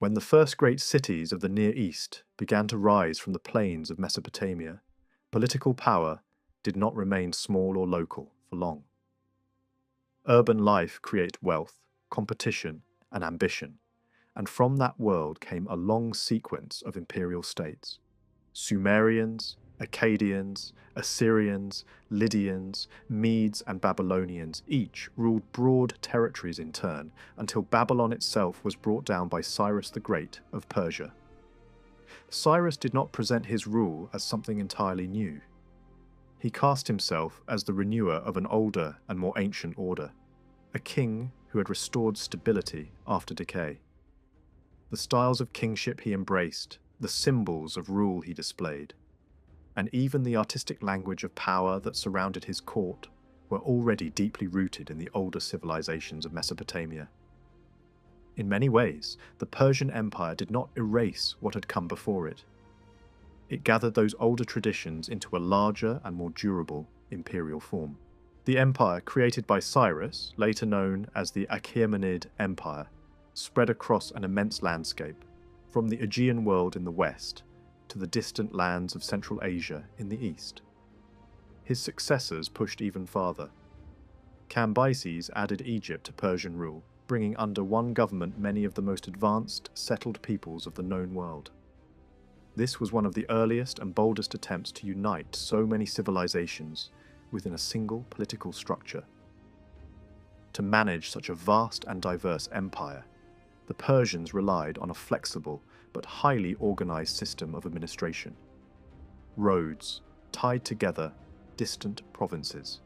When the first great cities of the Near East began to rise from the plains of Mesopotamia, political power did not remain small or local for long. Urban life created wealth, competition, and ambition, and from that world came a long sequence of imperial states. Sumerians, Akkadians, Assyrians, Lydians, Medes, and Babylonians each ruled broad territories in turn until Babylon itself was brought down by Cyrus the Great of Persia. Cyrus did not present his rule as something entirely new. He cast himself as the renewer of an older and more ancient order, a king who had restored stability after decay. The styles of kingship he embraced, the symbols of rule he displayed, and even the artistic language of power that surrounded his court were already deeply rooted in the older civilizations of Mesopotamia. In many ways, the Persian Empire did not erase what had come before it. It gathered those older traditions into a larger and more durable imperial form. The empire created by Cyrus, later known as the Achaemenid Empire, spread across an immense landscape, from the Aegean world in the west to the distant lands of Central Asia in the east. His successors pushed even farther. Cambyses added Egypt to Persian rule, bringing under one government many of the most advanced, settled peoples of the known world. This was one of the earliest and boldest attempts to unite so many civilizations within a single political structure. To manage such a vast and diverse empire, the Persians relied on a flexible but highly organized system of administration. Roads tied together distant provinces.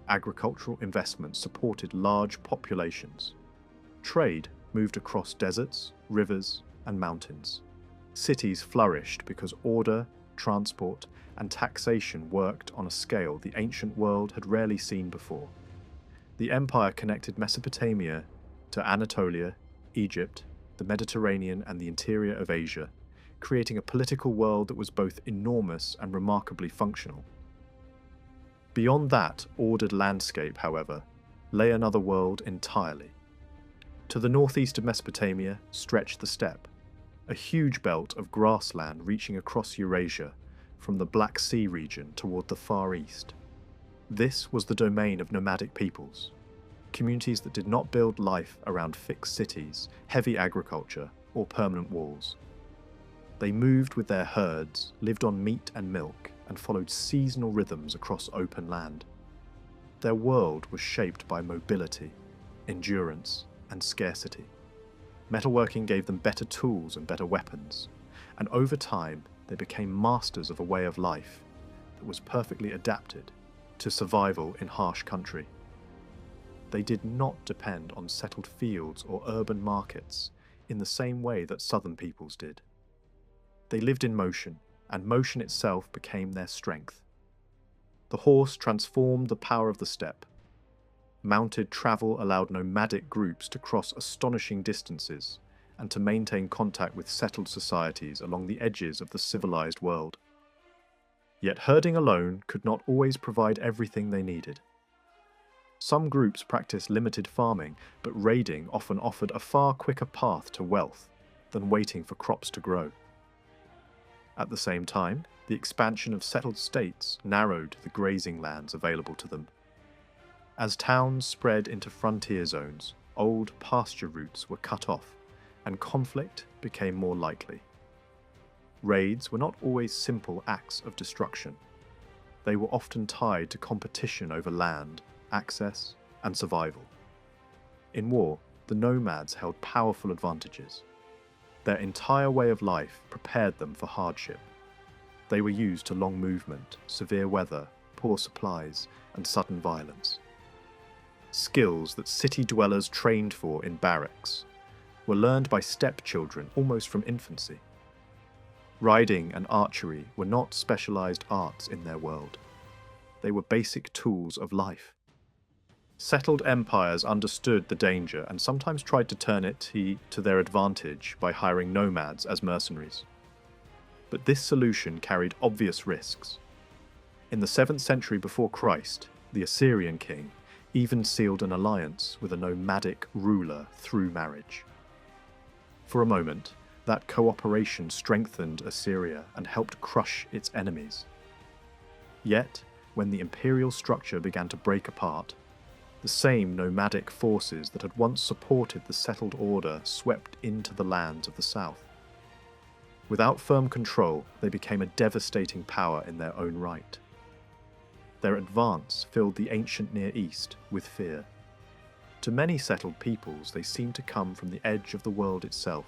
Agricultural investments supported large populations. Trade moved across deserts, rivers, and mountains. Cities flourished because order, transport, and taxation worked on a scale the ancient world had rarely seen before. The empire connected Mesopotamia to Anatolia, Egypt, the Mediterranean, and the interior of Asia, creating a political world that was both enormous and remarkably functional. Beyond that ordered landscape, however, lay another world entirely. To the northeast of Mesopotamia stretched the steppe, a huge belt of grassland reaching across Eurasia from the Black Sea region toward the Far East. This was the domain of nomadic peoples, communities that did not build life around fixed cities, heavy agriculture, or permanent walls. They moved with their herds, lived on meat and milk, and followed seasonal rhythms across open land. Their world was shaped by mobility, endurance, and scarcity. Metalworking gave them better tools and better weapons, and over time they became masters of a way of life that was perfectly adapted to survival in harsh country. They did not depend on settled fields or urban markets in the same way that southern peoples did. They lived in motion, and motion itself became their strength. The horse transformed the power of the steppe. Mounted travel allowed nomadic groups to cross astonishing distances and to maintain contact with settled societies along the edges of the civilized world. Yet herding alone could not always provide everything they needed. Some groups practiced limited farming, but raiding often offered a far quicker path to wealth than waiting for crops to grow. At the same time, the expansion of settled states narrowed the grazing lands available to them. As towns spread into frontier zones, old pasture routes were cut off, and conflict became more likely. Raids were not always simple acts of destruction. They were often tied to competition over land, access, and survival. In war, the nomads held powerful advantages. Their entire way of life prepared them for hardship. They were used to long movement, severe weather, poor supplies, and sudden violence. Skills that city dwellers trained for in barracks were learned by steppe children almost from infancy. Riding and archery were not specialized arts in their world. They were basic tools of life. Settled empires understood the danger and sometimes tried to turn it to their advantage by hiring nomads as mercenaries. But this solution carried obvious risks. In the 7th century before Christ, the Assyrian king even sealed an alliance with a nomadic ruler through marriage. For a moment, that cooperation strengthened Assyria and helped crush its enemies. Yet, when the imperial structure began to break apart, the same nomadic forces that had once supported the settled order swept into the lands of the south. Without firm control, they became a devastating power in their own right. Their advance filled the ancient Near East with fear. To many settled peoples, they seemed to come from the edge of the world itself.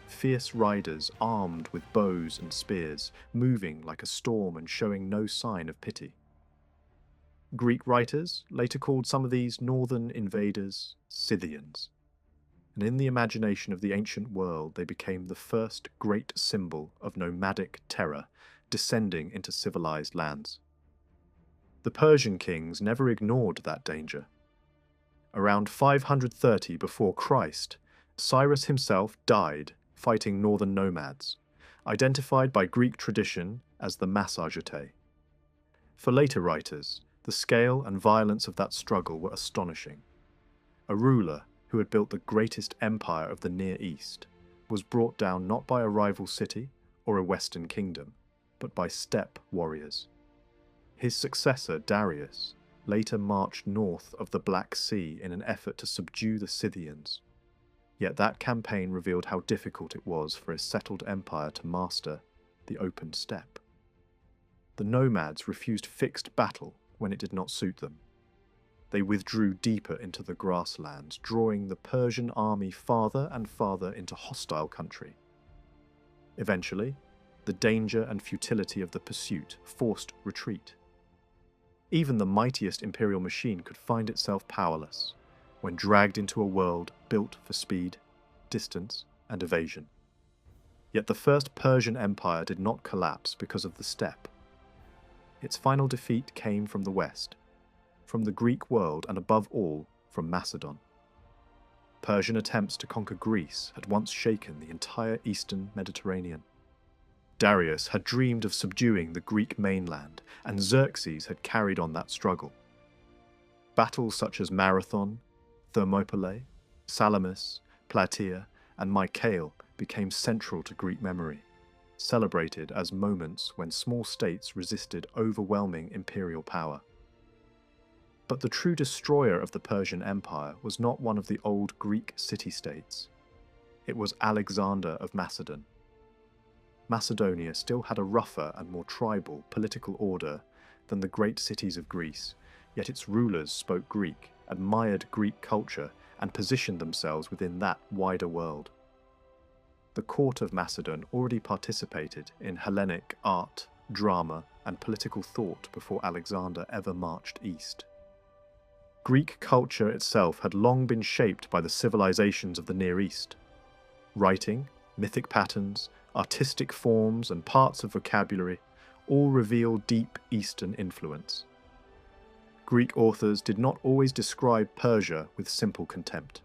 Fierce riders armed with bows and spears, moving like a storm and showing no sign of pity. Greek writers later called some of these northern invaders Scythians, and in the imagination of the ancient world they became the first great symbol of nomadic terror descending into civilized lands. The Persian kings never ignored that danger. Around 530 before Christ, Cyrus himself died fighting northern nomads, identified by Greek tradition as the Massagetes. For later writers, the scale and violence of that struggle were astonishing. A ruler who had built the greatest empire of the Near East was brought down not by a rival city or a western kingdom, but by steppe warriors. His successor, Darius, later marched north of the Black Sea in an effort to subdue the Scythians. Yet that campaign revealed how difficult it was for a settled empire to master the open steppe. The nomads refused fixed battle when it did not suit them. They withdrew deeper into the grasslands, drawing the Persian army farther and farther into hostile country. Eventually, the danger and futility of the pursuit forced retreat. Even the mightiest imperial machine could find itself powerless when dragged into a world built for speed, distance, and evasion. Yet the first Persian Empire did not collapse because of the steppe. Its final defeat came from the west, from the Greek world, and above all, from Macedon. Persian attempts to conquer Greece had once shaken the entire eastern Mediterranean. Darius had dreamed of subduing the Greek mainland, and Xerxes had carried on that struggle. Battles such as Marathon, Thermopylae, Salamis, Plataea, and Mycale became central to Greek memory, celebrated as moments when small states resisted overwhelming imperial power. But the true destroyer of the Persian Empire was not one of the old Greek city-states. It was Alexander of Macedon. Macedonia still had a rougher and more tribal political order than the great cities of Greece, yet its rulers spoke Greek, admired Greek culture, and positioned themselves within that wider world. The court of Macedon already participated in Hellenic art, drama, and political thought before Alexander ever marched east. Greek culture itself had long been shaped by the civilizations of the Near East. Writing, mythic patterns, artistic forms, and parts of vocabulary all reveal deep Eastern influence. Greek authors did not always describe Persia with simple contempt.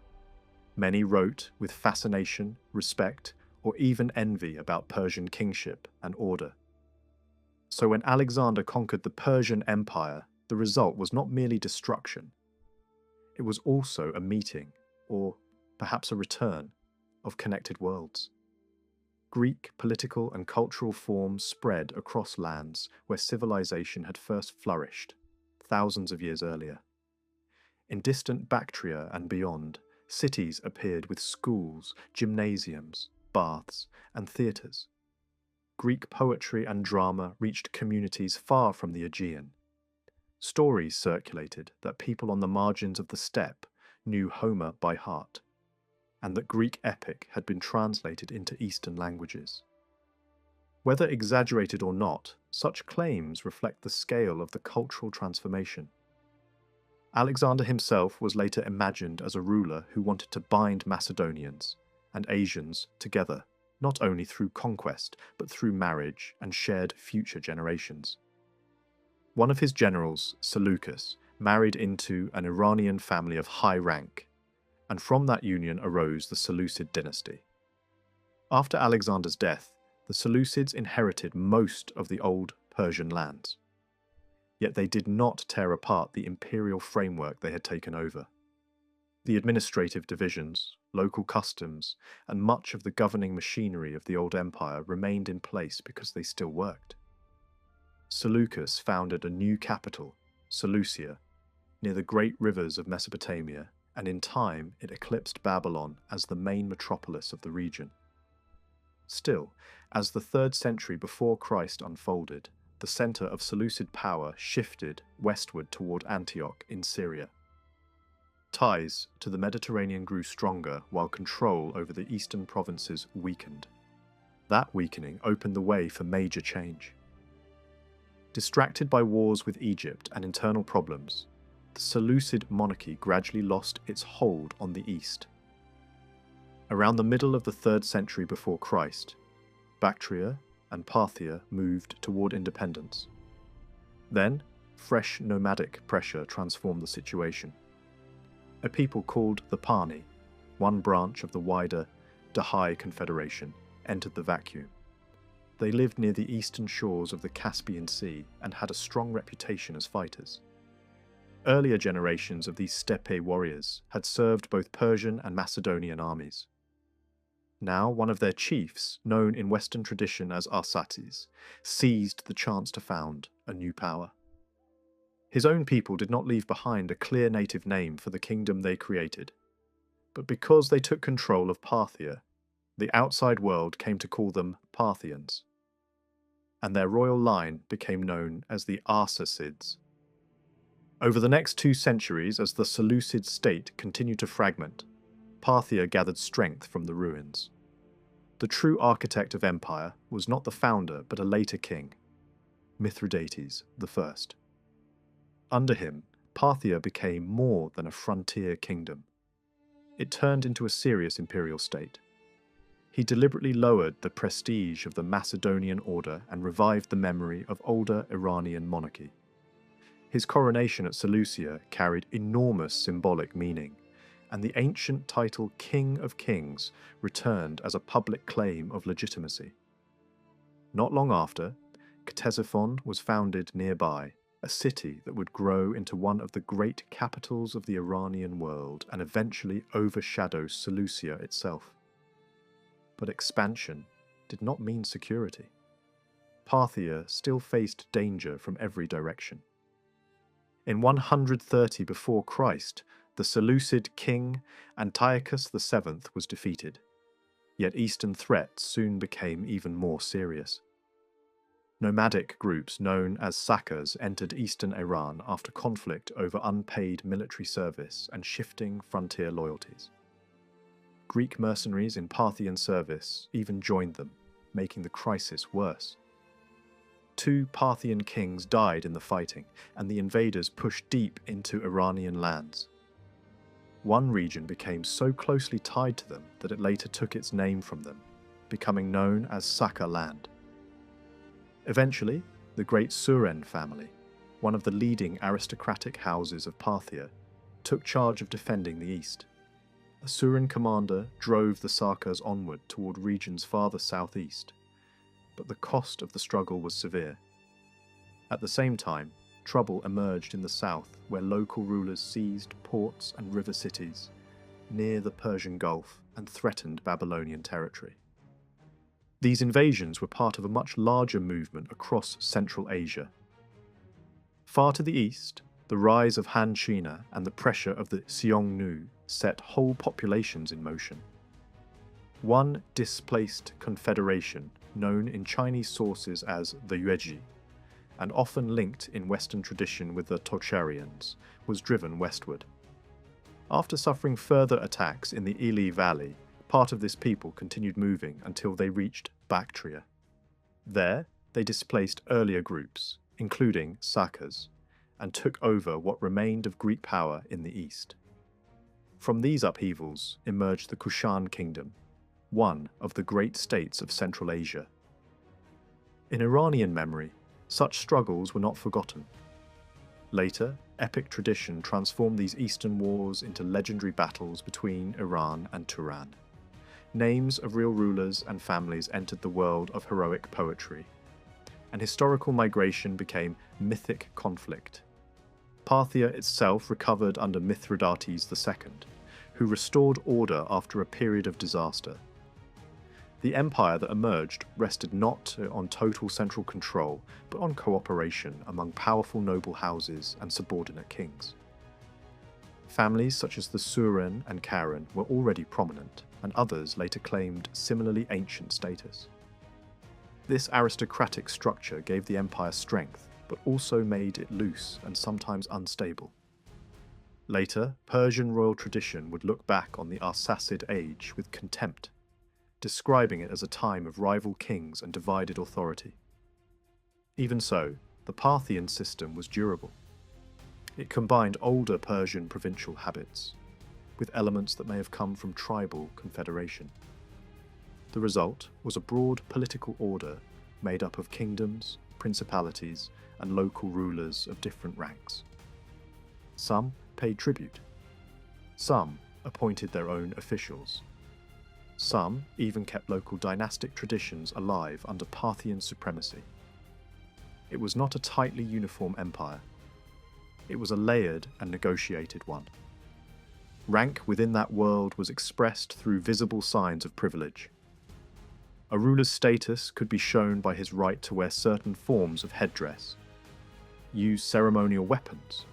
Many wrote with fascination, respect, or even envy about Persian kingship and order. So when Alexander conquered the Persian Empire, the result was not merely destruction. It was also a meeting, or perhaps a return, of connected worlds. Greek political and cultural forms spread across lands where civilization had first flourished, thousands of years earlier. In distant Bactria and beyond, cities appeared with schools, gymnasiums, baths, and theatres. Greek poetry and drama reached communities far from the Aegean. Stories circulated that people on the margins of the steppe knew Homer by heart, and that Greek epic had been translated into Eastern languages. Whether exaggerated or not, such claims reflect the scale of the cultural transformation. Alexander himself was later imagined as a ruler who wanted to bind Macedonians and Asians together, not only through conquest, but through marriage and shared future generations. One of his generals, Seleucus, married into an Iranian family of high rank, and from that union arose the Seleucid dynasty. After Alexander's death, the Seleucids inherited most of the old Persian lands. Yet they did not tear apart the imperial framework they had taken over. The administrative divisions, local customs, and much of the governing machinery of the old empire remained in place because they still worked. Seleucus founded a new capital, Seleucia, near the great rivers of Mesopotamia, and in time it eclipsed Babylon as the main metropolis of the region. Still, as the 3rd century before Christ unfolded, the center of Seleucid power shifted westward toward Antioch in Syria. Ties to the Mediterranean grew stronger while control over the eastern provinces weakened. That weakening opened the way for major change. Distracted by wars with Egypt and internal problems, the Seleucid monarchy gradually lost its hold on the east. Around the middle of the 3rd century before Christ, Bactria and Parthia moved toward independence. Then, fresh nomadic pressure transformed the situation. A people called the Parni, one branch of the wider Dahai Confederation, entered the vacuum. They lived near the eastern shores of the Caspian Sea and had a strong reputation as fighters. Earlier generations of these steppe warriors had served both Persian and Macedonian armies. Now one of their chiefs, known in Western tradition as Arsaces, seized the chance to found a new power. His own people did not leave behind a clear native name for the kingdom they created, but because they took control of Parthia, the outside world came to call them Parthians, and their royal line became known as the Arsacids. Over the next 2 centuries, as the Seleucid state continued to fragment, Parthia gathered strength from the ruins. The true architect of empire was not the founder but a later king, Mithridates I. Under him, Parthia became more than a frontier kingdom. It turned into a serious imperial state. He deliberately lowered the prestige of the Macedonian order and revived the memory of older Iranian monarchy. His coronation at Seleucia carried enormous symbolic meaning, and the ancient title King of Kings returned as a public claim of legitimacy. Not long after, Ctesiphon was founded nearby, a city that would grow into one of the great capitals of the Iranian world and eventually overshadow Seleucia itself. But expansion did not mean security. Parthia still faced danger from every direction. In 130 before Christ, the Seleucid king Antiochus VII was defeated, yet eastern threats soon became even more serious. Nomadic groups known as Sakas entered eastern Iran after conflict over unpaid military service and shifting frontier loyalties. Greek mercenaries in Parthian service even joined them, making the crisis worse. 2 Parthian kings died in the fighting, and the invaders pushed deep into Iranian lands. One region became so closely tied to them that it later took its name from them, becoming known as Saka land. Eventually, the great Suren family, one of the leading aristocratic houses of Parthia, took charge of defending the east. A Suren commander drove the Sakas onward toward regions farther southeast, but the cost of the struggle was severe. At the same time, trouble emerged in the south where local rulers seized ports and river cities near the Persian Gulf and threatened Babylonian territory. These invasions were part of a much larger movement across Central Asia. Far to the east, the rise of Han China and the pressure of the Xiongnu set whole populations in motion. One displaced confederation, known in Chinese sources as the Yuezhi, and often linked in Western tradition with the Tocharians, was driven westward. After suffering further attacks in the Ili Valley, part of this people continued moving until they reached Bactria. There, they displaced earlier groups, including Sakas, and took over what remained of Greek power in the east. From these upheavals emerged the Kushan kingdom, one of the great states of Central Asia. In Iranian memory, such struggles were not forgotten. Later, epic tradition transformed these eastern wars into legendary battles between Iran and Turan. Names of real rulers and families entered the world of heroic poetry, and historical migration became mythic conflict. Parthia itself recovered under Mithridates II, who restored order after a period of disaster. The empire that emerged rested not on total central control, but on cooperation among powerful noble houses and subordinate kings. Families such as the Suren and Karen were already prominent, and others later claimed similarly ancient status. This aristocratic structure gave the empire strength, but also made it loose and sometimes unstable. Later, Persian royal tradition would look back on the Arsacid age with contempt, describing it as a time of rival kings and divided authority. Even so, the Parthian system was durable. It combined older Persian provincial habits with elements that may have come from tribal confederation. The result was a broad political order made up of kingdoms, principalities, and local rulers of different ranks. Some paid tribute. Some appointed their own officials. Some even kept local dynastic traditions alive under Parthian supremacy. It was not a tightly uniform empire. It was a layered and negotiated one. Rank within that world was expressed through visible signs of privilege. A ruler's status could be shown by his right to wear certain forms of headdress, use ceremonial weapons,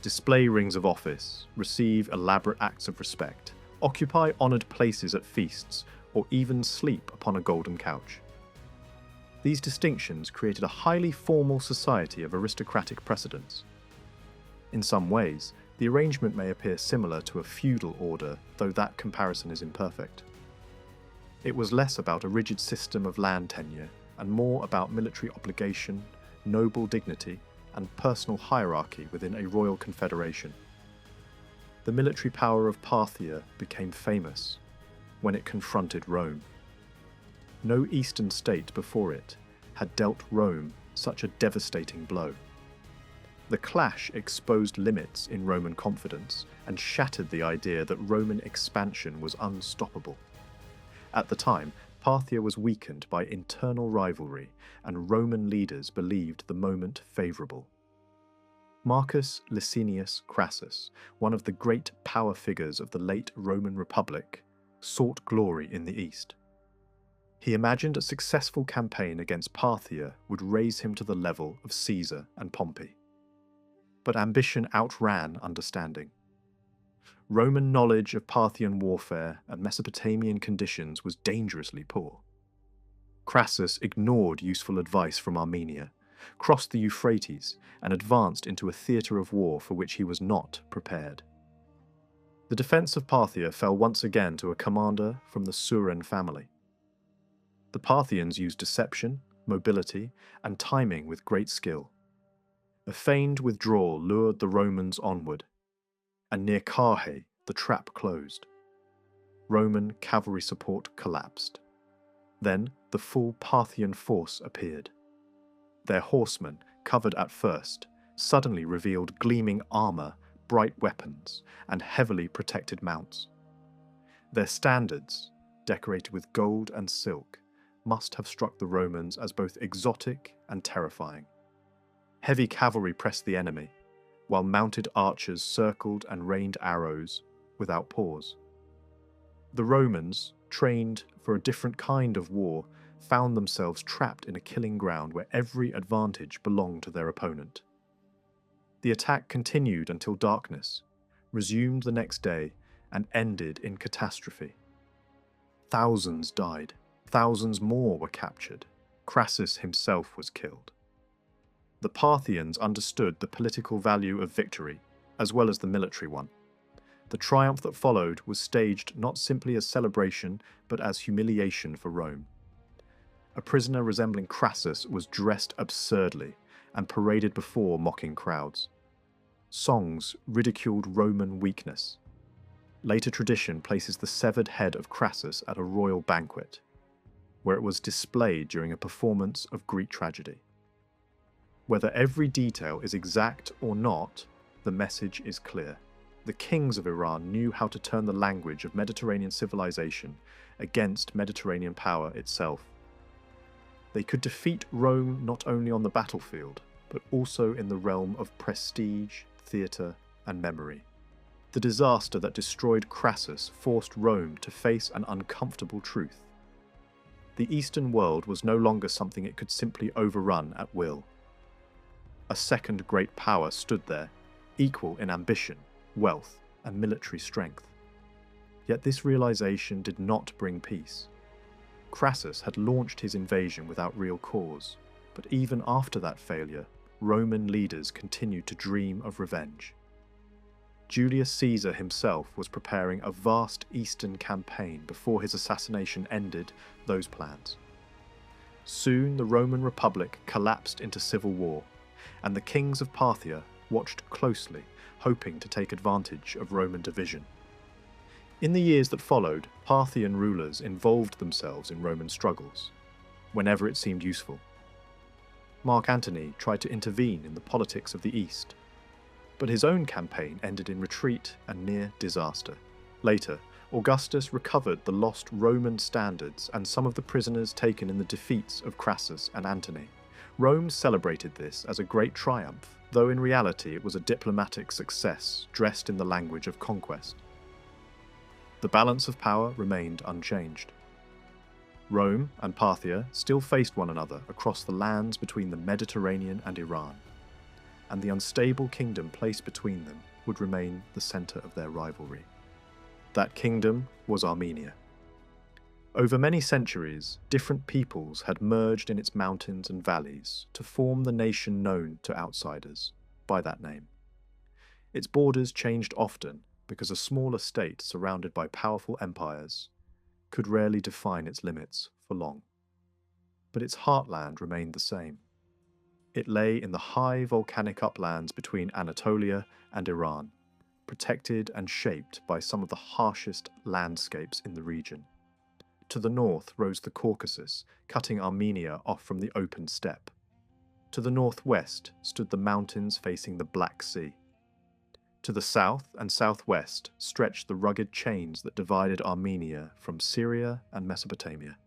display rings of office, receive elaborate acts of respect, occupy honoured places at feasts, or even sleep upon a golden couch. These distinctions created a highly formal society of aristocratic precedence. In some ways, the arrangement may appear similar to a feudal order, though that comparison is imperfect. It was less about a rigid system of land tenure and more about military obligation, noble dignity, and personal hierarchy within a royal confederation. The military power of Parthia became famous when it confronted Rome. No Eastern state before it had dealt Rome such a devastating blow. The clash exposed limits in Roman confidence and shattered the idea that Roman expansion was unstoppable. At the time, Parthia was weakened by internal rivalry, and Roman leaders believed the moment favourable. Marcus Licinius Crassus, one of the great power figures of the late Roman Republic, sought glory in the East. He imagined a successful campaign against Parthia would raise him to the level of Caesar and Pompey. But ambition outran understanding. Roman knowledge of Parthian warfare and Mesopotamian conditions was dangerously poor. Crassus ignored useful advice from Armenia, crossed the Euphrates, and advanced into a theatre of war for which he was not prepared. The defence of Parthia fell once again to a commander from the Suren family. The Parthians used deception, mobility, and timing with great skill. A feigned withdrawal lured the Romans onward, and near Carrhae the trap closed. Roman cavalry support collapsed. Then the full Parthian force appeared. Their horsemen, covered at first, suddenly revealed gleaming armour, bright weapons, and heavily protected mounts. Their standards, decorated with gold and silk, must have struck the Romans as both exotic and terrifying. Heavy cavalry pressed the enemy, while mounted archers circled and rained arrows without pause. The Romans, trained for a different kind of war, found themselves trapped in a killing ground where every advantage belonged to their opponent. The attack continued until darkness, resumed the next day, and ended in catastrophe. Thousands died, thousands more were captured. Crassus himself was killed. The Parthians understood the political value of victory, as well as the military one. The triumph that followed was staged not simply as celebration, but as humiliation for Rome. A prisoner resembling Crassus was dressed absurdly and paraded before mocking crowds. Songs ridiculed Roman weakness. Later tradition places the severed head of Crassus at a royal banquet, where it was displayed during a performance of Greek tragedy. Whether every detail is exact or not, the message is clear. The kings of Iran knew how to turn the language of Mediterranean civilization against Mediterranean power itself. They could defeat Rome not only on the battlefield, but also in the realm of prestige, theatre, and memory. The disaster that destroyed Crassus forced Rome to face an uncomfortable truth. The Eastern world was no longer something it could simply overrun at will. A second great power stood there, equal in ambition, wealth, and military strength. Yet this realization did not bring peace. Crassus had launched his invasion without real cause, but even after that failure, Roman leaders continued to dream of revenge. Julius Caesar himself was preparing a vast eastern campaign before his assassination ended those plans. Soon the Roman Republic collapsed into civil war, and the kings of Parthia watched closely, hoping to take advantage of Roman division. In the years that followed, Parthian rulers involved themselves in Roman struggles, whenever it seemed useful. Mark Antony tried to intervene in the politics of the East, but his own campaign ended in retreat and near disaster. Later, Augustus recovered the lost Roman standards and some of the prisoners taken in the defeats of Crassus and Antony. Rome celebrated this as a great triumph, though in reality it was a diplomatic success dressed in the language of conquest. The balance of power remained unchanged. Rome and Parthia still faced one another across the lands between the Mediterranean and Iran, and the unstable kingdom placed between them would remain the centre of their rivalry. That kingdom was Armenia. Over many centuries, different peoples had merged in its mountains and valleys to form the nation known to outsiders by that name. Its borders changed often because a smaller state surrounded by powerful empires could rarely define its limits for long. But its heartland remained the same. It lay in the high volcanic uplands between Anatolia and Iran, protected and shaped by some of the harshest landscapes in the region. To the north rose the Caucasus, cutting Armenia off from the open steppe. To the northwest stood the mountains facing the Black Sea. To the south and southwest stretched the rugged chains that divided Armenia from Syria and Mesopotamia.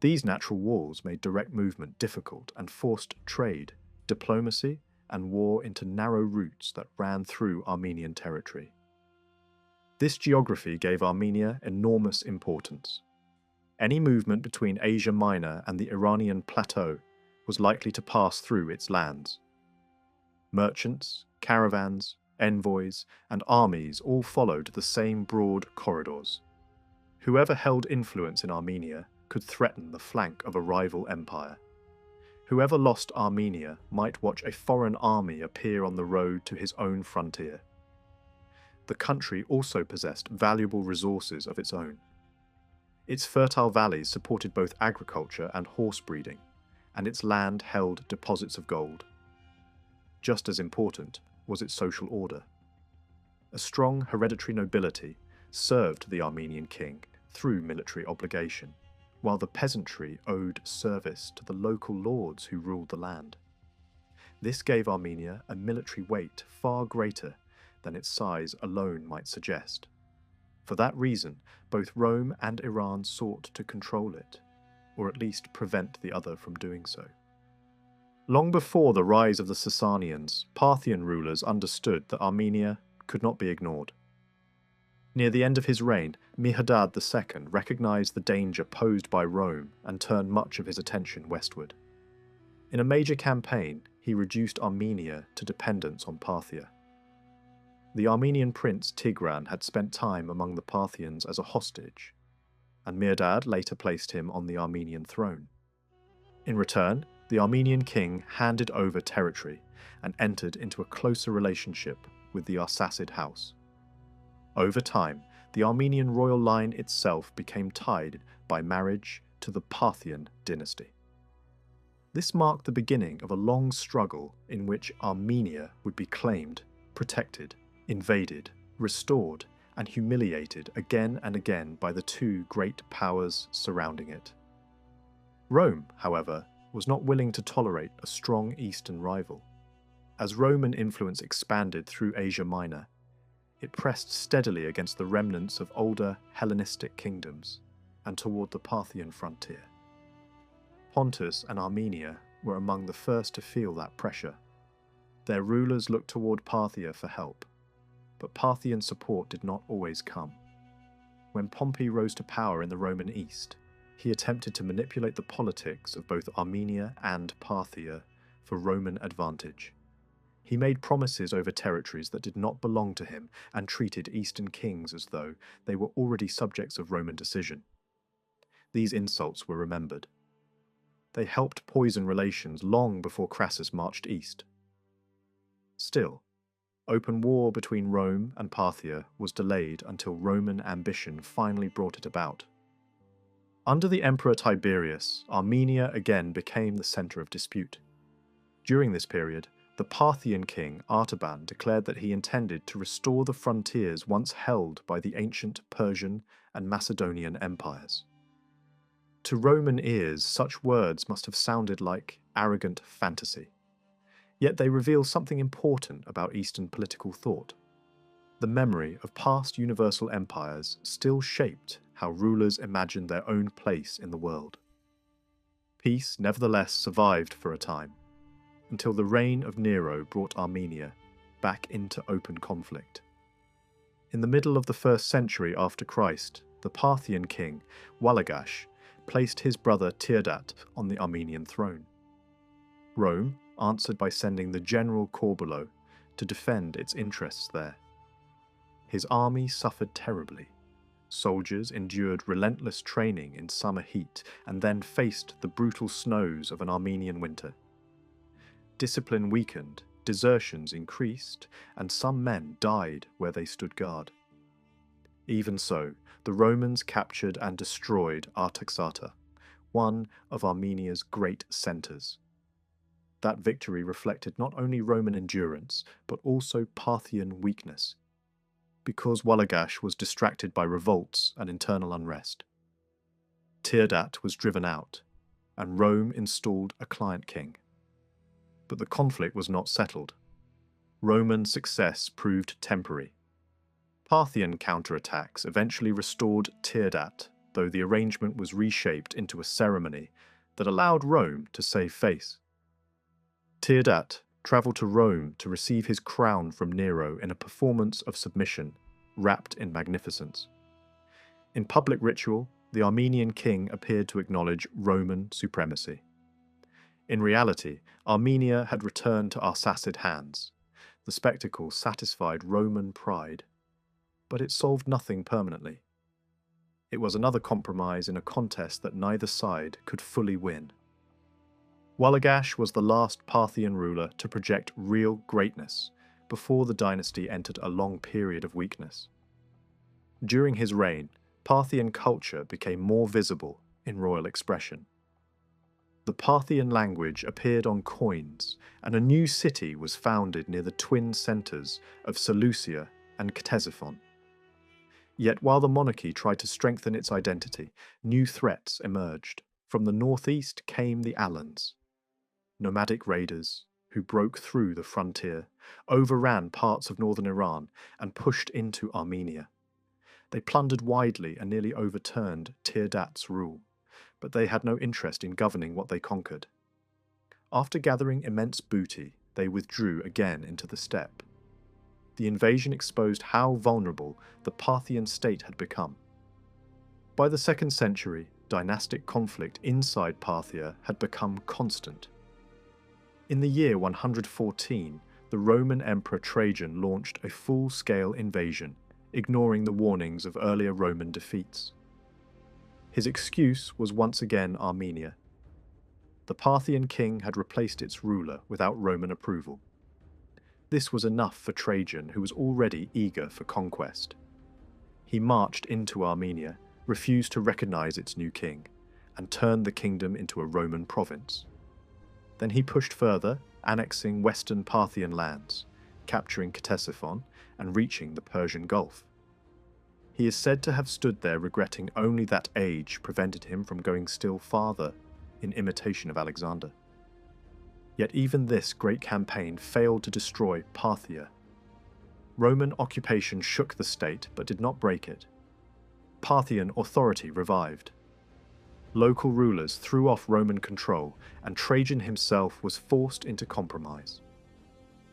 These natural walls made direct movement difficult and forced trade, diplomacy, and war into narrow routes that ran through Armenian territory. This geography gave Armenia enormous importance. Any movement between Asia Minor and the Iranian plateau was likely to pass through its lands. Merchants, caravans, envoys, and armies all followed the same broad corridors. Whoever held influence in Armenia could threaten the flank of a rival empire. Whoever lost Armenia might watch a foreign army appear on the road to his own frontier. The country also possessed valuable resources of its own. Its fertile valleys supported both agriculture and horse breeding, and its land held deposits of gold. Just as important was its social order. A strong hereditary nobility served the Armenian king through military obligation, while the peasantry owed service to the local lords who ruled the land. This gave Armenia a military weight far greater than its size alone might suggest. For that reason, both Rome and Iran sought to control it, or at least prevent the other from doing so. Long before the rise of the Sassanians, Parthian rulers understood that Armenia could not be ignored. Near the end of his reign, Mihadad II recognized the danger posed by Rome and turned much of his attention westward. In a major campaign, he reduced Armenia to dependence on Parthia. The Armenian prince Tigran had spent time among the Parthians as a hostage, and Mihadad later placed him on the Armenian throne. In return, the Armenian king handed over territory and entered into a closer relationship with the Arsacid house. Over time, the Armenian royal line itself became tied by marriage to the Parthian dynasty. This marked the beginning of a long struggle in which Armenia would be claimed, protected, invaded, restored, and humiliated again and again by the two great powers surrounding it. Rome, however, was not willing to tolerate a strong eastern rival. As Roman influence expanded through Asia Minor, it pressed steadily against the remnants of older Hellenistic kingdoms and toward the Parthian frontier. Pontus and Armenia were among the first to feel that pressure. Their rulers looked toward Parthia for help. but Parthian support did not always come. When Pompey rose to power in the Roman East, he attempted to manipulate the politics of both Armenia and Parthia for Roman advantage. He made promises over territories that did not belong to him and treated Eastern kings as though they were already subjects of Roman decision. These insults were remembered. They helped poison relations long before Crassus marched east. Still, open war between Rome and Parthia was delayed until Roman ambition finally brought it about. Under the Emperor Tiberius, Armenia again became the center of dispute. During this period, the Parthian king Artaban declared that he intended to restore the frontiers once held by the ancient Persian and Macedonian empires. To Roman ears, such words must have sounded like arrogant fantasy. Yet they reveal something important about Eastern political thought. The memory of past universal empires still shaped how rulers imagined their own place in the world. Peace nevertheless survived for a time, until the reign of Nero brought Armenia back into open conflict. In the middle of the 1st century after Christ, the Parthian king, Wallagash, placed his brother Tierdat on the Armenian throne. Rome answered by sending the general Corbulo to defend its interests there. His army suffered terribly. Soldiers endured relentless training in summer heat and then faced the brutal snows of an Armenian winter. Discipline weakened, desertions increased, and some men died where they stood guard. Even so, the Romans captured and destroyed Artaxata, one of Armenia's great centers. That victory reflected not only Roman endurance, but also Parthian weakness, because Wallagash was distracted by revolts and internal unrest. Tierdat was driven out, and Rome installed a client king. But the conflict was not settled. Roman success proved temporary. Parthian counterattacks eventually restored Tierdat, though the arrangement was reshaped into a ceremony that allowed Rome to save face. Tierdat travelled to Rome to receive his crown from Nero in a performance of submission, wrapped in magnificence. In public ritual, the Armenian king appeared to acknowledge Roman supremacy. In reality, Armenia had returned to Arsacid hands. The spectacle satisfied Roman pride, but it solved nothing permanently. It was another compromise in a contest that neither side could fully win. Wallagash was the last Parthian ruler to project real greatness before the dynasty entered a long period of weakness. During his reign, Parthian culture became more visible in royal expression. The Parthian language appeared on coins, and a new city was founded near the twin centres of Seleucia and Ctesiphon. Yet while the monarchy tried to strengthen its identity, new threats emerged. From the northeast came the Alans, nomadic raiders who broke through the frontier, overran parts of northern Iran, and pushed into Armenia. They plundered widely and nearly overturned Tierdat's rule, but they had no interest in governing what they conquered. After gathering immense booty, they withdrew again into the steppe. The invasion exposed how vulnerable the Parthian state had become. By the 2nd century, dynastic conflict inside Parthia had become constant. In the year 114, the Roman Emperor Trajan launched a full-scale invasion, ignoring the warnings of earlier Roman defeats. His excuse was once again Armenia. The Parthian king had replaced its ruler without Roman approval. This was enough for Trajan, who was already eager for conquest. He marched into Armenia, refused to recognize its new king, and turned the kingdom into a Roman province. Then he pushed further, annexing western Parthian lands, capturing Ctesiphon and reaching the Persian Gulf. He is said to have stood there regretting only that age prevented him from going still farther in imitation of Alexander. Yet even this great campaign failed to destroy Parthia. Roman occupation shook the state but did not break it. Parthian authority revived. Local rulers threw off Roman control, and Trajan himself was forced into compromise.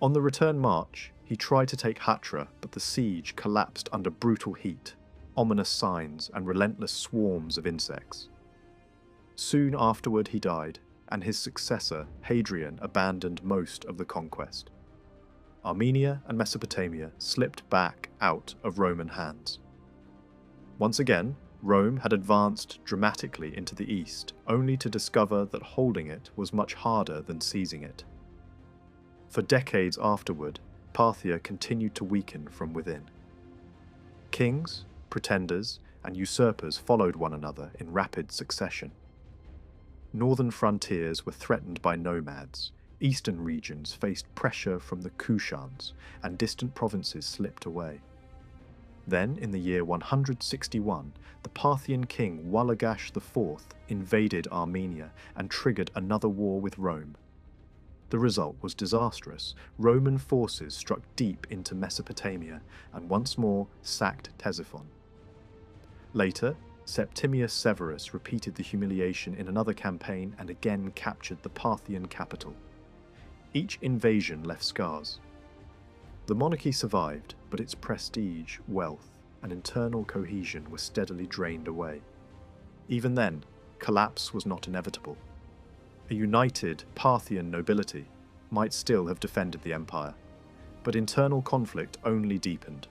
On the return march, he tried to take Hatra, but the siege collapsed under brutal heat, ominous signs, and relentless swarms of insects. Soon afterward he died, and his successor, Hadrian, abandoned most of the conquest. Armenia and Mesopotamia slipped back out of Roman hands. Once again, Rome had advanced dramatically into the east, only to discover that holding it was much harder than seizing it. For decades afterward, Parthia continued to weaken from within. Kings, pretenders, and usurpers followed one another in rapid succession. Northern frontiers were threatened by nomads, eastern regions faced pressure from the Kushans, and distant provinces slipped away. Then, in the year 161, the Parthian king Wallagash IV invaded Armenia and triggered another war with Rome. The result was disastrous. Roman forces struck deep into Mesopotamia and once more sacked Ctesiphon. Later, Septimius Severus repeated the humiliation in another campaign and again captured the Parthian capital. Each invasion left scars. The monarchy survived, but its prestige, wealth, and internal cohesion were steadily drained away. Even then, collapse was not inevitable. A united Parthian nobility might still have defended the empire, but internal conflict only deepened.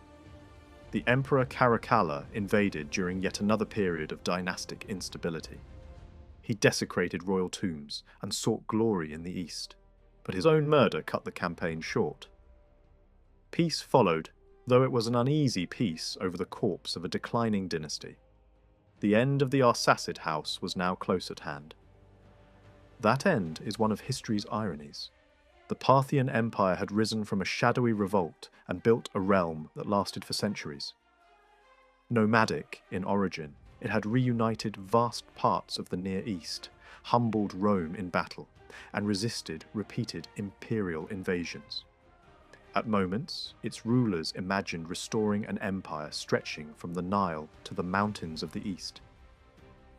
The Emperor Caracalla invaded during yet another period of dynastic instability. He desecrated royal tombs and sought glory in the east, but his own murder cut the campaign short. Peace followed, though it was an uneasy peace over the corpse of a declining dynasty. The end of the Arsacid house was now close at hand. That end is one of history's ironies. The Parthian Empire had risen from a shadowy revolt and built a realm that lasted for centuries. Nomadic in origin, it had reunited vast parts of the Near East, humbled Rome in battle, and resisted repeated imperial invasions. At moments, its rulers imagined restoring an empire stretching from the Nile to the mountains of the east.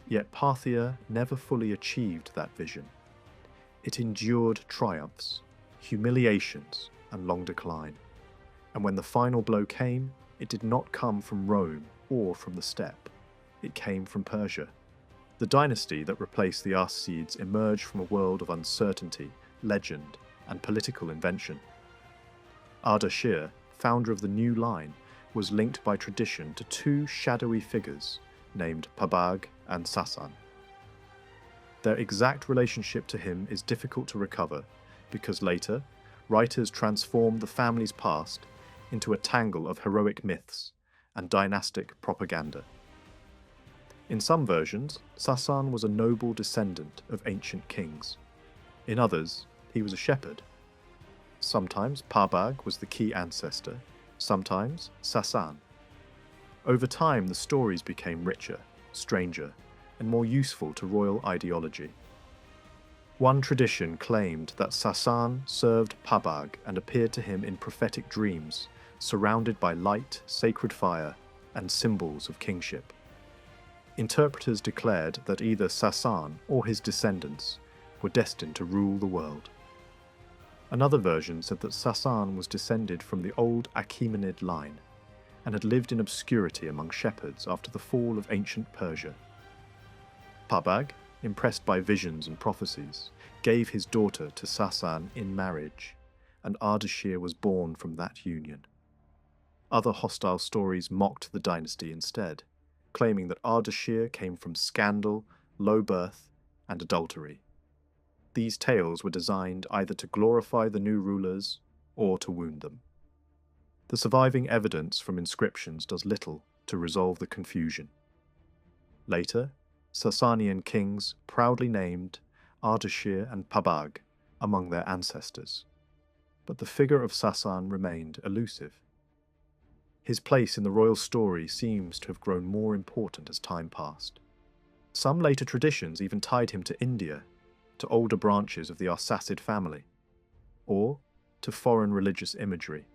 Yet Parthia never fully achieved that vision. It endured triumphs, humiliations, and long decline. And when the final blow came, it did not come from Rome or from the steppe. It came from Persia. The dynasty that replaced the Arsacids emerged from a world of uncertainty, legend, and political invention. Ardashir, founder of the new line, was linked by tradition to two shadowy figures named Pabag and Sasan. Their exact relationship to him is difficult to recover because later, writers transformed the family's past into a tangle of heroic myths and dynastic propaganda. In some versions, Sasan was a noble descendant of ancient kings. In others, he was a shepherd. Sometimes Pabag was the key ancestor, sometimes Sasan. Over time, the stories became richer, stranger, and more useful to royal ideology. One tradition claimed that Sasan served Pabag and appeared to him in prophetic dreams, surrounded by light, sacred fire, and symbols of kingship. Interpreters declared that either Sasan or his descendants were destined to rule the world. Another version said that Sasan was descended from the old Achaemenid line and had lived in obscurity among shepherds after the fall of ancient Persia. Pabag, impressed by visions and prophecies, gave his daughter to Sasan in marriage, and Ardashir was born from that union. Other hostile stories mocked the dynasty instead, claiming that Ardashir came from scandal, low birth, and adultery. These tales were designed either to glorify the new rulers or to wound them. The surviving evidence from inscriptions does little to resolve the confusion. Later, Sassanian kings proudly named Ardashir and Pabag among their ancestors, but the figure of Sasan remained elusive. His place in the royal story seems to have grown more important as time passed. Some later traditions even tied him to India, to older branches of the Arsacid family, or to foreign religious imagery.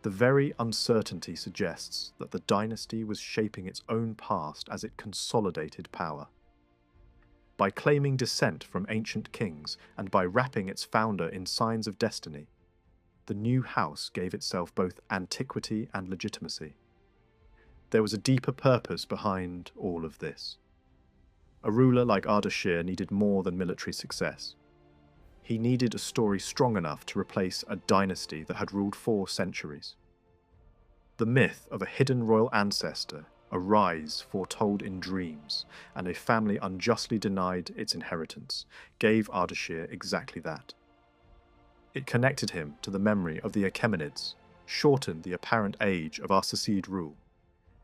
The very uncertainty suggests that the dynasty was shaping its own past as it consolidated power. By claiming descent from ancient kings and by wrapping its founder in signs of destiny, the new house gave itself both antiquity and legitimacy. There was a deeper purpose behind all of this. A ruler like Ardashir needed more than military success. He needed a story strong enough to replace a dynasty that had ruled 4 centuries. The myth of a hidden royal ancestor, a rise foretold in dreams, and a family unjustly denied its inheritance, gave Ardashir exactly that. It connected him to the memory of the Achaemenids, shortened the apparent age of Arsacid rule,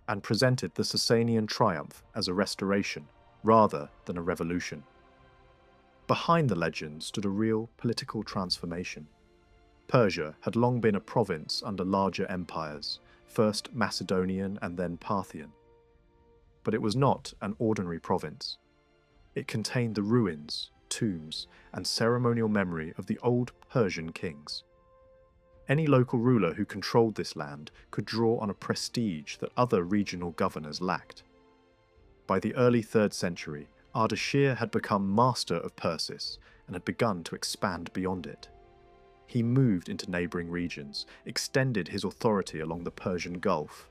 and presented the Sassanian triumph as a restoration rather than a revolution. Behind the legend stood a real political transformation. Persia had long been a province under larger empires, first Macedonian and then Parthian. But it was not an ordinary province. It contained the ruins, tombs, and ceremonial memory of the old Persian kings. Any local ruler who controlled this land could draw on a prestige that other regional governors lacked. By the early 3rd century, Ardashir had become master of Persis and had begun to expand beyond it. He moved into neighbouring regions, extended his authority along the Persian Gulf,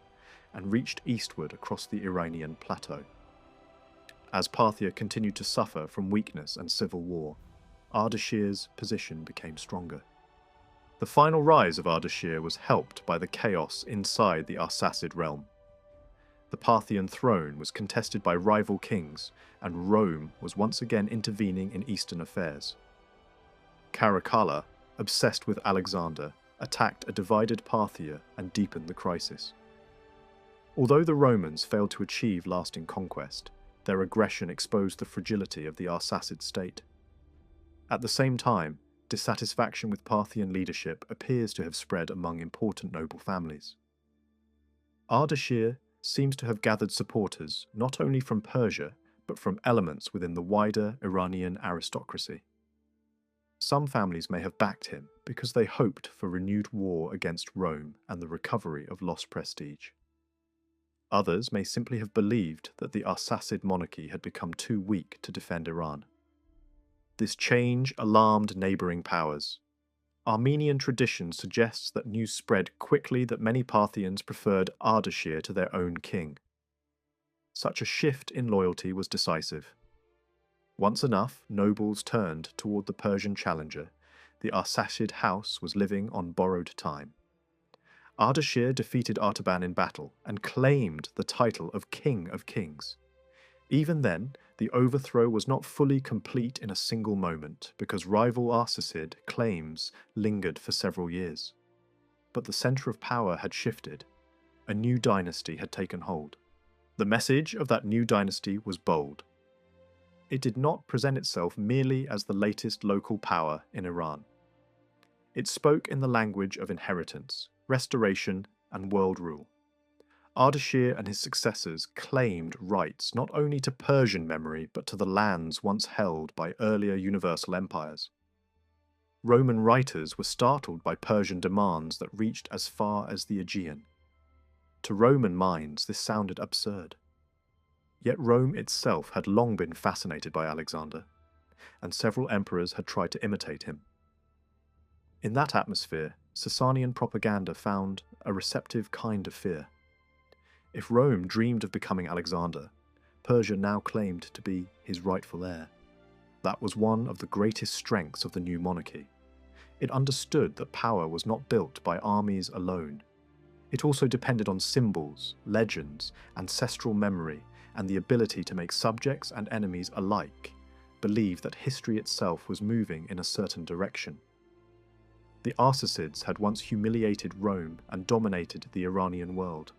and reached eastward across the Iranian plateau. As Parthia continued to suffer from weakness and civil war, Ardashir's position became stronger. The final rise of Ardashir was helped by the chaos inside the Arsacid realm. The Parthian throne was contested by rival kings, and Rome was once again intervening in eastern affairs. Caracalla, obsessed with Alexander, attacked a divided Parthia and deepened the crisis. Although the Romans failed to achieve lasting conquest, their aggression exposed the fragility of the Arsacid state. At the same time, dissatisfaction with Parthian leadership appears to have spread among important noble families. Ardashir seems to have gathered supporters not only from Persia, but from elements within the wider Iranian aristocracy. Some families may have backed him because they hoped for renewed war against Rome and the recovery of lost prestige. Others may simply have believed that the Arsacid monarchy had become too weak to defend Iran. This change alarmed neighbouring powers. Armenian tradition suggests that news spread quickly that many Parthians preferred Ardashir to their own king. Such a shift in loyalty was decisive. Once enough nobles turned toward the Persian challenger, the Arsacid house was living on borrowed time. Ardashir defeated Artaban in battle and claimed the title of King of Kings. Even then, the overthrow was not fully complete in a single moment, because rival Arsacid claims lingered for several years. But the centre of power had shifted. A new dynasty had taken hold. The message of that new dynasty was bold. It did not present itself merely as the latest local power in Iran. It spoke in the language of inheritance, restoration, and world rule. Ardashir and his successors claimed rights not only to Persian memory but to the lands once held by earlier universal empires. Roman writers were startled by Persian demands that reached as far as the Aegean. To Roman minds, this sounded absurd. Yet Rome itself had long been fascinated by Alexander, and several emperors had tried to imitate him. In that atmosphere, Sassanian propaganda found a receptive kind of fear. If Rome dreamed of becoming Alexander, Persia now claimed to be his rightful heir. That was one of the greatest strengths of the new monarchy. It understood that power was not built by armies alone. It also depended on symbols, legends, ancestral memory, and the ability to make subjects and enemies alike believe that history itself was moving in a certain direction. The Arsacids had once humiliated Rome and dominated the Iranian world,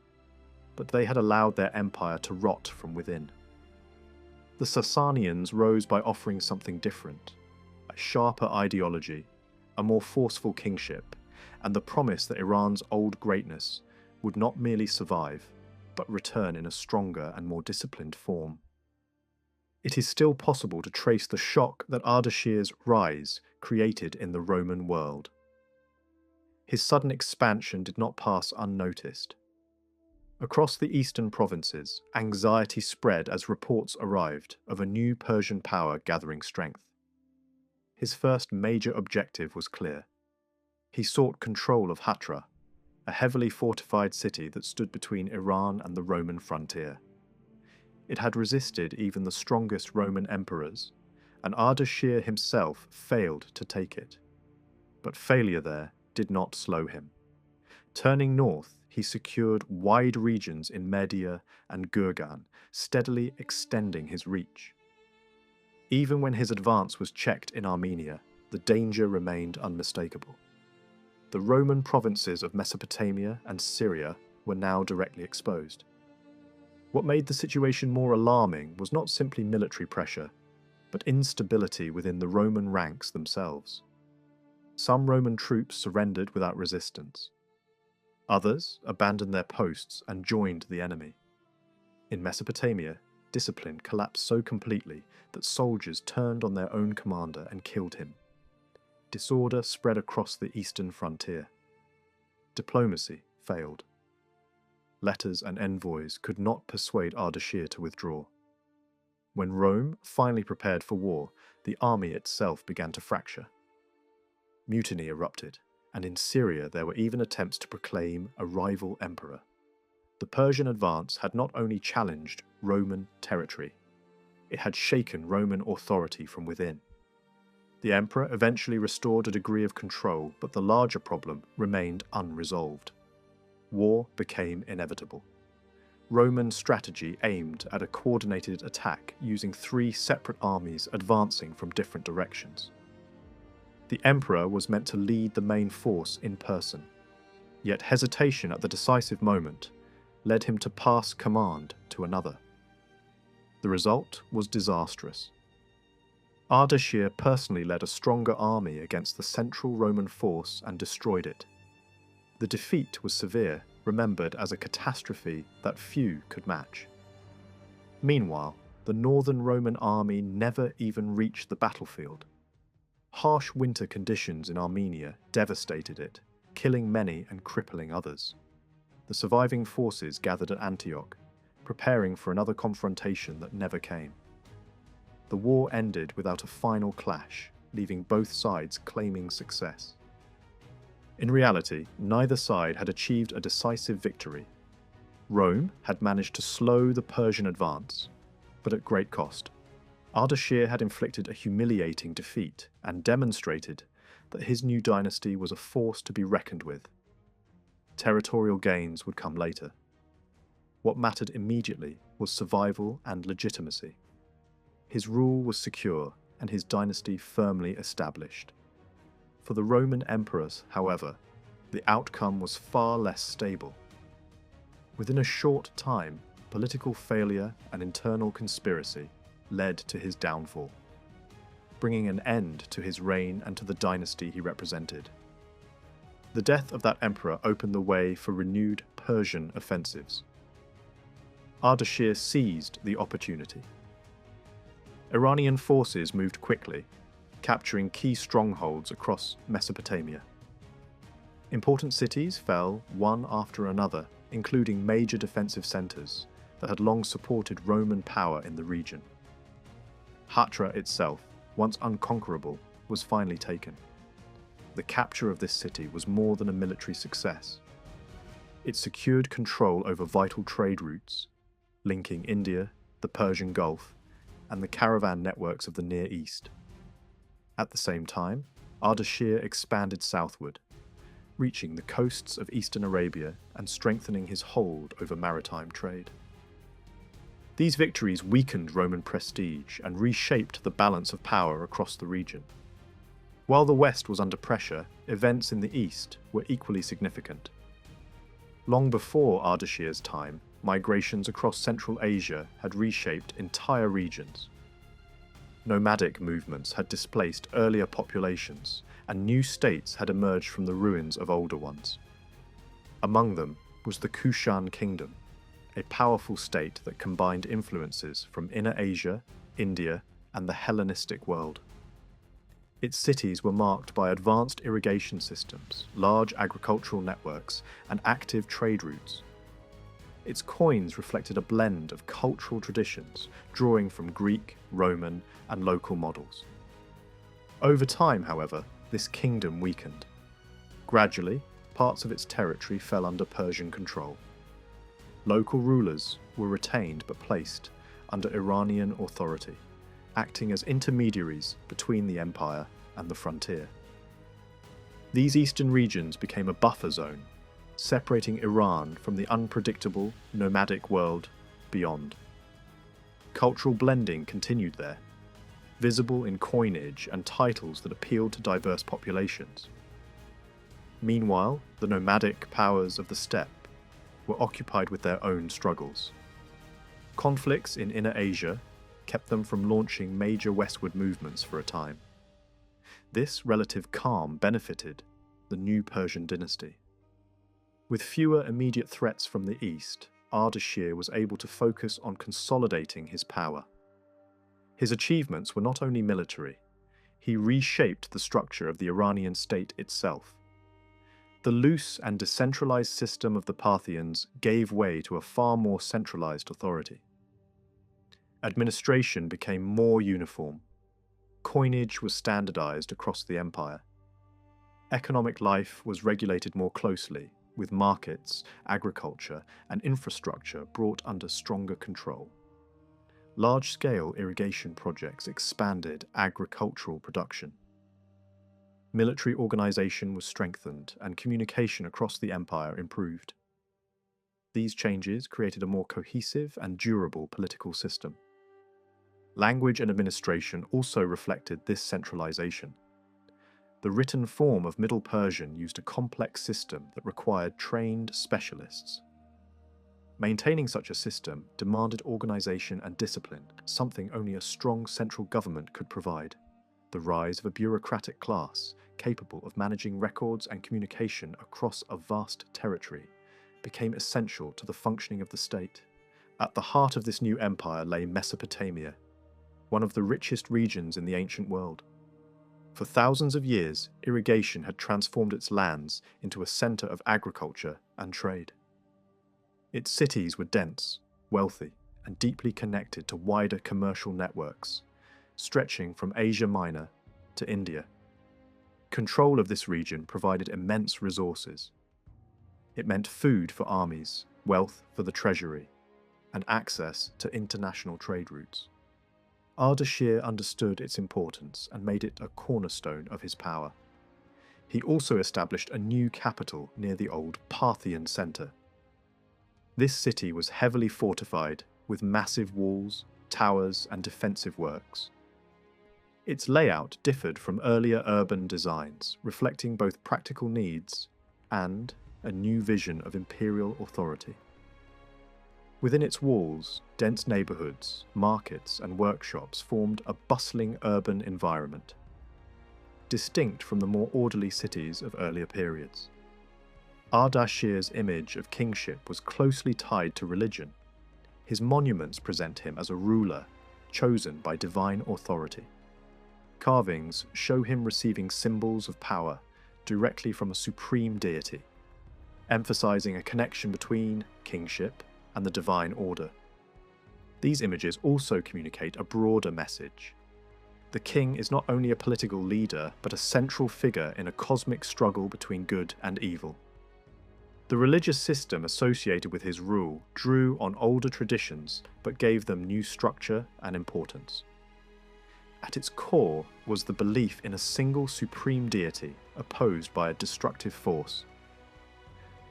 but they had allowed their empire to rot from within. The Sassanians rose by offering something different, a sharper ideology, a more forceful kingship, and the promise that Iran's old greatness would not merely survive, but return in a stronger and more disciplined form. It is still possible to trace the shock that Ardashir's rise created in the Roman world. His sudden expansion did not pass unnoticed. Across the eastern provinces, anxiety spread as reports arrived of a new Persian power gathering strength. His first major objective was clear: He sought control of Hatra, a heavily fortified city that stood between Iran and the Roman frontier. It had resisted even the strongest Roman emperors, and Ardashir himself failed to take it. But failure there did not slow him. Turning north, he secured wide regions in Media and Gurgan, steadily extending his reach. Even when his advance was checked in Armenia, the danger remained unmistakable. The Roman provinces of Mesopotamia and Syria were now directly exposed. What made the situation more alarming was not simply military pressure, but instability within the Roman ranks themselves. Some Roman troops surrendered without resistance. Others abandoned their posts and joined the enemy. In Mesopotamia, discipline collapsed so completely that soldiers turned on their own commander and killed him. Disorder spread across the eastern frontier. Diplomacy failed. Letters and envoys could not persuade Ardashir to withdraw. When Rome finally prepared for war, the army itself began to fracture. Mutiny erupted, and in Syria there were even attempts to proclaim a rival emperor. The Persian advance had not only challenged Roman territory, it had shaken Roman authority from within. The emperor eventually restored a degree of control, but the larger problem remained unresolved. War became inevitable. Roman strategy aimed at a coordinated attack using 3 separate armies advancing from different directions. The emperor was meant to lead the main force in person, yet hesitation at the decisive moment led him to pass command to another. The result was disastrous. Ardashir personally led a stronger army against the central Roman force and destroyed it. The defeat was severe, remembered as a catastrophe that few could match. Meanwhile, the northern Roman army never even reached the battlefield. Harsh winter conditions in Armenia devastated it, killing many and crippling others. The surviving forces gathered at Antioch, preparing for another confrontation that never came. The war ended without a final clash, leaving both sides claiming success. In reality, neither side had achieved a decisive victory. Rome had managed to slow the Persian advance, but at great cost. Ardashir had inflicted a humiliating defeat and demonstrated that his new dynasty was a force to be reckoned with. Territorial gains would come later. What mattered immediately was survival and legitimacy. His rule was secure and his dynasty firmly established. For the Roman emperors, however, the outcome was far less stable. Within a short time, political failure and internal conspiracy led to his downfall, bringing an end to his reign and to the dynasty he represented. The death of that emperor opened the way for renewed Persian offensives. Ardashir seized the opportunity. Iranian forces moved quickly, capturing key strongholds across Mesopotamia. Important cities fell one after another, including major defensive centers that had long supported Roman power in the region. Hatra itself, once unconquerable, was finally taken. The capture of this city was more than a military success. It secured control over vital trade routes, linking India, the Persian Gulf, and the caravan networks of the Near East. At the same time, Ardashir expanded southward, reaching the coasts of eastern Arabia and strengthening his hold over maritime trade. These victories weakened Roman prestige and reshaped the balance of power across the region. While the West was under pressure, events in the East were equally significant. Long before Ardashir's time, migrations across Central Asia had reshaped entire regions. Nomadic movements had displaced earlier populations, and new states had emerged from the ruins of older ones. Among them was the Kushan Kingdom, a powerful state that combined influences from Inner Asia, India, and the Hellenistic world. Its cities were marked by advanced irrigation systems, large agricultural networks, and active trade routes. Its coins reflected a blend of cultural traditions, drawing from Greek, Roman, and local models. Over time, however, this kingdom weakened. Gradually, parts of its territory fell under Persian control. Local rulers were retained but placed under Iranian authority, acting as intermediaries between the empire and the frontier. These eastern regions became a buffer zone, separating Iran from the unpredictable, nomadic world beyond. Cultural blending continued there, visible in coinage and titles that appealed to diverse populations. Meanwhile, the nomadic powers of the steppe were occupied with their own struggles. Conflicts in Inner Asia kept them from launching major westward movements for a time. This relative calm benefited the new Persian dynasty. With fewer immediate threats from the east, Ardashir was able to focus on consolidating his power. His achievements were not only military, he reshaped the structure of the Iranian state itself. The loose and decentralized system of the Parthians gave way to a far more centralized authority. Administration became more uniform. Coinage was standardized across the empire. Economic life was regulated more closely, with markets, agriculture, and infrastructure brought under stronger control. Large-scale irrigation projects expanded agricultural production. Military organization was strengthened, and communication across the empire improved. These changes created a more cohesive and durable political system. Language and administration also reflected this centralization. The written form of Middle Persian used a complex system that required trained specialists. Maintaining such a system demanded organization and discipline, something only a strong central government could provide. The rise of a bureaucratic class, capable of managing records and communication across a vast territory, became essential to the functioning of the state. At the heart of this new empire lay Mesopotamia, one of the richest regions in the ancient world. For thousands of years, irrigation had transformed its lands into a center of agriculture and trade. Its cities were dense, wealthy, and deeply connected to wider commercial networks, stretching from Asia Minor to India. Control of this region provided immense resources. It meant food for armies, wealth for the treasury, and access to international trade routes. Ardashir understood its importance and made it a cornerstone of his power. He also established a new capital near the old Parthian center. This city was heavily fortified with massive walls, towers, and defensive works. Its layout differed from earlier urban designs, reflecting both practical needs and a new vision of imperial authority. Within its walls, dense neighborhoods, markets, and workshops formed a bustling urban environment, distinct from the more orderly cities of earlier periods. Ardashir's image of kingship was closely tied to religion. His monuments present him as a ruler, chosen by divine authority. Carvings show him receiving symbols of power directly from a supreme deity, emphasizing a connection between kingship and the divine order. These images also communicate a broader message. The king is not only a political leader, but a central figure in a cosmic struggle between good and evil. The religious system associated with his rule drew on older traditions, but gave them new structure and importance. At its core was the belief in a single supreme deity opposed by a destructive force.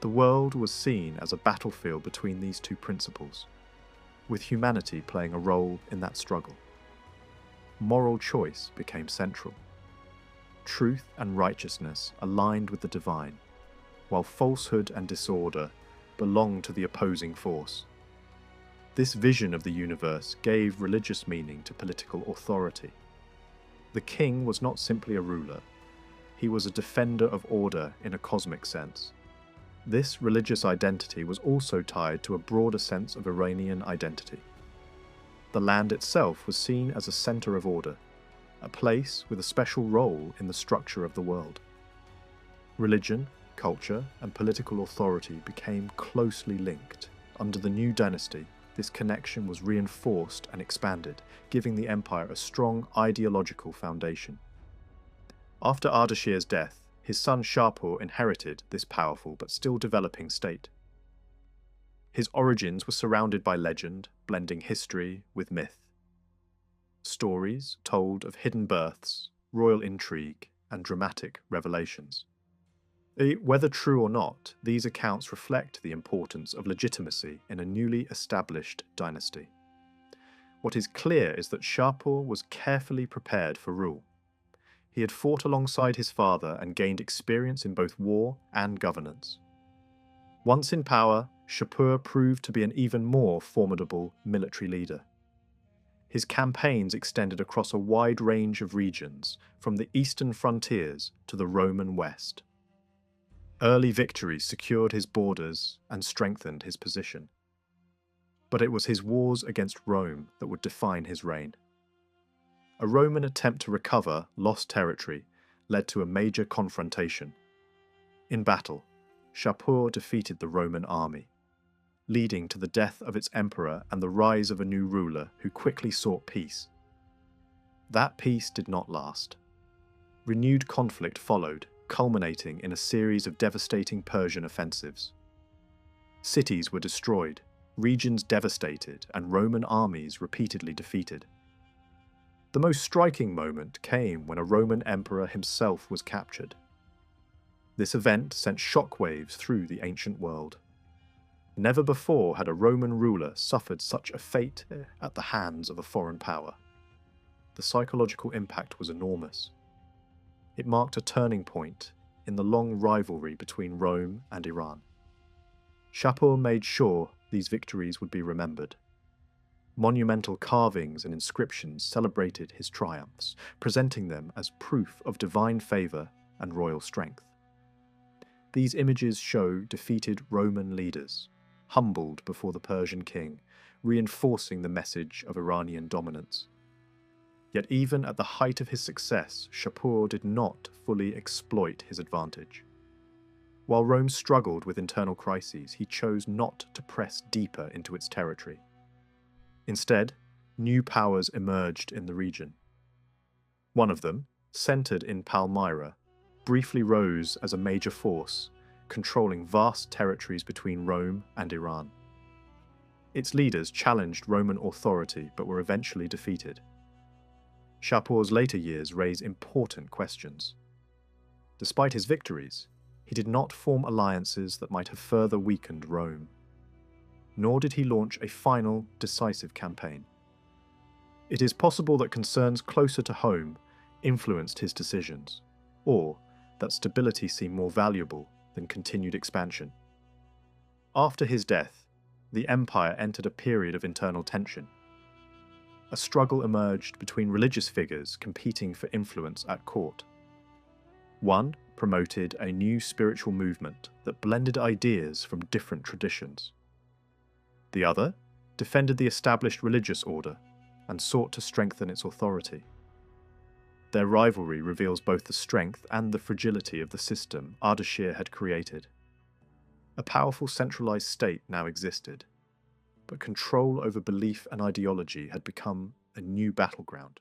The world was seen as a battlefield between these two principles, with humanity playing a role in that struggle. Moral choice became central. Truth and righteousness aligned with the divine, while falsehood and disorder belonged to the opposing force. This vision of the universe gave religious meaning to political authority. The king was not simply a ruler, he was a defender of order in a cosmic sense. This religious identity was also tied to a broader sense of Iranian identity. The land itself was seen as a center of order, a place with a special role in the structure of the world. Religion, culture, and political authority became closely linked. Under the new dynasty, this connection was reinforced and expanded, giving the empire a strong ideological foundation. After Ardashir's death, his son Shapur inherited this powerful but still developing state. His origins were surrounded by legend, blending history with myth. Stories told of hidden births, royal intrigue, and dramatic revelations. Whether true or not, these accounts reflect the importance of legitimacy in a newly established dynasty. What is clear is that Shapur was carefully prepared for rule. He had fought alongside his father and gained experience in both war and governance. Once in power, Shapur proved to be an even more formidable military leader. His campaigns extended across a wide range of regions, from the eastern frontiers to the Roman west. Early victories secured his borders and strengthened his position. But it was his wars against Rome that would define his reign. A Roman attempt to recover lost territory led to a major confrontation. In battle, Shapur defeated the Roman army, leading to the death of its emperor and the rise of a new ruler who quickly sought peace. That peace did not last. Renewed conflict followed, culminating in a series of devastating Persian offensives. Cities were destroyed, regions devastated, and Roman armies repeatedly defeated. The most striking moment came when a Roman emperor himself was captured. This event sent shockwaves through the ancient world. Never before had a Roman ruler suffered such a fate at the hands of a foreign power. The psychological impact was enormous. It marked a turning point in the long rivalry between Rome and Iran. Shapur made sure these victories would be remembered. Monumental carvings and inscriptions celebrated his triumphs, presenting them as proof of divine favour and royal strength. These images show defeated Roman leaders, humbled before the Persian king, reinforcing the message of Iranian dominance. Yet even at the height of his success, Shapur did not fully exploit his advantage. While Rome struggled with internal crises, he chose not to press deeper into its territory. Instead, new powers emerged in the region. One of them, centered in Palmyra, briefly rose as a major force, controlling vast territories between Rome and Iran. Its leaders challenged Roman authority but were eventually defeated. Shapur's later years raise important questions. Despite his victories, he did not form alliances that might have further weakened Rome. Nor did he launch a final, decisive campaign. It is possible that concerns closer to home influenced his decisions, or that stability seemed more valuable than continued expansion. After his death, the empire entered a period of internal tension. A struggle emerged between religious figures competing for influence at court. One promoted a new spiritual movement that blended ideas from different traditions. The other defended the established religious order and sought to strengthen its authority. Their rivalry reveals both the strength and the fragility of the system Ardashir had created. A powerful centralized state now existed, but control over belief and ideology had become a new battleground.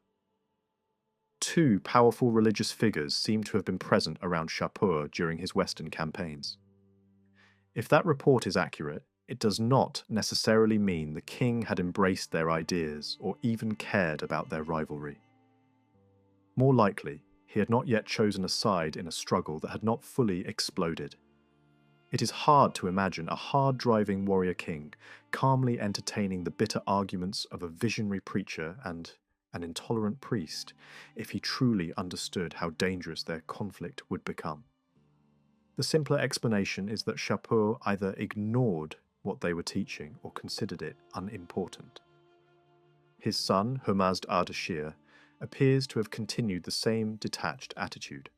Two powerful religious figures seem to have been present around Shapur during his western campaigns. If that report is accurate, it does not necessarily mean the king had embraced their ideas or even cared about their rivalry. More likely, he had not yet chosen a side in a struggle that had not fully exploded. It is hard to imagine a hard-driving warrior king calmly entertaining the bitter arguments of a visionary preacher and an intolerant priest if he truly understood how dangerous their conflict would become. The simpler explanation is that Shapur either ignored what they were teaching or considered it unimportant. His son, Hormazd Ardashir, appears to have continued the same detached attitude.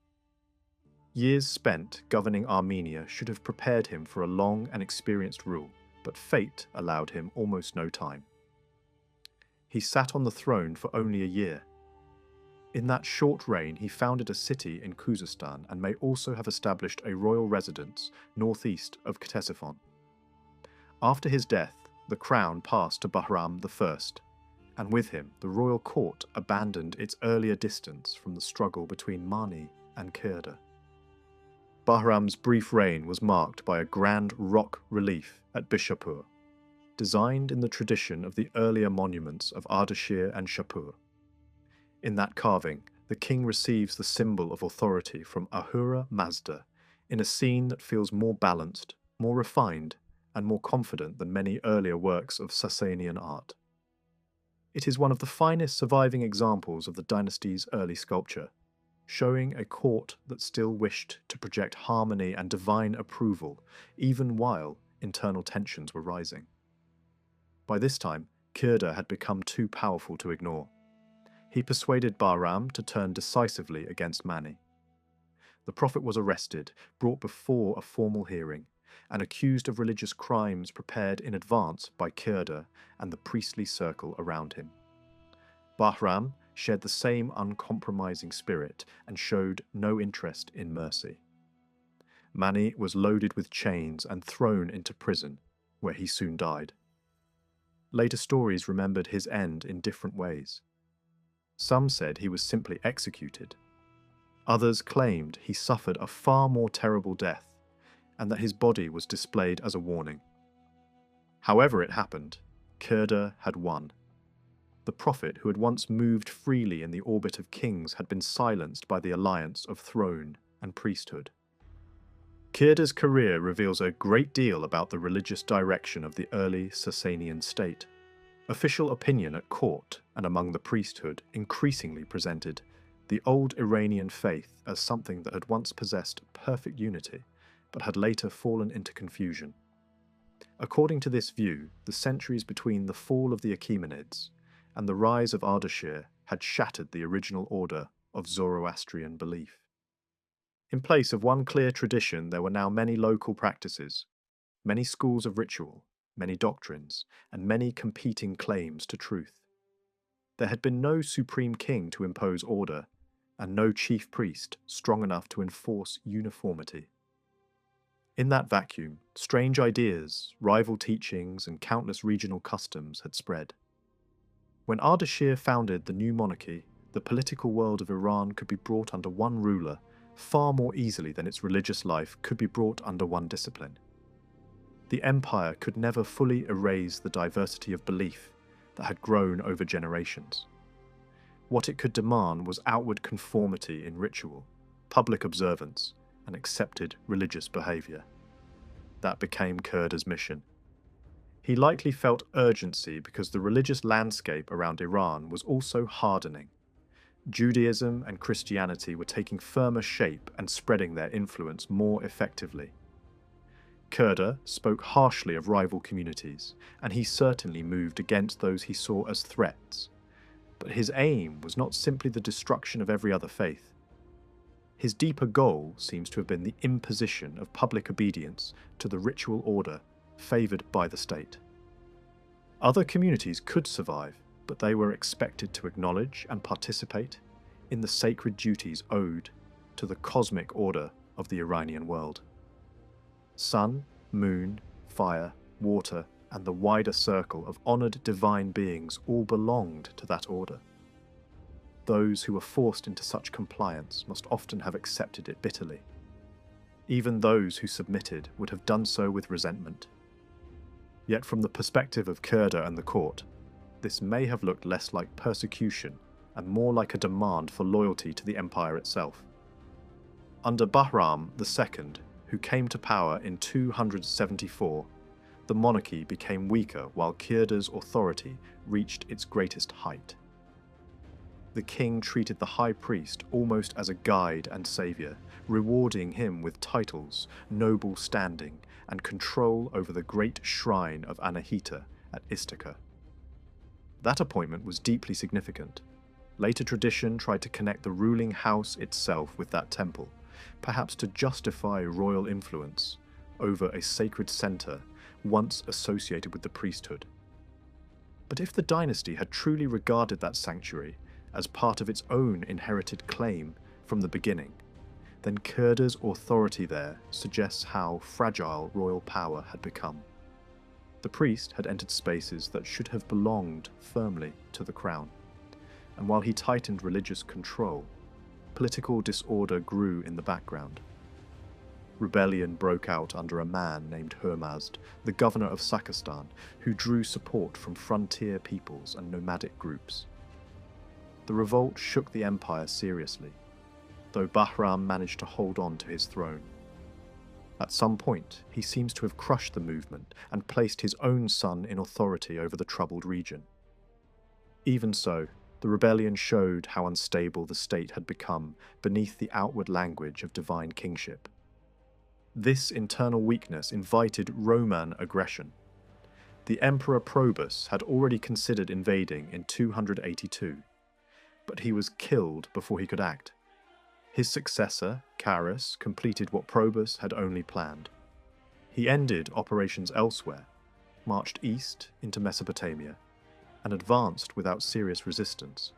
Years spent governing Armenia should have prepared him for a long and experienced rule, but fate allowed him almost no time. He sat on the throne for only a year. In that short reign, he founded a city in Khuzestan and may also have established a royal residence northeast of Ctesiphon. After his death, the crown passed to Bahram I, and with him the royal court abandoned its earlier distance from the struggle between Mani and Kerde. Bahram's brief reign was marked by a grand rock relief at Bishapur, designed in the tradition of the earlier monuments of Ardashir and Shapur. In that carving, the king receives the symbol of authority from Ahura Mazda in a scene that feels more balanced, more refined, and more confident than many earlier works of Sassanian art. It is one of the finest surviving examples of the dynasty's early sculpture, showing a court that still wished to project harmony and divine approval even while internal tensions were rising. By this time, Kyrda had become too powerful to ignore. He persuaded Bahram to turn decisively against Mani. The prophet was arrested, brought before a formal hearing, and accused of religious crimes prepared in advance by Kyrda and the priestly circle around him. Bahram shared the same uncompromising spirit and showed no interest in mercy. Mani was loaded with chains and thrown into prison, where he soon died. Later stories remembered his end in different ways. Some said he was simply executed. Others claimed he suffered a far more terrible death, and that his body was displayed as a warning. However it happened, Kyrda had won. The prophet who had once moved freely in the orbit of kings had been silenced by the alliance of throne and priesthood. Kyrda's career reveals a great deal about the religious direction of the early Sassanian state. Official opinion at court and among the priesthood increasingly presented the old Iranian faith as something that had once possessed perfect unity, but had later fallen into confusion. According to this view, the centuries between the fall of the Achaemenids and the rise of Ardashir had shattered the original order of Zoroastrian belief. In place of one clear tradition, there were now many local practices, many schools of ritual, many doctrines, and many competing claims to truth. There had been no supreme king to impose order, and no chief priest strong enough to enforce uniformity. In that vacuum, strange ideas, rival teachings, and countless regional customs had spread. When Ardashir founded the new monarchy, the political world of Iran could be brought under one ruler far more easily than its religious life could be brought under one discipline. The empire could never fully erase the diversity of belief that had grown over generations. What it could demand was outward conformity in ritual, public observance, and accepted religious behaviour. That became Kyrda's mission. He likely felt urgency because the religious landscape around Iran was also hardening. Judaism and Christianity were taking firmer shape and spreading their influence more effectively. Kyrda spoke harshly of rival communities, and he certainly moved against those he saw as threats. But his aim was not simply the destruction of every other faith. His deeper goal seems to have been the imposition of public obedience to the ritual order favoured by the state. Other communities could survive, but they were expected to acknowledge and participate in the sacred duties owed to the cosmic order of the Iranian world. Sun, moon, fire, water, and the wider circle of honoured divine beings all belonged to that order. Those who were forced into such compliance must often have accepted it bitterly. Even those who submitted would have done so with resentment. Yet from the perspective of Kyrda and the court, this may have looked less like persecution and more like a demand for loyalty to the empire itself. Under Bahram II, who came to power in 274, the monarchy became weaker while Kyrda's authority reached its greatest height. The king treated the high priest almost as a guide and saviour, rewarding him with titles, noble standing, and control over the great shrine of Anahita at Istakhr. That appointment was deeply significant. Later tradition tried to connect the ruling house itself with that temple, perhaps to justify royal influence over a sacred centre once associated with the priesthood. But if the dynasty had truly regarded that sanctuary as part of its own inherited claim from the beginning, then Kyrda's authority there suggests how fragile royal power had become. The priest had entered spaces that should have belonged firmly to the crown, and while he tightened religious control, political disorder grew in the background. Rebellion broke out under a man named Hurmazd, the governor of Sakistan, who drew support from frontier peoples and nomadic groups. The revolt shook the empire seriously, though Bahram managed to hold on to his throne. At some point, he seems to have crushed the movement and placed his own son in authority over the troubled region. Even so, the rebellion showed how unstable the state had become beneath the outward language of divine kingship. This internal weakness invited Roman aggression. The Emperor Probus had already considered invading in 282, but he was killed before he could act. His successor, Cyrus, completed what Probus had only planned. He ended operations elsewhere, marched east into Mesopotamia, and advanced without serious resistance.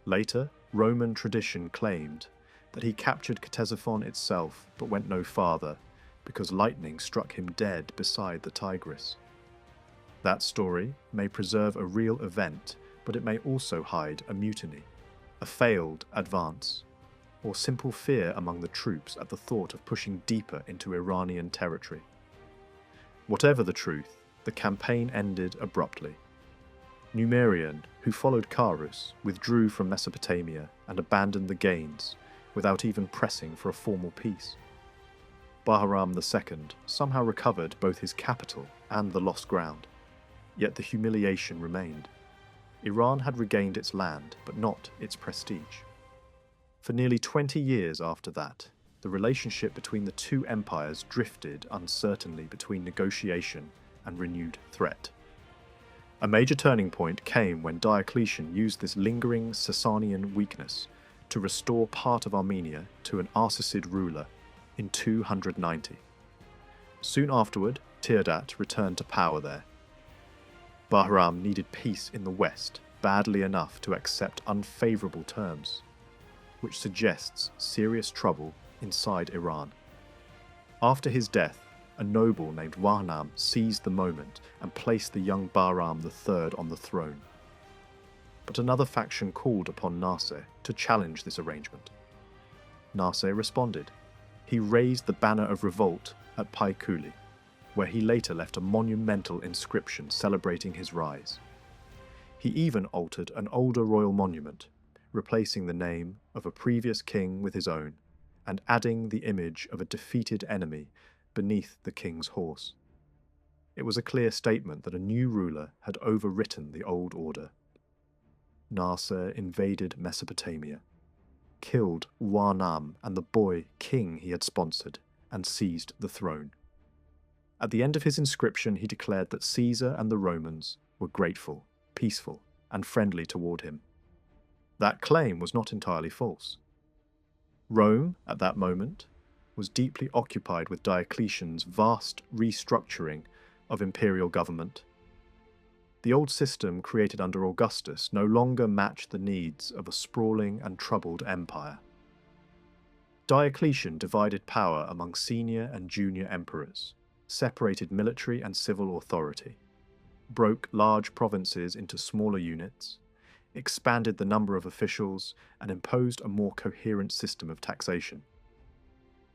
Later, Roman tradition claimed that he captured Ctesiphon itself but went no farther because lightning struck him dead beside the Tigris. That story may preserve a real event, but it may also hide a mutiny, a failed advance, or simple fear among the troops at the thought of pushing deeper into Iranian territory. Whatever the truth, the campaign ended abruptly. Numerian, who followed Carus, withdrew from Mesopotamia and abandoned the gains without even pressing for a formal peace. Bahram II somehow recovered both his capital and the lost ground, yet the humiliation remained. Iran had regained its land, but not its prestige. For nearly 20 years after that, the relationship between the two empires drifted uncertainly between negotiation and renewed threat. A major turning point came when Diocletian used this lingering Sassanian weakness to restore part of Armenia to an Arsacid ruler in 290. Soon afterward, Teodat returned to power there. Bahram needed peace in the west badly enough to accept unfavourable terms, which suggests serious trouble inside Iran. After his death, a noble named Wahnam seized the moment and placed the young Bahram III on the throne. But another faction called upon Nasser to challenge this arrangement. Nasser responded. He raised the banner of revolt at Paikuli, where he later left a monumental inscription celebrating his rise. He even altered an older royal monument, replacing the name of a previous king with his own, and adding the image of a defeated enemy beneath the king's horse. It was a clear statement that a new ruler had overwritten the old order. Nasser invaded Mesopotamia, killed Warnam and the boy king he had sponsored, and seized the throne. At the end of his inscription, he declared that Caesar and the Romans were grateful, peaceful, and friendly toward him. That claim was not entirely false. Rome, at that moment, was deeply occupied with Diocletian's vast restructuring of imperial government. The old system created under Augustus no longer matched the needs of a sprawling and troubled empire. Diocletian divided power among senior and junior emperors, separated military and civil authority, broke large provinces into smaller units, expanded the number of officials, and imposed a more coherent system of taxation.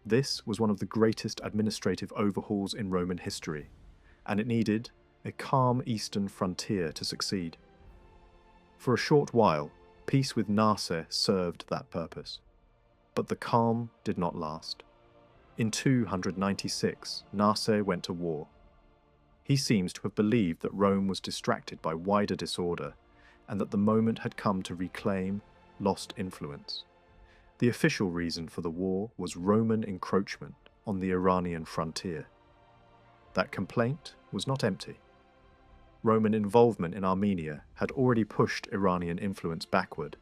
This was one of the greatest administrative overhauls in Roman history, and it needed a calm eastern frontier to succeed. For a short while, peace with Nasser served that purpose, but the calm did not last. In 296, Nasser went to war. He seems to have believed that Rome was distracted by wider disorder, and that the moment had come to reclaim lost influence. The official reason for the war was Roman encroachment on the Iranian frontier. That complaint was not empty. Roman involvement in Armenia had already pushed Iranian influence backward,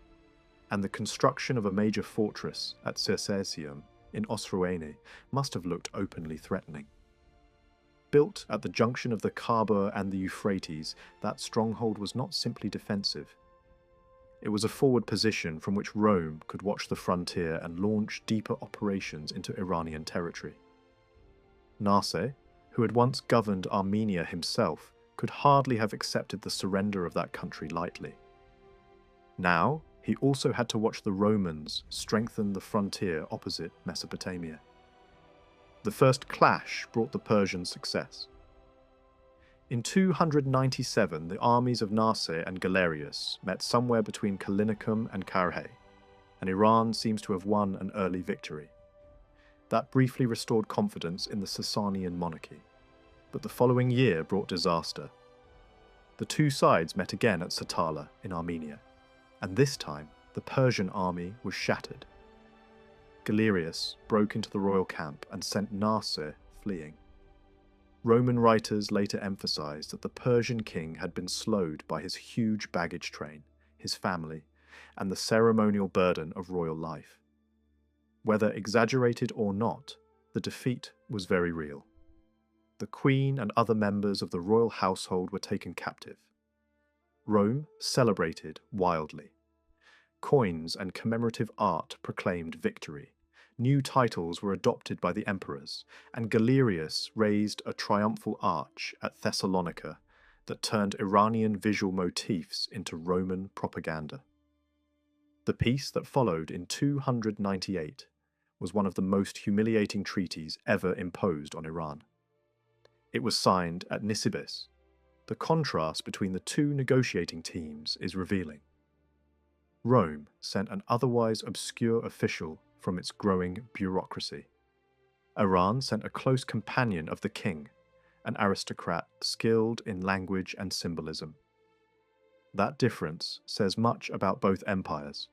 and the construction of a major fortress at Circesium in Osroene must have looked openly threatening. Built at the junction of the Khabur and the Euphrates, that stronghold was not simply defensive. It was a forward position from which Rome could watch the frontier and launch deeper operations into Iranian territory. Nasser, who had once governed Armenia himself, could hardly have accepted the surrender of that country lightly. Now, he also had to watch the Romans strengthen the frontier opposite Mesopotamia. The first clash brought the Persians success. In 297, the armies of Narse and Galerius met somewhere between Callinicum and Carrhae, and Iran seems to have won an early victory. That briefly restored confidence in the Sassanian monarchy, but the following year brought disaster. The two sides met again at Satala in Armenia, and this time the Persian army was shattered. Galerius broke into the royal camp and sent Narse fleeing. Roman writers later emphasized that the Persian king had been slowed by his huge baggage train, his family, and the ceremonial burden of royal life. Whether exaggerated or not, the defeat was very real. The queen and other members of the royal household were taken captive. Rome celebrated wildly. Coins and commemorative art proclaimed victory. New titles were adopted by the emperors, and Galerius raised a triumphal arch at Thessalonica that turned Iranian visual motifs into Roman propaganda. The peace that followed in 298 was one of the most humiliating treaties ever imposed on Iran. It was signed at Nisibis. The contrast between the two negotiating teams is revealing. Rome sent an otherwise obscure official from its growing bureaucracy. Iran sent a close companion of the king, an aristocrat skilled in language and symbolism. That difference says much about both empires.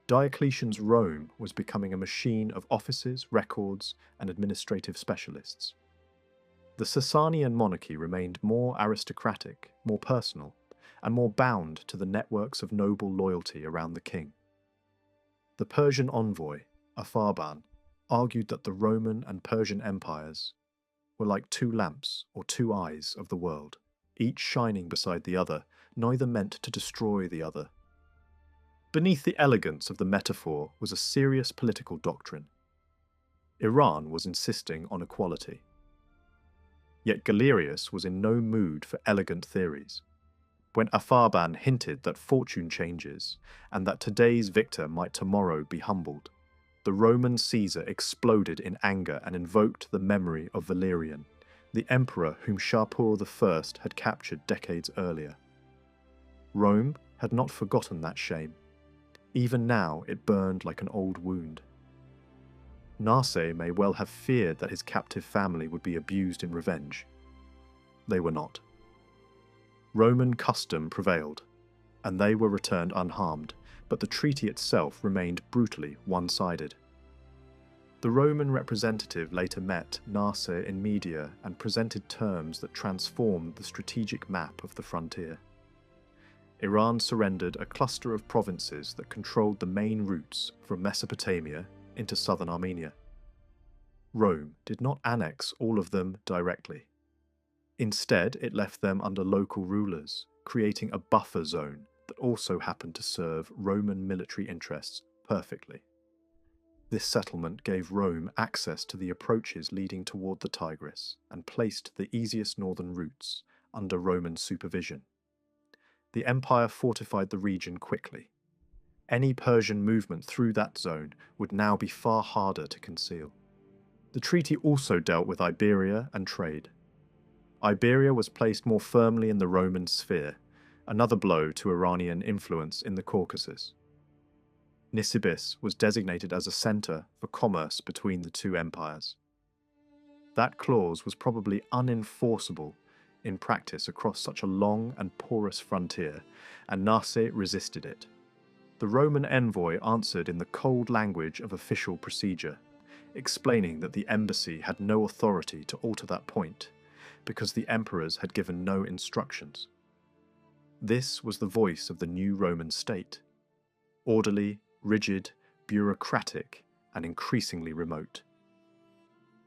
Diocletian's Rome was becoming a machine of offices, records, and administrative specialists. The Sassanian monarchy remained more aristocratic, more personal, and more bound to the networks of noble loyalty around the king. The Persian envoy, Apharban, argued that the Roman and Persian empires were like two lamps or two eyes of the world, each shining beside the other, neither meant to destroy the other. Beneath the elegance of the metaphor was a serious political doctrine. Iran was insisting on equality. Yet Galerius was in no mood for elegant theories. When Apharban hinted that fortune changes, and that today's victor might tomorrow be humbled, the Roman Caesar exploded in anger and invoked the memory of Valerian, the emperor whom Shapur I had captured decades earlier. Rome had not forgotten that shame. Even now it burned like an old wound. Narse may well have feared that his captive family would be abused in revenge. They were not. Roman custom prevailed, and they were returned unharmed, but the treaty itself remained brutally one-sided. The Roman representative later met Narse in Media and presented terms that transformed the strategic map of the frontier. Iran surrendered a cluster of provinces that controlled the main routes from Mesopotamia into southern Armenia. Rome did not annex all of them directly. Instead, it left them under local rulers, creating a buffer zone that also happened to serve Roman military interests perfectly. This settlement gave Rome access to the approaches leading toward the Tigris and placed the easiest northern routes under Roman supervision. The empire fortified the region quickly. Any Persian movement through that zone would now be far harder to conceal. The treaty also dealt with Iberia and trade. Iberia was placed more firmly in the Roman sphere, another blow to Iranian influence in the Caucasus. Nisibis was designated as a centre for commerce between the two empires. That clause was probably unenforceable in practice across such a long and porous frontier, and Narse resisted it. The Roman envoy answered in the cold language of official procedure, explaining that the embassy had no authority to alter that point, because the emperors had given no instructions. This was the voice of the new Roman state, orderly, rigid, bureaucratic, and increasingly remote.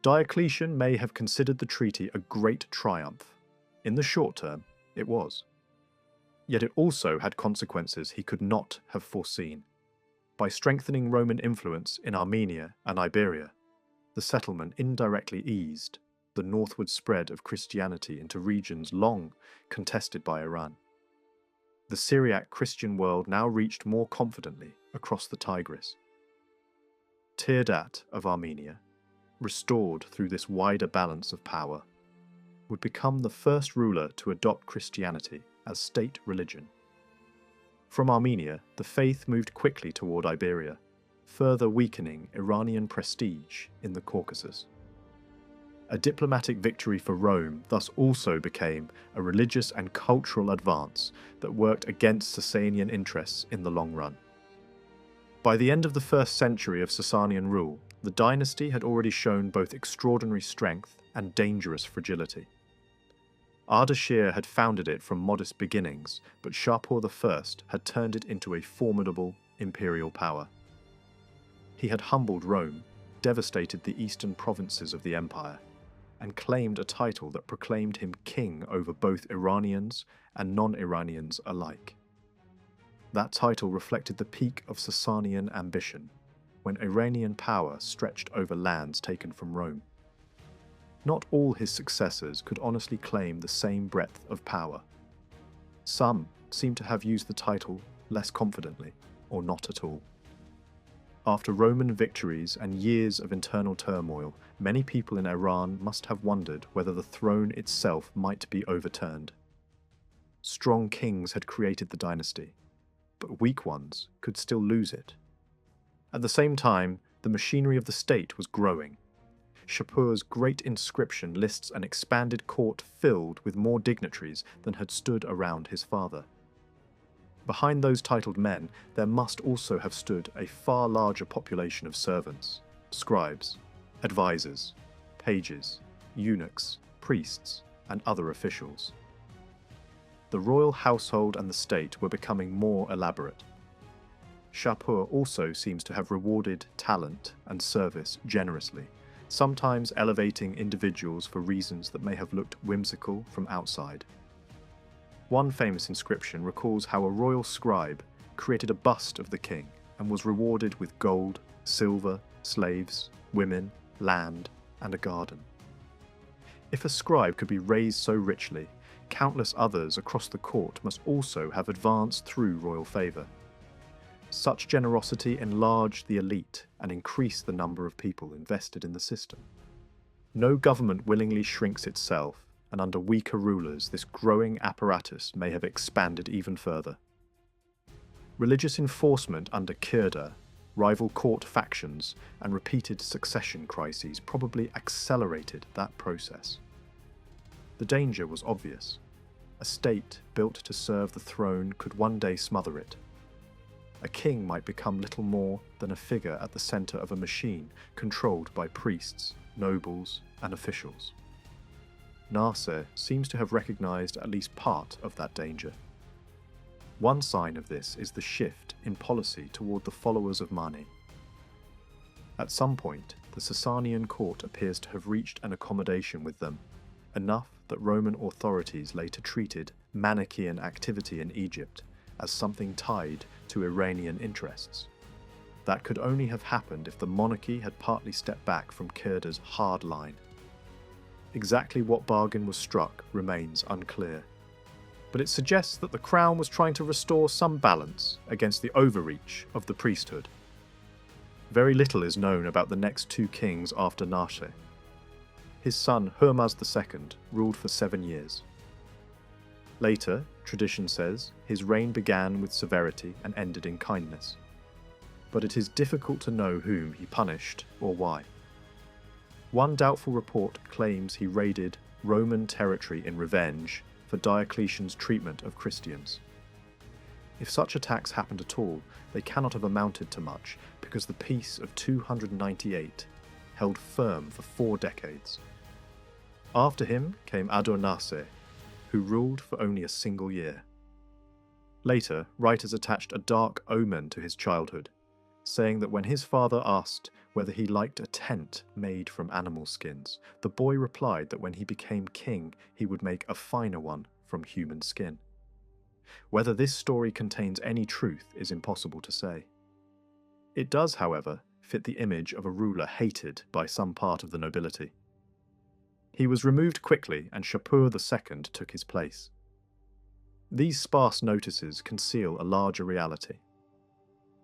Diocletian may have considered the treaty a great triumph. In the short term, it was. Yet it also had consequences he could not have foreseen. By strengthening Roman influence in Armenia and Iberia, the settlement indirectly eased the northward spread of Christianity into regions long contested by Iran. The Syriac Christian world now reached more confidently across the Tigris. Tirdat of Armenia, restored through this wider balance of power, would become the first ruler to adopt Christianity as state religion. From Armenia, the faith moved quickly toward Iberia, further weakening Iranian prestige in the Caucasus. A diplomatic victory for Rome thus also became a religious and cultural advance that worked against Sassanian interests in the long run. By the end of the 1st century of Sassanian rule, the dynasty had already shown both extraordinary strength and dangerous fragility. Ardashir had founded it from modest beginnings, but Shapur I had turned it into a formidable imperial power. He had humbled Rome, devastated the eastern provinces of the empire, and claimed a title that proclaimed him king over both Iranians and non-Iranians alike. That title reflected the peak of Sassanian ambition, when Iranian power stretched over lands taken from Rome. Not all his successors could honestly claim the same breadth of power. Some seem to have used the title less confidently, or not at all. After Roman victories and years of internal turmoil, many people in Iran must have wondered whether the throne itself might be overturned. Strong kings had created the dynasty, but weak ones could still lose it. At the same time, the machinery of the state was growing. Shapur's great inscription lists an expanded court filled with more dignitaries than had stood around his father. Behind those titled men, there must also have stood a far larger population of servants, scribes, advisors, pages, eunuchs, priests, and other officials. The royal household and the state were becoming more elaborate. Shapur also seems to have rewarded talent and service generously, sometimes elevating individuals for reasons that may have looked whimsical from outside. One famous inscription recalls how a royal scribe created a bust of the king and was rewarded with gold, silver, slaves, women, land, and a garden. If a scribe could be raised so richly, countless others across the court must also have advanced through royal favour. Such generosity enlarged the elite and increased the number of people invested in the system. No government willingly shrinks itself, and under weaker rulers this growing apparatus may have expanded even further. Religious enforcement under Kavad, rival court factions, and repeated succession crises probably accelerated that process. The danger was obvious. A state built to serve the throne could one day smother it. A king might become little more than a figure at the centre of a machine controlled by priests, nobles, and officials. Nasser seems to have recognised at least part of that danger. One sign of this is the shift in policy toward the followers of Mani. At some point, the Sassanian court appears to have reached an accommodation with them, enough that Roman authorities later treated Manichaean activity in Egypt as something tied to Iranian interests. That could only have happened if the monarchy had partly stepped back from Kavad's hard line. Exactly what bargain was struck remains unclear, but it suggests that the crown was trying to restore some balance against the overreach of the priesthood. Very little is known about the next two kings after Nasser. His son Hurmuz II ruled for 7 years. Later, tradition says, his reign began with severity and ended in kindness. But it is difficult to know whom he punished or why. One doubtful report claims he raided Roman territory in revenge for Diocletian's treatment of Christians. If such attacks happened at all, they cannot have amounted to much because the peace of 298 held firm for 4 decades. After him came Ador-Nasser, who ruled for only a single year. Later, writers attached a dark omen to his childhood, saying that when his father asked whether he liked a tent made from animal skins, the boy replied that when he became king, he would make a finer one from human skin. Whether this story contains any truth is impossible to say. It does, however, fit the image of a ruler hated by some part of the nobility. He was removed quickly, and Shapur II took his place. These sparse notices conceal a larger reality.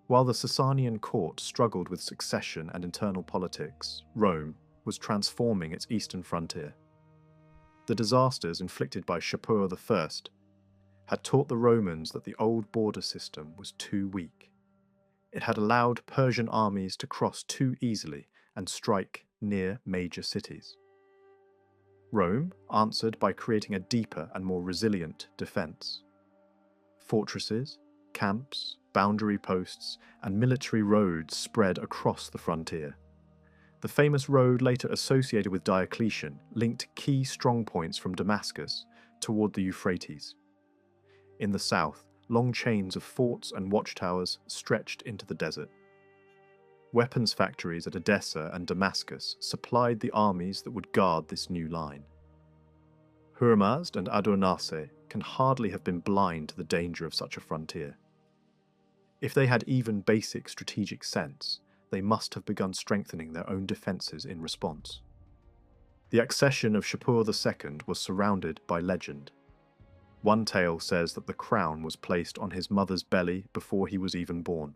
While the Sassanian court struggled with succession and internal politics, Rome, was transforming its eastern frontier. The disasters inflicted by Shapur I had taught the Romans that the old border system was too weak. It had allowed Persian armies to cross too easily and strike near major cities. Rome answered by creating a deeper and more resilient defense. Fortresses, camps, boundary posts, and military roads spread across the frontier. The famous road later associated with Diocletian linked key strongpoints from Damascus toward the Euphrates. In the south, long chains of forts and watchtowers stretched into the desert. Weapons factories at Edessa and Damascus supplied the armies that would guard this new line. Hormazd and Adornase can hardly have been blind to the danger of such a frontier. If they had even basic strategic sense, they must have begun strengthening their own defences in response. The accession of Shapur II was surrounded by legend. One tale says that the crown was placed on his mother's belly before he was even born,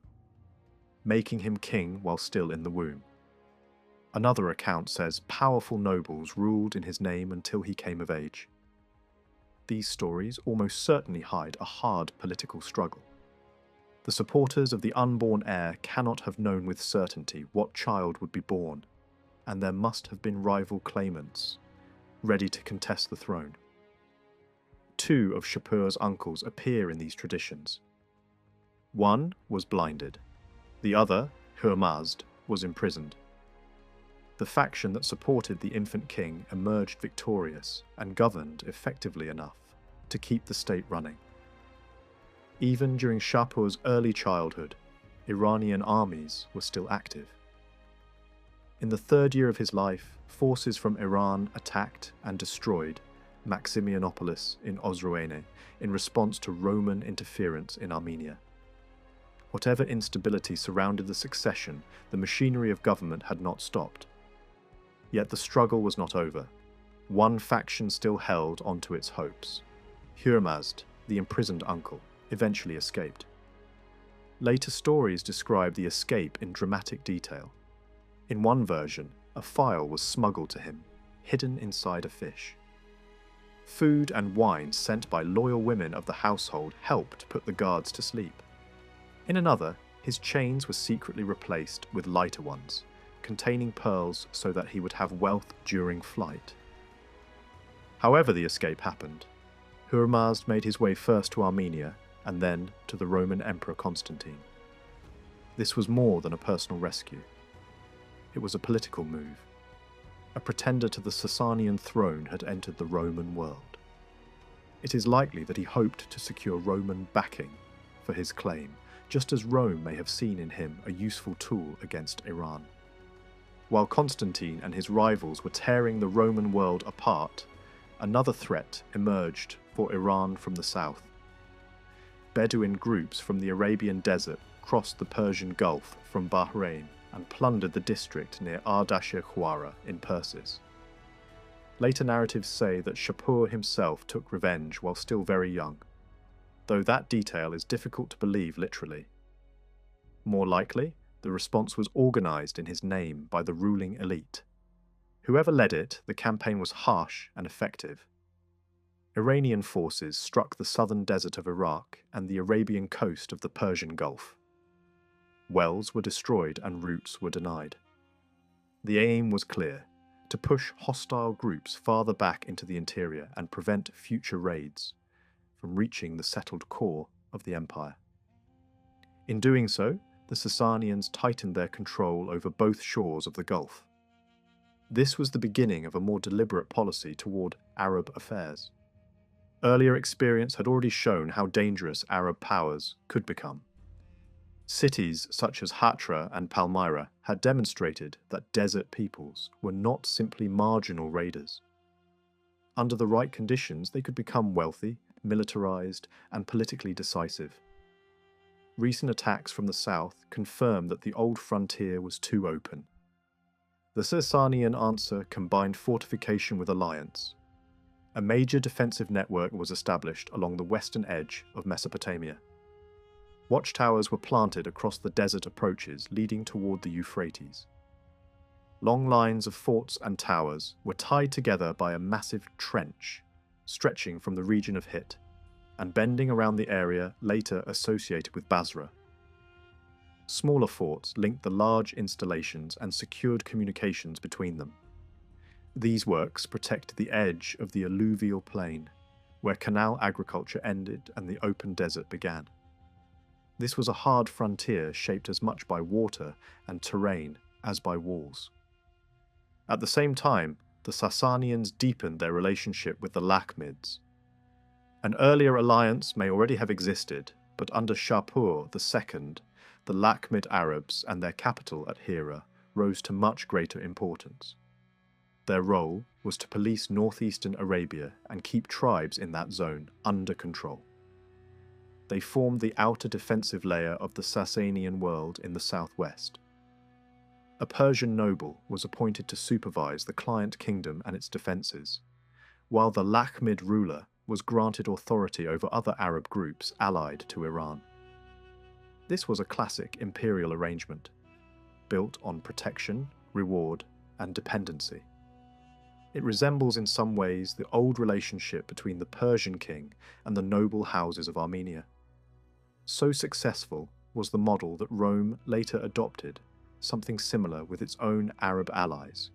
making him king while still in the womb. Another account says powerful nobles ruled in his name until he came of age. These stories almost certainly hide a hard political struggle. The supporters of the unborn heir cannot have known with certainty what child would be born, and there must have been rival claimants, ready to contest the throne. Two of Shapur's uncles appear in these traditions. One was blinded. The other, Hormazd, was imprisoned. The faction that supported the infant king emerged victorious and governed effectively enough to keep the state running. Even during Shapur's early childhood, Iranian armies were still active. In the third year of his life, forces from Iran attacked and destroyed Maximianopolis in Osroene in response to Roman interference in Armenia. Whatever instability surrounded the succession, the machinery of government had not stopped. Yet the struggle was not over. One faction still held onto its hopes. Hormazd, the imprisoned uncle, eventually escaped. Later stories describe the escape in dramatic detail. In one version, a file was smuggled to him, hidden inside a fish. Food and wine sent by loyal women of the household helped put the guards to sleep. In another, his chains were secretly replaced with lighter ones, containing pearls so that he would have wealth during flight. However the escape happened, Hormazd made his way first to Armenia and then to the Roman Emperor Constantine. This was more than a personal rescue. It was a political move. A pretender to the Sassanian throne had entered the Roman world. It is likely that he hoped to secure Roman backing for his claim, just as Rome may have seen in him a useful tool against Iran. While Constantine and his rivals were tearing the Roman world apart, another threat emerged for Iran from the south. Bedouin groups from the Arabian desert crossed the Persian Gulf from Bahrain and plundered the district near Ardashir Khwara in Persis. Later narratives say that Shapur himself took revenge while still very young, though that detail is difficult to believe literally. More likely, the response was organised in his name by the ruling elite. Whoever led it, the campaign was harsh and effective. Iranian forces struck the southern desert of Iraq and the Arabian coast of the Persian Gulf. Wells were destroyed and routes were denied. The aim was clear: to push hostile groups farther back into the interior and prevent future raids from reaching the settled core of the empire. In doing so, the Sassanians tightened their control over both shores of the Gulf. This was the beginning of a more deliberate policy toward Arab affairs. Earlier experience had already shown how dangerous Arab powers could become. Cities such as Hatra and Palmyra had demonstrated that desert peoples were not simply marginal raiders. Under the right conditions, they could become wealthy, militarized, and politically decisive. Recent attacks from the south confirmed that the old frontier was too open. The Sassanian answer combined fortification with alliance. A major defensive network was established along the western edge of Mesopotamia. Watchtowers were planted across the desert approaches leading toward the Euphrates. Long lines of forts and towers were tied together by a massive trench, stretching from the region of Hit, and bending around the area later associated with Basra. Smaller forts linked the large installations and secured communications between them. These works protected the edge of the alluvial plain, where canal agriculture ended and the open desert began. This was a hard frontier shaped as much by water and terrain as by walls. At the same time, the Sassanians deepened their relationship with the Lakhmids. An earlier alliance may already have existed, but under Shapur II, the Lakhmid Arabs and their capital at Hira rose to much greater importance. Their role was to police northeastern Arabia and keep tribes in that zone under control. They formed the outer defensive layer of the Sassanian world in the southwest. A Persian noble was appointed to supervise the client kingdom and its defences, while the Lakhmid ruler was granted authority over other Arab groups allied to Iran. This was a classic imperial arrangement, built on protection, reward, and dependency. It resembles in some ways the old relationship between the Persian king and the noble houses of Armenia. So successful was the model that Rome later adopted something similar with its own Arab allies,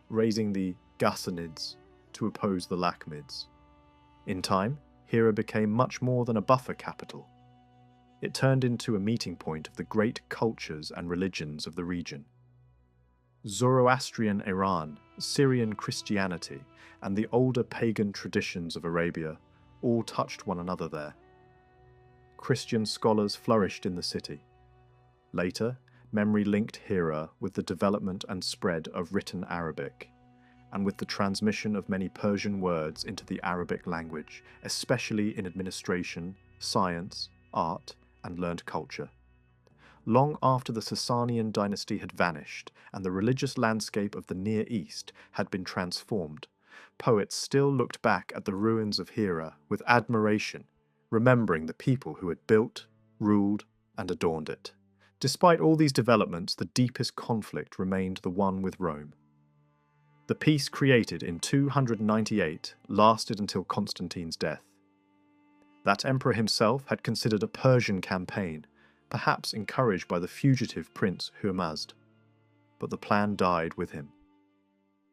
raising the Ghassanids to oppose the Lakhmids. In time, Hira became much more than a buffer capital. It turned into a meeting point of the great cultures and religions of the region. Zoroastrian Iran, Syrian Christianity, and the older pagan traditions of Arabia all touched one another there. Christian scholars flourished in the city. Later, memory linked Hira with the development and spread of written Arabic, and with the transmission of many Persian words into the Arabic language, especially in administration, science, art, and learned culture. Long after the Sassanian dynasty had vanished and the religious landscape of the Near East had been transformed, poets still looked back at the ruins of Hira with admiration, remembering the people who had built, ruled, and adorned it. Despite all these developments, the deepest conflict remained the one with Rome. The peace created in 298 lasted until Constantine's death. That emperor himself had considered a Persian campaign, perhaps encouraged by the fugitive prince Hormazd, but the plan died with him.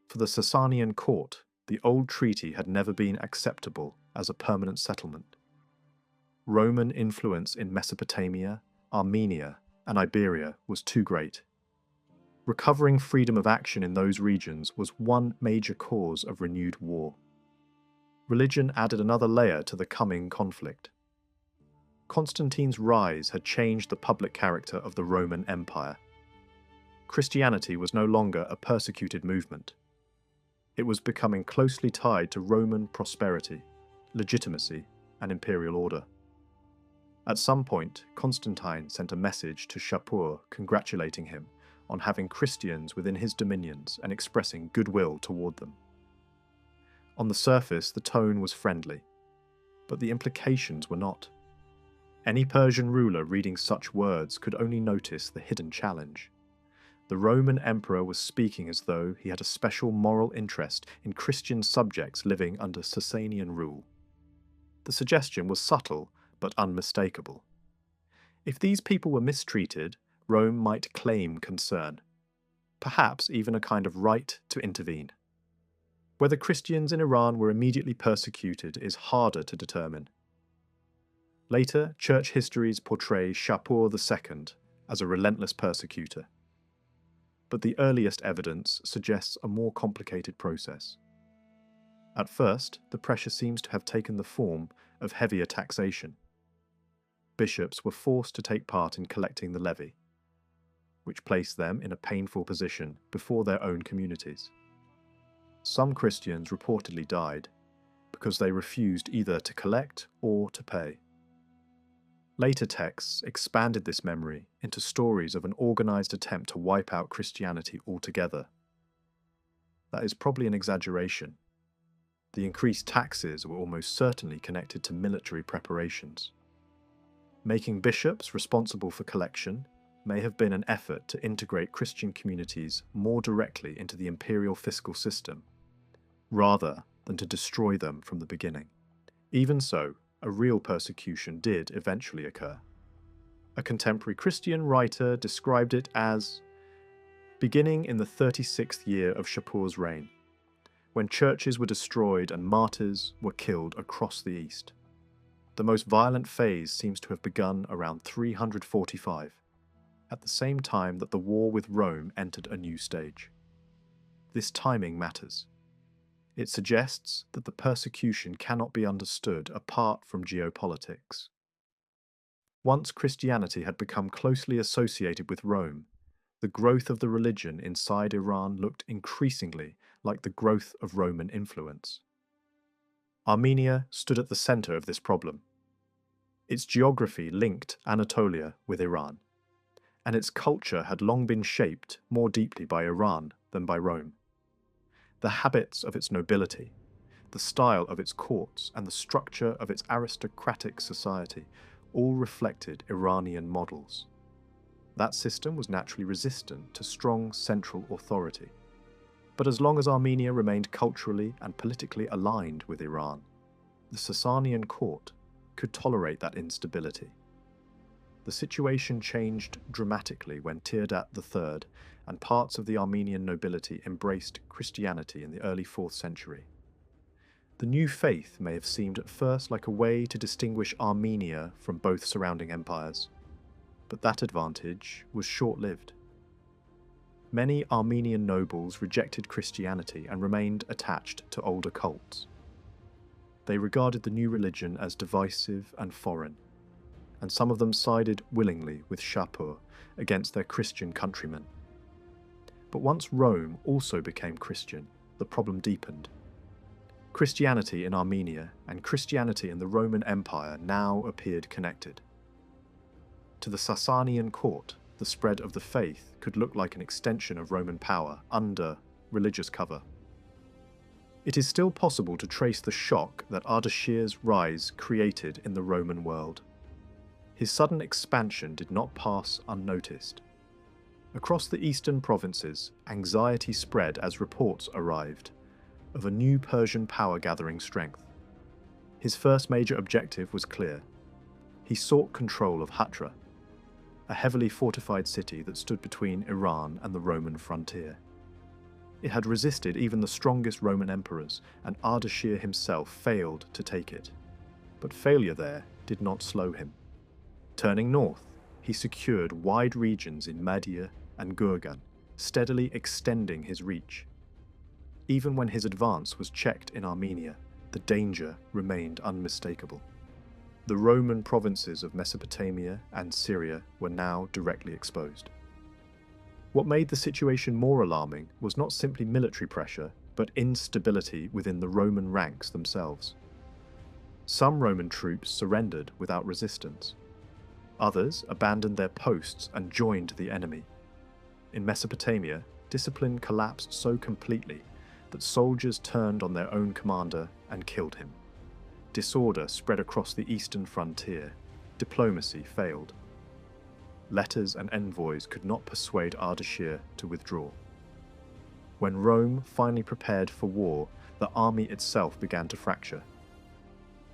For the Sassanian court, the old treaty had never been acceptable as a permanent settlement. Roman influence in Mesopotamia, Armenia, and Iberia was too great. Recovering freedom of action in those regions was one major cause of renewed war. Religion added another layer to the coming conflict. Constantine's rise had changed the public character of the Roman Empire. Christianity was no longer a persecuted movement. It was becoming closely tied to Roman prosperity, legitimacy, and imperial order. At some point, Constantine sent a message to Shapur congratulating him on having Christians within his dominions and expressing goodwill toward them. On the surface, the tone was friendly, but the implications were not. Any Persian ruler reading such words could only notice the hidden challenge. The Roman emperor was speaking as though he had a special moral interest in Christian subjects living under Sassanian rule. The suggestion was subtle but unmistakable. If these people were mistreated, Rome might claim concern, perhaps even a kind of right to intervene. Whether Christians in Iran were immediately persecuted is harder to determine. Later, church histories portray Shapur II as a relentless persecutor. But the earliest evidence suggests a more complicated process. At first, the pressure seems to have taken the form of heavier taxation. Bishops were forced to take part in collecting the levy, which placed them in a painful position before their own communities. Some Christians reportedly died because they refused either to collect or to pay. Later texts expanded this memory into stories of an organized attempt to wipe out Christianity altogether. That is probably an exaggeration. The increased taxes were almost certainly connected to military preparations. Making bishops responsible for collection may have been an effort to integrate Christian communities more directly into the imperial fiscal system, rather than to destroy them from the beginning. Even so, a real persecution did eventually occur. A contemporary Christian writer described it as beginning in the 36th year of Shapur's reign, when churches were destroyed and martyrs were killed across the east. The most violent phase seems to have begun around 345, at the same time that the war with Rome entered a new stage. This timing matters. It suggests that the persecution cannot be understood apart from geopolitics. Once Christianity had become closely associated with Rome, the growth of the religion inside Iran looked increasingly like the growth of Roman influence. Armenia stood at the center of this problem. Its geography linked Anatolia with Iran, and its culture had long been shaped more deeply by Iran than by Rome. The habits of its nobility, the style of its courts, and the structure of its aristocratic society all reflected Iranian models. That system was naturally resistant to strong central authority. But as long as Armenia remained culturally and politically aligned with Iran, the Sassanian court could tolerate that instability. The situation changed dramatically when Teodat III and parts of the Armenian nobility embraced Christianity in the early 4th century. The new faith may have seemed at first like a way to distinguish Armenia from both surrounding empires, but that advantage was short-lived. Many Armenian nobles rejected Christianity and remained attached to older cults. They regarded the new religion as divisive and foreign, and some of them sided willingly with Shapur against their Christian countrymen. But once Rome also became Christian, the problem deepened. Christianity in Armenia and Christianity in the Roman Empire now appeared connected. To the Sassanian court, the spread of the faith could look like an extension of Roman power under religious cover. It is still possible to trace the shock that Ardashir's rise created in the Roman world. His sudden expansion did not pass unnoticed. Across the eastern provinces, anxiety spread as reports arrived of a new Persian power gathering strength. His first major objective was clear. He sought control of Hatra, a heavily fortified city that stood between Iran and the Roman frontier. It had resisted even the strongest Roman emperors, and Ardashir himself failed to take it. But failure there did not slow him. Turning north, he secured wide regions in Madia and Gurgan, steadily extending his reach. Even when his advance was checked in Armenia, the danger remained unmistakable. The Roman provinces of Mesopotamia and Syria were now directly exposed. What made the situation more alarming was not simply military pressure, but instability within the Roman ranks themselves. Some Roman troops surrendered without resistance. Others abandoned their posts and joined the enemy. In Mesopotamia, discipline collapsed so completely that soldiers turned on their own commander and killed him. Disorder spread across the eastern frontier. Diplomacy failed. Letters and envoys could not persuade Ardashir to withdraw. When Rome finally prepared for war, the army itself began to fracture.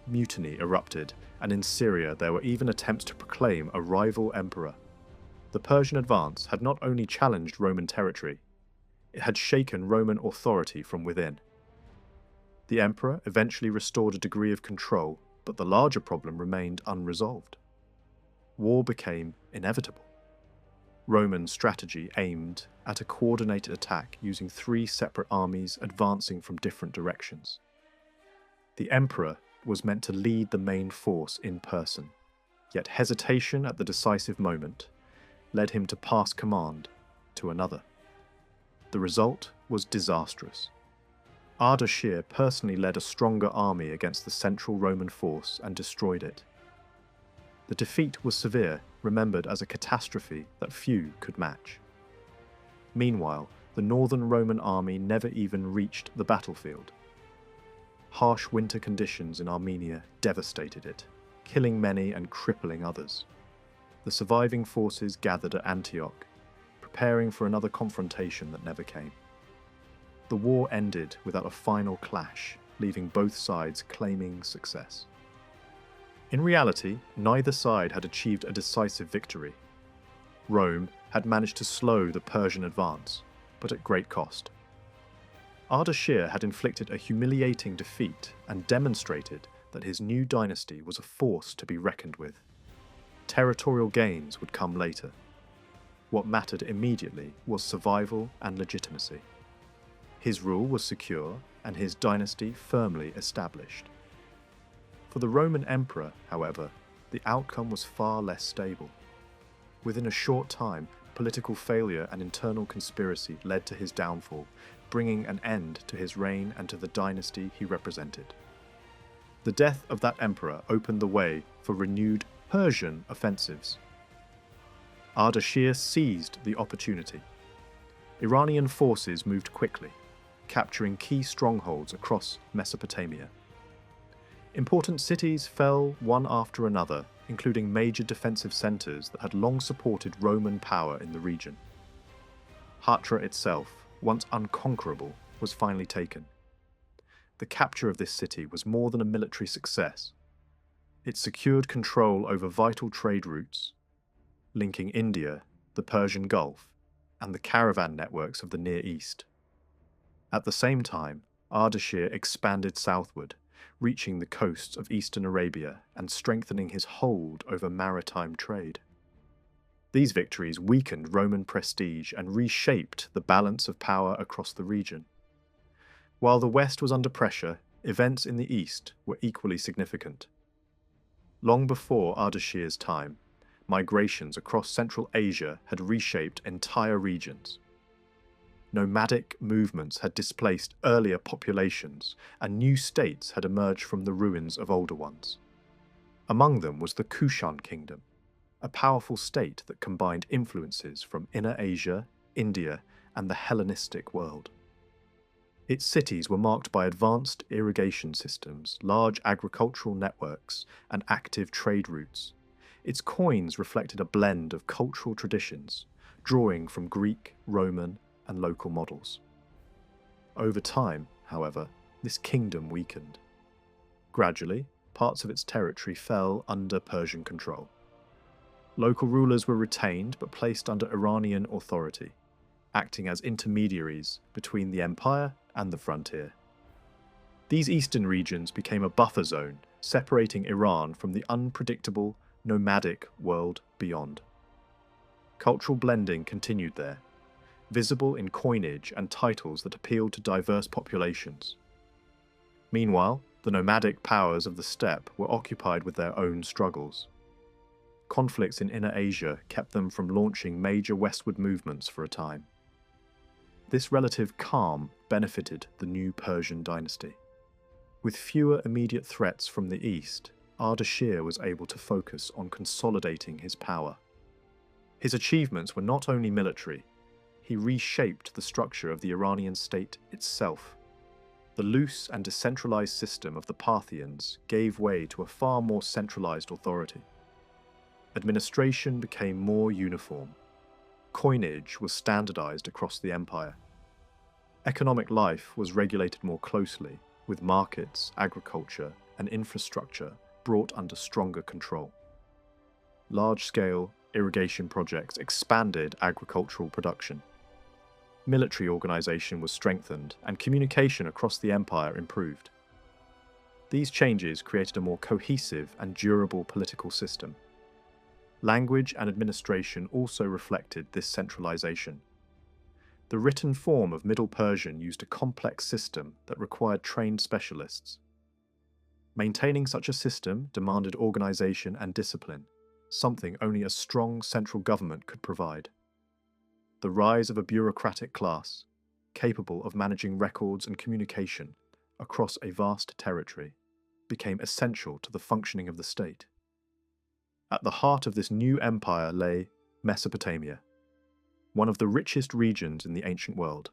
Mutiny erupted, and in Syria there were even attempts to proclaim a rival emperor. The Persian advance had not only challenged Roman territory, it had shaken Roman authority from within. The emperor eventually restored a degree of control, but the larger problem remained unresolved. War became inevitable. Roman strategy aimed at a coordinated attack using 3 separate armies advancing from different directions. The emperor was meant to lead the main force in person, yet hesitation at the decisive moment led him to pass command to another. The result was disastrous. Ardashir personally led a stronger army against the central Roman force and destroyed it. The defeat was severe, remembered as a catastrophe that few could match. Meanwhile, the northern Roman army never even reached the battlefield. Harsh winter conditions in Armenia devastated it, killing many and crippling others. the surviving forces gathered at Antioch, preparing for another confrontation that never came. The war ended without a final clash, leaving both sides claiming success. In reality, neither side had achieved a decisive victory. Rome had managed to slow the Persian advance, but at great cost. Ardashir had inflicted a humiliating defeat and demonstrated that his new dynasty was a force to be reckoned with. Territorial gains would come later. What mattered immediately was survival and legitimacy. His rule was secure and his dynasty firmly established. For the Roman emperor, however, the outcome was far less stable. Within a short time, political failure and internal conspiracy led to his downfall, bringing an end to his reign and to the dynasty he represented. The death of that emperor opened the way for renewed Persian offensives. Ardashir seized the opportunity. Iranian forces moved quickly, capturing key strongholds across Mesopotamia. Important cities fell one after another, including major defensive centres that had long supported Roman power in the region. Hatra itself, once unconquerable, was finally taken. The capture of this city was more than a military success. It secured control over vital trade routes, linking India, the Persian Gulf, and the caravan networks of the Near East. At the same time, Ardashir expanded southward, reaching the coasts of eastern Arabia and strengthening his hold over maritime trade. These victories weakened Roman prestige and reshaped the balance of power across the region. While the West was under pressure, events in the East were equally significant. Long before Ardashir's time, migrations across Central Asia had reshaped entire regions. Nomadic movements had displaced earlier populations, and new states had emerged from the ruins of older ones. Among them was the Kushan kingdom, a powerful state that combined influences from Inner Asia, India, and the Hellenistic world. Its cities were marked by advanced irrigation systems, large agricultural networks, and active trade routes. Its coins reflected a blend of cultural traditions, drawing from Greek, Roman, and local models. Over time, however, this kingdom weakened. Gradually, parts of its territory fell under Persian control. Local rulers were retained but placed under Iranian authority, acting as intermediaries between the empire and the frontier. These eastern regions became a buffer zone, separating Iran from the unpredictable, nomadic world beyond. Cultural blending continued there, visible in coinage and titles that appealed to diverse populations. Meanwhile, the nomadic powers of the steppe were occupied with their own struggles. Conflicts in Inner Asia kept them from launching major westward movements for a time. This relative calm benefited the new Persian dynasty. With fewer immediate threats from the east, Ardashir was able to focus on consolidating his power. His achievements were not only military, he reshaped the structure of the Iranian state itself. The loose and decentralized system of the Parthians gave way to a far more centralized authority. Administration became more uniform. Coinage was standardized across the empire. Economic life was regulated more closely, with markets, agriculture, and infrastructure brought under stronger control. Large-scale irrigation projects expanded agricultural production. Military organization was strengthened, and communication across the empire improved. These changes created a more cohesive and durable political system. Language and administration also reflected this centralization. The written form of Middle Persian used a complex system that required trained specialists. Maintaining such a system demanded organization and discipline, something only a strong central government could provide. The rise of a bureaucratic class, capable of managing records and communication across a vast territory, became essential to the functioning of the state. At the heart of this new empire lay Mesopotamia, one of the richest regions in the ancient world.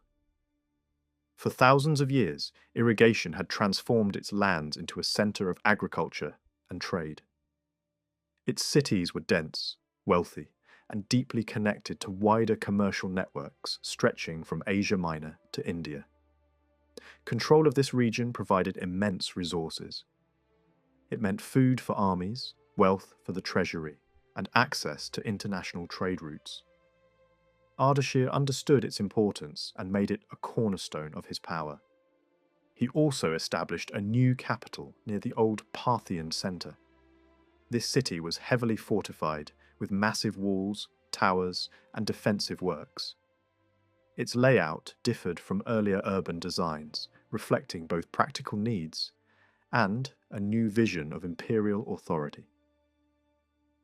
For thousands of years, irrigation had transformed its lands into a center of agriculture and trade. Its cities were dense, wealthy, and deeply connected to wider commercial networks stretching from Asia Minor to India. Control of this region provided immense resources. It meant food for armies, wealth for the treasury, and access to international trade routes. Ardashir understood its importance and made it a cornerstone of his power. He also established a new capital near the old Parthian centre. This city was heavily fortified with massive walls, towers, and defensive works. Its layout differed from earlier urban designs, reflecting both practical needs and a new vision of imperial authority.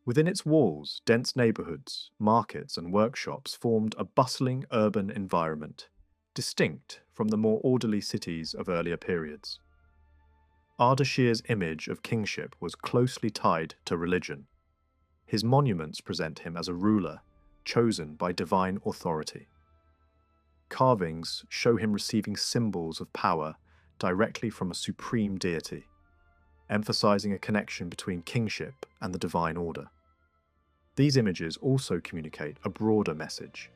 Within its walls, dense neighbourhoods, markets, and workshops formed a bustling urban environment, distinct from the more orderly cities of earlier periods. Ardashir's image of kingship was closely tied to religion. His monuments present him as a ruler, chosen by divine authority. Carvings show him receiving symbols of power directly from a supreme deity, emphasizing a connection between kingship and the divine order. These images also communicate a broader message.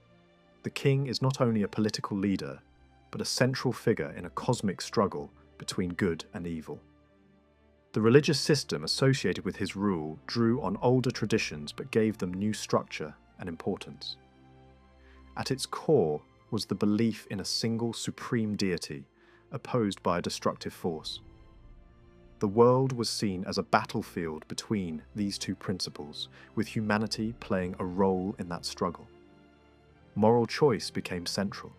The king is not only a political leader, but a central figure in a cosmic struggle between good and evil. The religious system associated with his rule drew on older traditions but gave them new structure and importance. At its core was the belief in a single supreme deity, opposed by a destructive force. The world was seen as a battlefield between these two principles, with humanity playing a role in that struggle. Moral choice became central.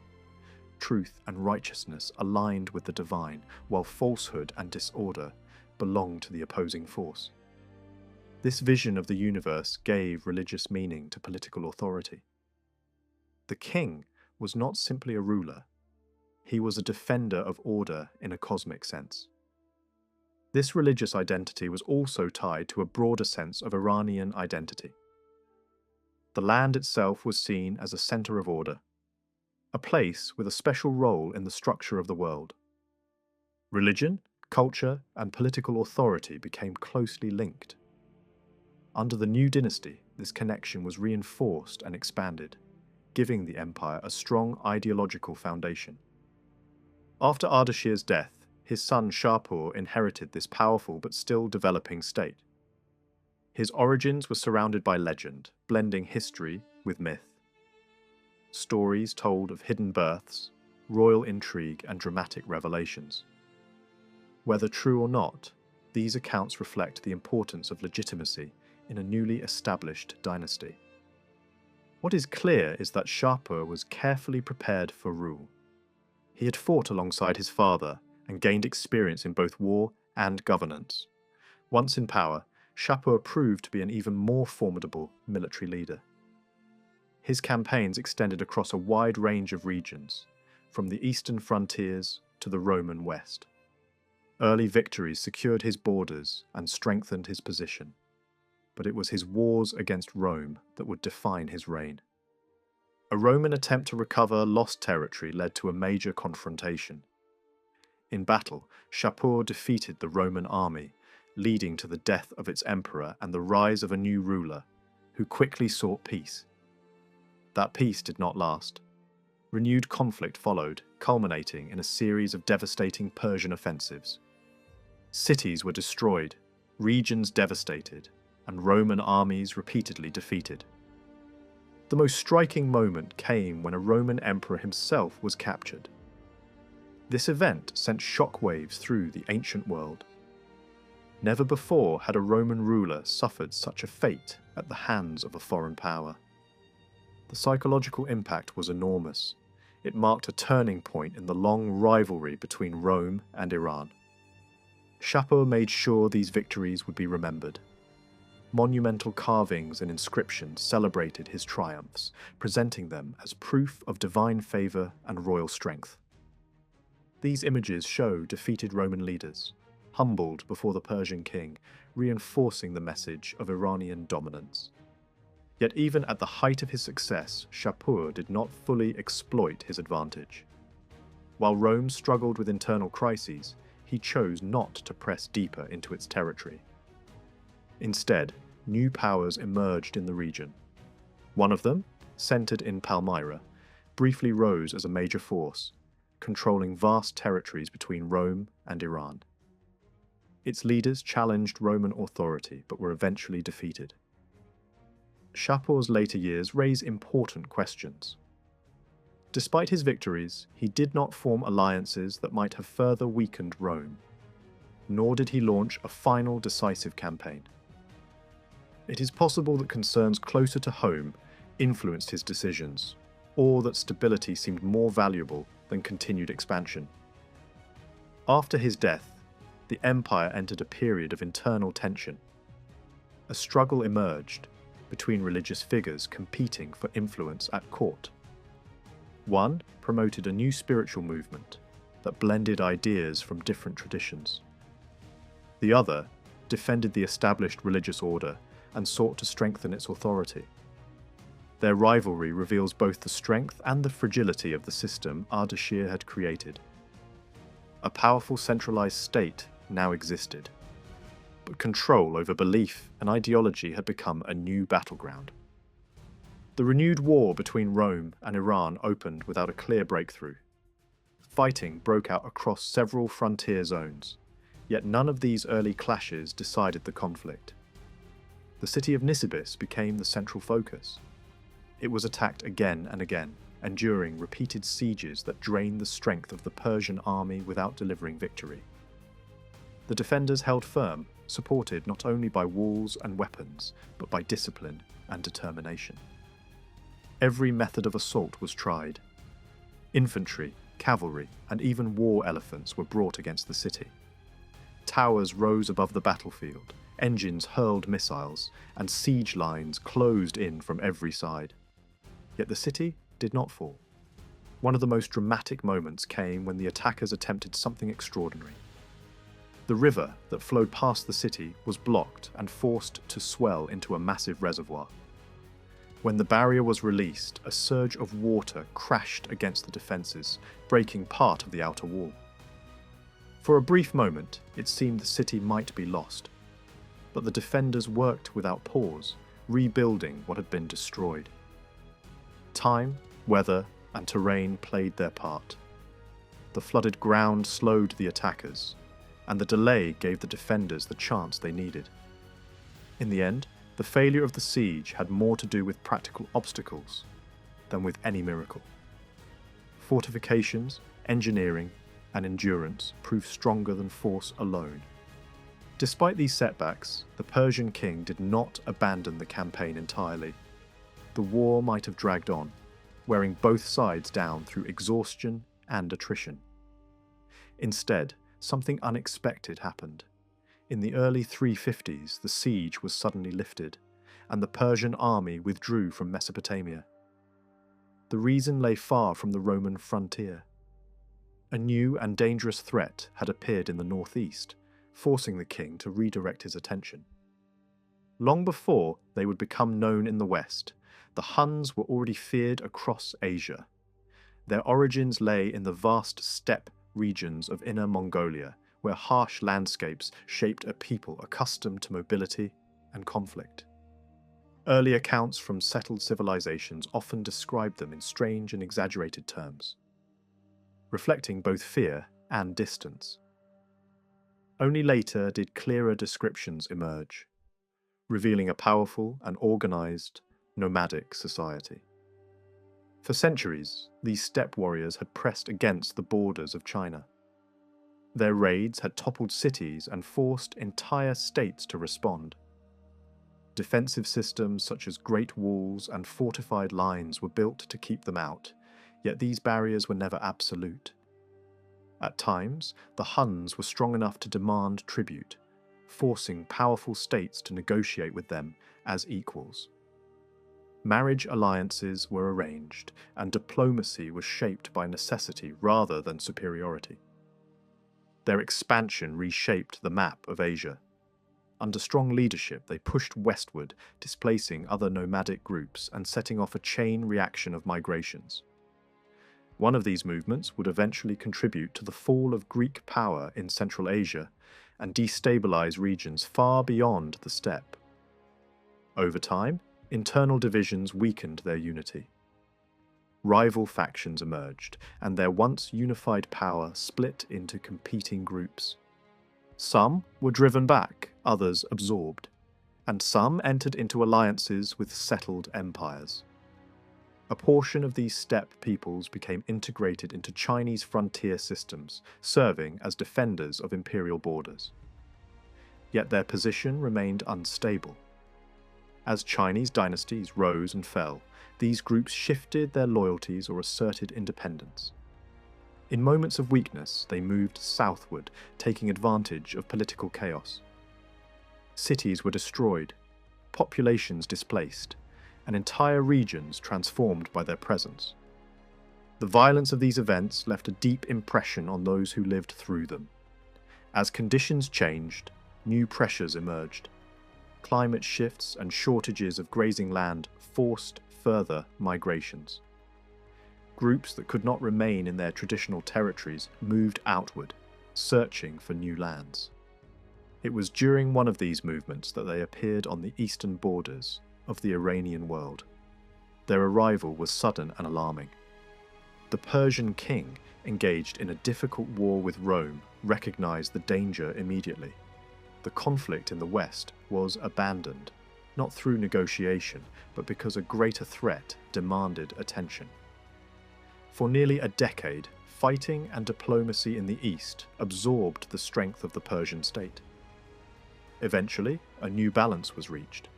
Truth and righteousness aligned with the divine, while falsehood and disorder belonged to the opposing force. This vision of the universe gave religious meaning to political authority. The king was not simply a ruler. He was a defender of order in a cosmic sense. This religious identity was also tied to a broader sense of Iranian identity. The land itself was seen as a center of order, a place with a special role in the structure of the world. Religion, culture, and political authority became closely linked. Under the new dynasty, this connection was reinforced and expanded, giving the empire a strong ideological foundation. After Ardashir's death, his son Shapur inherited this powerful but still developing state. His origins were surrounded by legend, blending history with myth. Stories told of hidden births, royal intrigue, and dramatic revelations. Whether true or not, these accounts reflect the importance of legitimacy in a newly established dynasty. What is clear is that Shapur was carefully prepared for rule. He had fought alongside his father and gained experience in both war and governance. Once in power, Shapur proved to be an even more formidable military leader. His campaigns extended across a wide range of regions, from the eastern frontiers to the Roman west. Early victories secured his borders and strengthened his position, but it was his wars against Rome that would define his reign. A Roman attempt to recover lost territory led to a major confrontation. In battle, Shapur defeated the Roman army, leading to the death of its emperor and the rise of a new ruler, who quickly sought peace. That peace did not last. Renewed conflict followed, culminating in a series of devastating Persian offensives. Cities were destroyed, regions devastated, and Roman armies repeatedly defeated. The most striking moment came when a Roman emperor himself was captured. This event sent shockwaves through the ancient world. Never before had a Roman ruler suffered such a fate at the hands of a foreign power. The psychological impact was enormous. It marked a turning point in the long rivalry between Rome and Iran. Shapur made sure these victories would be remembered. Monumental carvings and inscriptions celebrated his triumphs, presenting them as proof of divine favour and royal strength. These images show defeated Roman leaders, humbled before the Persian king, reinforcing the message of Iranian dominance. Yet even at the height of his success, Shapur did not fully exploit his advantage. While Rome struggled with internal crises, he chose not to press deeper into its territory. Instead, new powers emerged in the region. One of them, centered in Palmyra, briefly rose as a major force, controlling vast territories between Rome and Iran. Its leaders challenged Roman authority but were eventually defeated. Shapur's later years raise important questions. Despite his victories, he did not form alliances that might have further weakened Rome, nor did he launch a final decisive campaign. It is possible that concerns closer to home influenced his decisions, or that stability seemed more valuable than continued expansion. After his death, the empire entered a period of internal tension. A struggle emerged between religious figures competing for influence at court. One promoted a new spiritual movement that blended ideas from different traditions. The other defended the established religious order and sought to strengthen its authority. Their rivalry reveals both the strength and the fragility of the system Ardashir had created. A powerful centralized state now existed, but control over belief and ideology had become a new battleground. The renewed war between Rome and Iran opened without a clear breakthrough. Fighting broke out across several frontier zones, yet none of these early clashes decided the conflict. The city of Nisibis became the central focus. It was attacked again and again, enduring repeated sieges that drained the strength of the Persian army without delivering victory. The defenders held firm, supported not only by walls and weapons, but by discipline and determination. Every method of assault was tried. Infantry, cavalry, and even war elephants were brought against the city. Towers rose above the battlefield, engines hurled missiles, and siege lines closed in from every side. Yet the city did not fall. One of the most dramatic moments came when the attackers attempted something extraordinary. The river that flowed past the city was blocked and forced to swell into a massive reservoir. When the barrier was released, a surge of water crashed against the defences, breaking part of the outer wall. For a brief moment, it seemed the city might be lost, but the defenders worked without pause, rebuilding what had been destroyed. Time, weather, and terrain played their part. The flooded ground slowed the attackers, and the delay gave the defenders the chance they needed. In the end, the failure of the siege had more to do with practical obstacles than with any miracle. Fortifications, engineering, and endurance proved stronger than force alone. Despite these setbacks, the Persian king did not abandon the campaign entirely. The war might have dragged on, wearing both sides down through exhaustion and attrition. Instead, something unexpected happened. In the early 350s, the siege was suddenly lifted, and the Persian army withdrew from Mesopotamia. The reason lay far from the Roman frontier. A new and dangerous threat had appeared in the northeast, forcing the king to redirect his attention. Long before they would become known in the west, the Huns were already feared across Asia. Their origins lay in the vast steppe regions of Inner Mongolia, where harsh landscapes shaped a people accustomed to mobility and conflict. Early accounts from settled civilizations often described them in strange and exaggerated terms, reflecting both fear and distance. Only later did clearer descriptions emerge, revealing a powerful and organized nomadic society. For centuries, these steppe warriors had pressed against the borders of China. Their raids had toppled cities and forced entire states to respond. Defensive systems such as great walls and fortified lines were built to keep them out, yet these barriers were never absolute. At times, the Huns were strong enough to demand tribute, forcing powerful states to negotiate with them as equals. Marriage alliances were arranged, and diplomacy was shaped by necessity rather than superiority. Their expansion reshaped the map of Asia. Under strong leadership, they pushed westward, displacing other nomadic groups and setting off a chain reaction of migrations. One of these movements would eventually contribute to the fall of Greek power in Central Asia and destabilize regions far beyond the steppe. Over time, internal divisions weakened their unity. Rival factions emerged, and their once unified power split into competing groups. Some were driven back, others absorbed, and some entered into alliances with settled empires. A portion of these steppe peoples became integrated into Chinese frontier systems, serving as defenders of imperial borders. Yet their position remained unstable. As Chinese dynasties rose and fell, these groups shifted their loyalties or asserted independence. In moments of weakness, they moved southward, taking advantage of political chaos. Cities were destroyed, populations displaced, and entire regions transformed by their presence. The violence of these events left a deep impression on those who lived through them. As conditions changed, new pressures emerged. Climate shifts and shortages of grazing land forced further migrations. Groups that could not remain in their traditional territories moved outward, searching for new lands. It was during one of these movements that they appeared on the eastern borders of the Iranian world. Their arrival was sudden and alarming. The Persian king, engaged in a difficult war with Rome, recognized the danger immediately. The conflict in the west was abandoned, not through negotiation, but because a greater threat demanded attention. For nearly a decade, fighting and diplomacy in the east absorbed the strength of the Persian state. Eventually, a new balance was reached.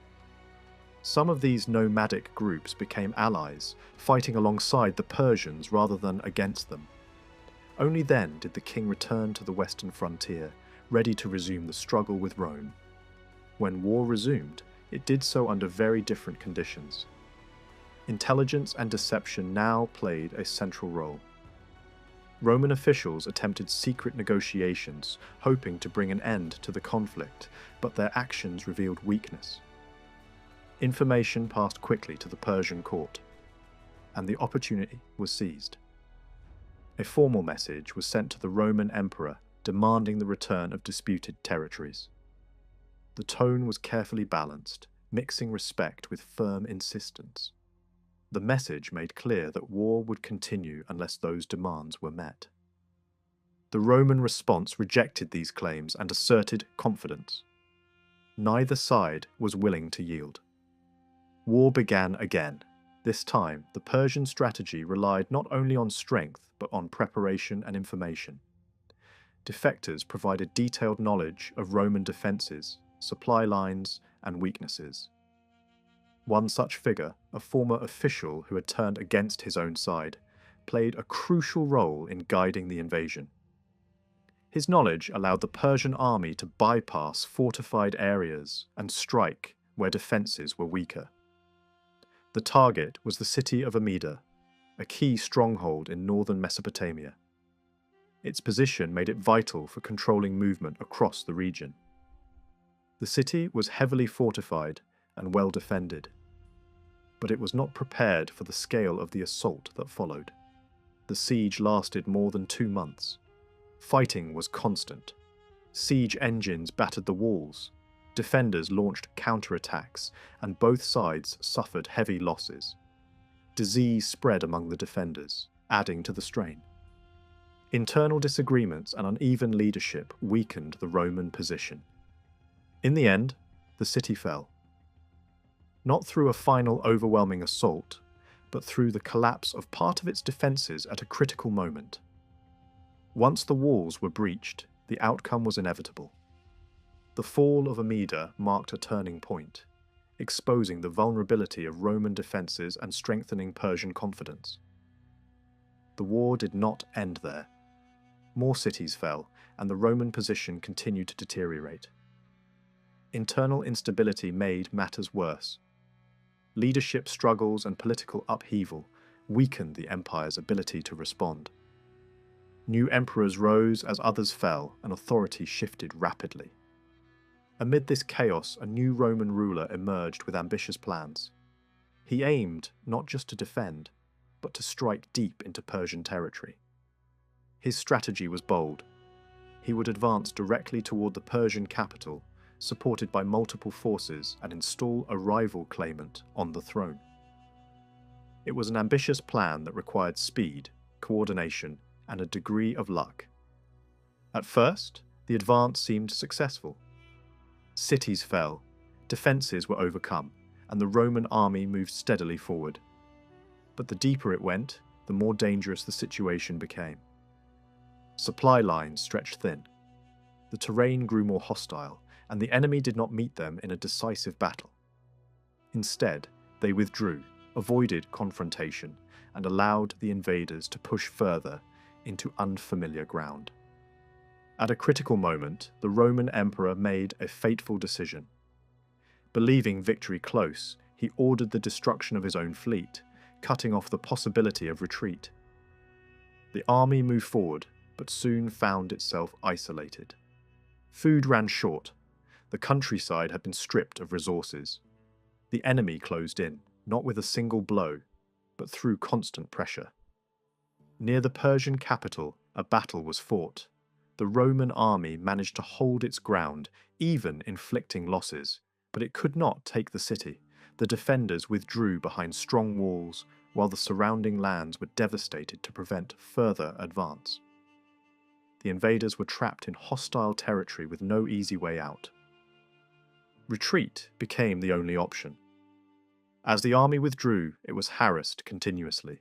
Some of these nomadic groups became allies, fighting alongside the Persians rather than against them. Only then did the king return to the western frontier, ready to resume the struggle with Rome. When war resumed, it did so under very different conditions. Intelligence and deception now played a central role. Roman officials attempted secret negotiations, hoping to bring an end to the conflict, but their actions revealed weakness. Information passed quickly to the Persian court, and the opportunity was seized. A formal message was sent to the Roman emperor demanding the return of disputed territories. The tone was carefully balanced, mixing respect with firm insistence. The message made clear that war would continue unless those demands were met. The Roman response rejected these claims and asserted confidence. Neither side was willing to yield. War began again. This time, the Persian strategy relied not only on strength, but on preparation and information. Defectors provided detailed knowledge of Roman defences, supply lines, and weaknesses. One such figure, a former official who had turned against his own side, played a crucial role in guiding the invasion. His knowledge allowed the Persian army to bypass fortified areas and strike where defences were weaker. The target was the city of Amida, a key stronghold in northern Mesopotamia. Its position made it vital for controlling movement across the region. The city was heavily fortified and well defended, but it was not prepared for the scale of the assault that followed. The siege lasted more than 2 months. Fighting was constant. Siege engines battered the walls. Defenders launched counterattacks, and both sides suffered heavy losses. Disease spread among the defenders, adding to the strain. Internal disagreements and uneven leadership weakened the Roman position. In the end, the city fell. Not through a final overwhelming assault, but through the collapse of part of its defences at a critical moment. Once the walls were breached, the outcome was inevitable. The fall of Amida marked a turning point, exposing the vulnerability of Roman defences and strengthening Persian confidence. The war did not end there. More cities fell, and the Roman position continued to deteriorate. Internal instability made matters worse. Leadership struggles and political upheaval weakened the empire's ability to respond. New emperors rose as others fell, and authority shifted rapidly. Amid this chaos, a new Roman ruler emerged with ambitious plans. He aimed not just to defend, but to strike deep into Persian territory. His strategy was bold. He would advance directly toward the Persian capital, supported by multiple forces and install a rival claimant on the throne. It was an ambitious plan that required speed, coordination, and a degree of luck. At first, the advance seemed successful. Cities fell, defences were overcome, and the Roman army moved steadily forward. But the deeper it went, the more dangerous the situation became. Supply lines stretched thin. The terrain grew more hostile, and the enemy did not meet them in a decisive battle. Instead, they withdrew, avoided confrontation, and allowed the invaders to push further into unfamiliar ground. At a critical moment, the Roman emperor made a fateful decision. Believing victory close, he ordered the destruction of his own fleet, cutting off the possibility of retreat. The army moved forward, but soon found itself isolated. Food ran short. The countryside had been stripped of resources. The enemy closed in, not with a single blow, but through constant pressure. Near the Persian capital, a battle was fought. The Roman army managed to hold its ground, even inflicting losses, but it could not take the city. The defenders withdrew behind strong walls, while the surrounding lands were devastated to prevent further advance. The invaders were trapped in hostile territory with no easy way out. Retreat became the only option. As the army withdrew, it was harassed continuously.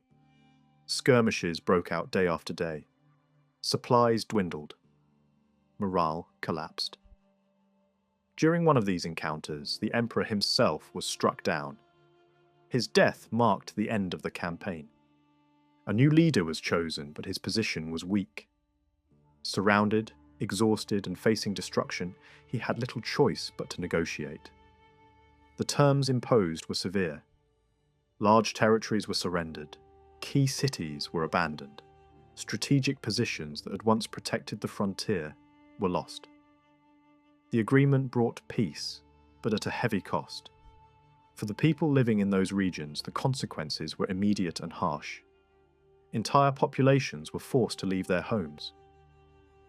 Skirmishes broke out day after day. Supplies dwindled. Morale collapsed. During one of these encounters, the emperor himself was struck down. His death marked the end of the campaign. A new leader was chosen, but his position was weak. Surrounded, exhausted, and facing destruction, he had little choice but to negotiate. The terms imposed were severe. Large territories were surrendered. Key cities were abandoned. Strategic positions that had once protected the frontier were lost. The agreement brought peace, but at a heavy cost. For the people living in those regions, the consequences were immediate and harsh. Entire populations were forced to leave their homes.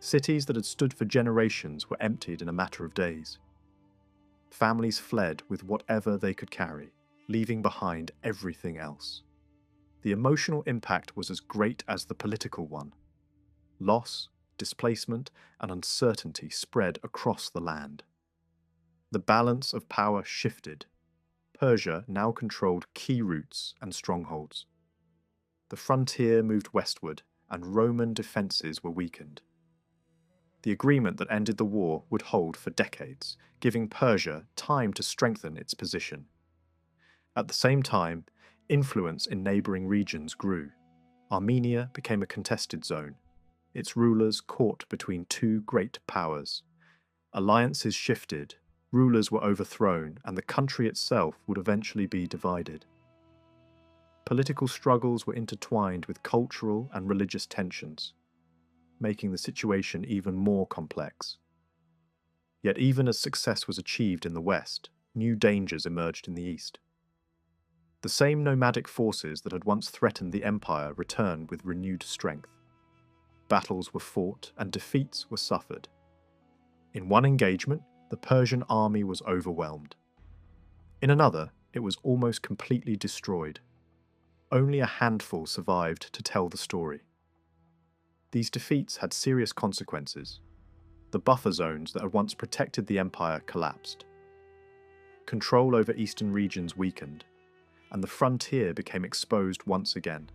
Cities that had stood for generations were emptied in a matter of days. Families fled with whatever they could carry, leaving behind everything else. The emotional impact was as great as the political one. Loss, displacement, and uncertainty spread across the land. The balance of power shifted. Persia now controlled key routes and strongholds. The frontier moved westward, and Roman defences were weakened. The agreement that ended the war would hold for decades, giving Persia time to strengthen its position. At the same time, influence in neighbouring regions grew. Armenia became a contested zone, its rulers caught between two great powers. Alliances shifted, rulers were overthrown, and the country itself would eventually be divided. Political struggles were intertwined with cultural and religious tensions, making the situation even more complex. Yet even as success was achieved in the west, new dangers emerged in the east. The same nomadic forces that had once threatened the empire returned with renewed strength. Battles were fought and defeats were suffered. In one engagement, the Persian army was overwhelmed. In another, it was almost completely destroyed. Only a handful survived to tell the story. These defeats had serious consequences. The buffer zones that had once protected the empire collapsed. Control over eastern regions weakened, and the frontier became exposed once again.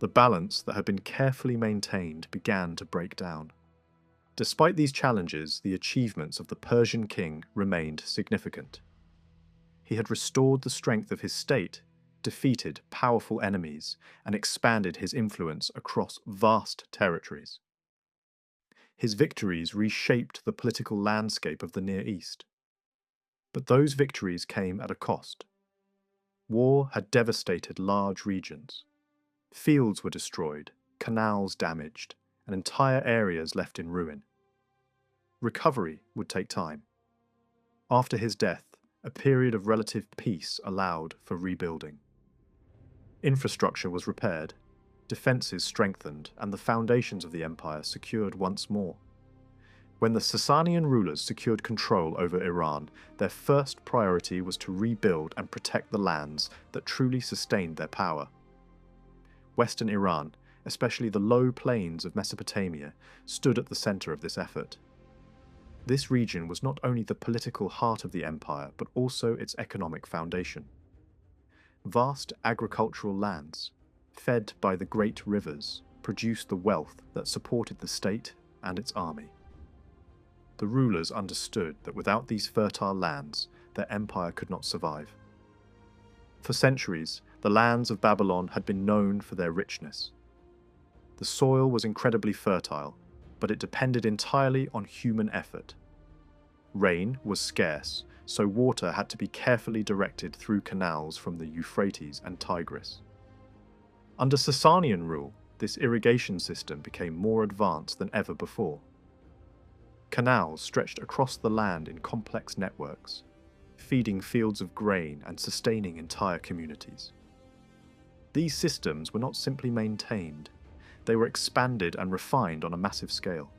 The balance that had been carefully maintained began to break down. Despite these challenges, the achievements of the Persian king remained significant. He had restored the strength of his state, defeated powerful enemies, and expanded his influence across vast territories. His victories reshaped the political landscape of the Near East. But those victories came at a cost. War had devastated large regions. Fields were destroyed, canals damaged, and entire areas left in ruin. Recovery would take time. After his death, a period of relative peace allowed for rebuilding. Infrastructure was repaired, defences strengthened, and the foundations of the empire secured once more. When the Sassanian rulers secured control over Iran, their first priority was to rebuild and protect the lands that truly sustained their power. Western Iran, especially the low plains of Mesopotamia, stood at the center of this effort. This region was not only the political heart of the empire, but also its economic foundation. Vast agricultural lands, fed by the great rivers, produced the wealth that supported the state and its army. The rulers understood that without these fertile lands, their empire could not survive. For centuries, the lands of Babylon had been known for their richness. The soil was incredibly fertile, but it depended entirely on human effort. Rain was scarce, so water had to be carefully directed through canals from the Euphrates and Tigris. Under Sassanian rule, this irrigation system became more advanced than ever before. Canals stretched across the land in complex networks, feeding fields of grain and sustaining entire communities. These systems were not simply maintained, they were expanded and refined on a massive scale.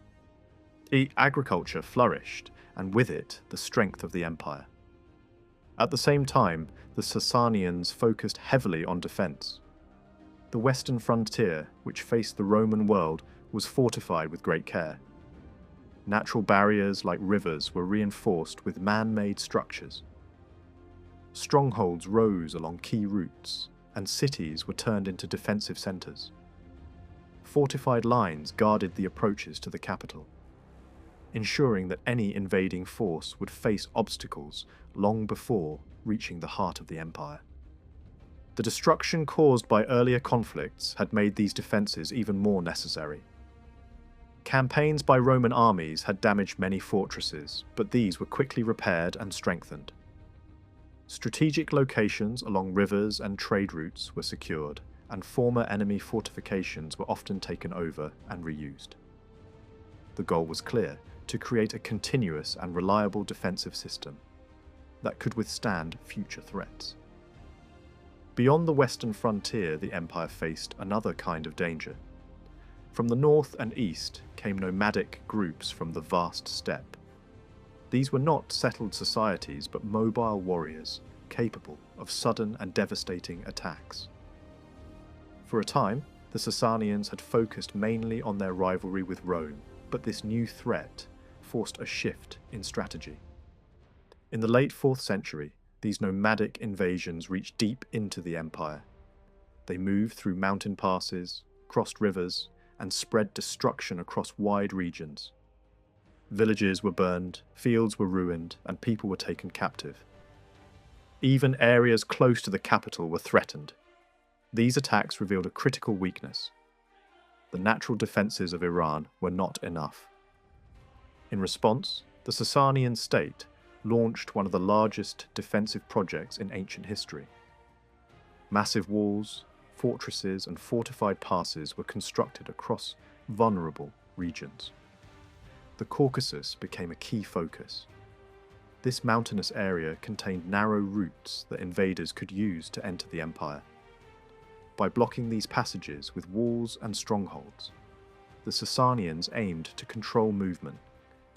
Agriculture flourished, and with it, the strength of the empire. At the same time, the Sassanians focused heavily on defense. The western frontier, which faced the Roman world, was fortified with great care. Natural barriers like rivers were reinforced with man-made structures. Strongholds rose along key routes, and cities were turned into defensive centers. Fortified lines guarded the approaches to the capital, ensuring that any invading force would face obstacles long before reaching the heart of the empire. The destruction caused by earlier conflicts had made these defenses even more necessary. Campaigns by Roman armies had damaged many fortresses, but these were quickly repaired and strengthened. Strategic locations along rivers and trade routes were secured, and former enemy fortifications were often taken over and reused. The goal was clear: to create a continuous and reliable defensive system that could withstand future threats. Beyond the western frontier, the empire faced another kind of danger. From the north and east came nomadic groups from the vast steppe. These were not settled societies, but mobile warriors, capable of sudden and devastating attacks. For a time, the Sassanians had focused mainly on their rivalry with Rome, but this new threat forced a shift in strategy. In the late 4th century, these nomadic invasions reached deep into the empire. They moved through mountain passes, crossed rivers, and spread destruction across wide regions. Villages were burned, fields were ruined, and people were taken captive. Even areas close to the capital were threatened. These attacks revealed a critical weakness. The natural defences of Iran were not enough. In response, the Sassanian state launched one of the largest defensive projects in ancient history. Massive walls, fortresses, and fortified passes were constructed across vulnerable regions. The Caucasus became a key focus. This mountainous area contained narrow routes that invaders could use to enter the empire. By blocking these passages with walls and strongholds, the Sassanians aimed to control movement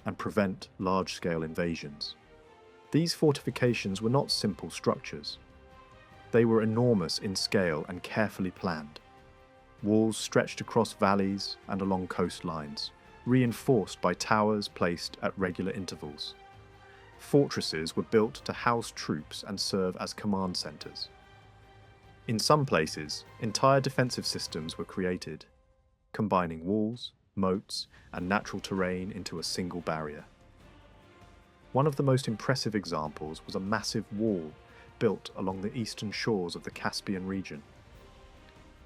and prevent large-scale invasions. These fortifications were not simple structures. They were enormous in scale and carefully planned. Walls stretched across valleys and along coastlines, reinforced by towers placed at regular intervals. Fortresses were built to house troops and serve as command centers. In some places, entire defensive systems were created, combining walls, moats, and natural terrain into a single barrier. One of the most impressive examples was a massive wall built along the eastern shores of the Caspian region.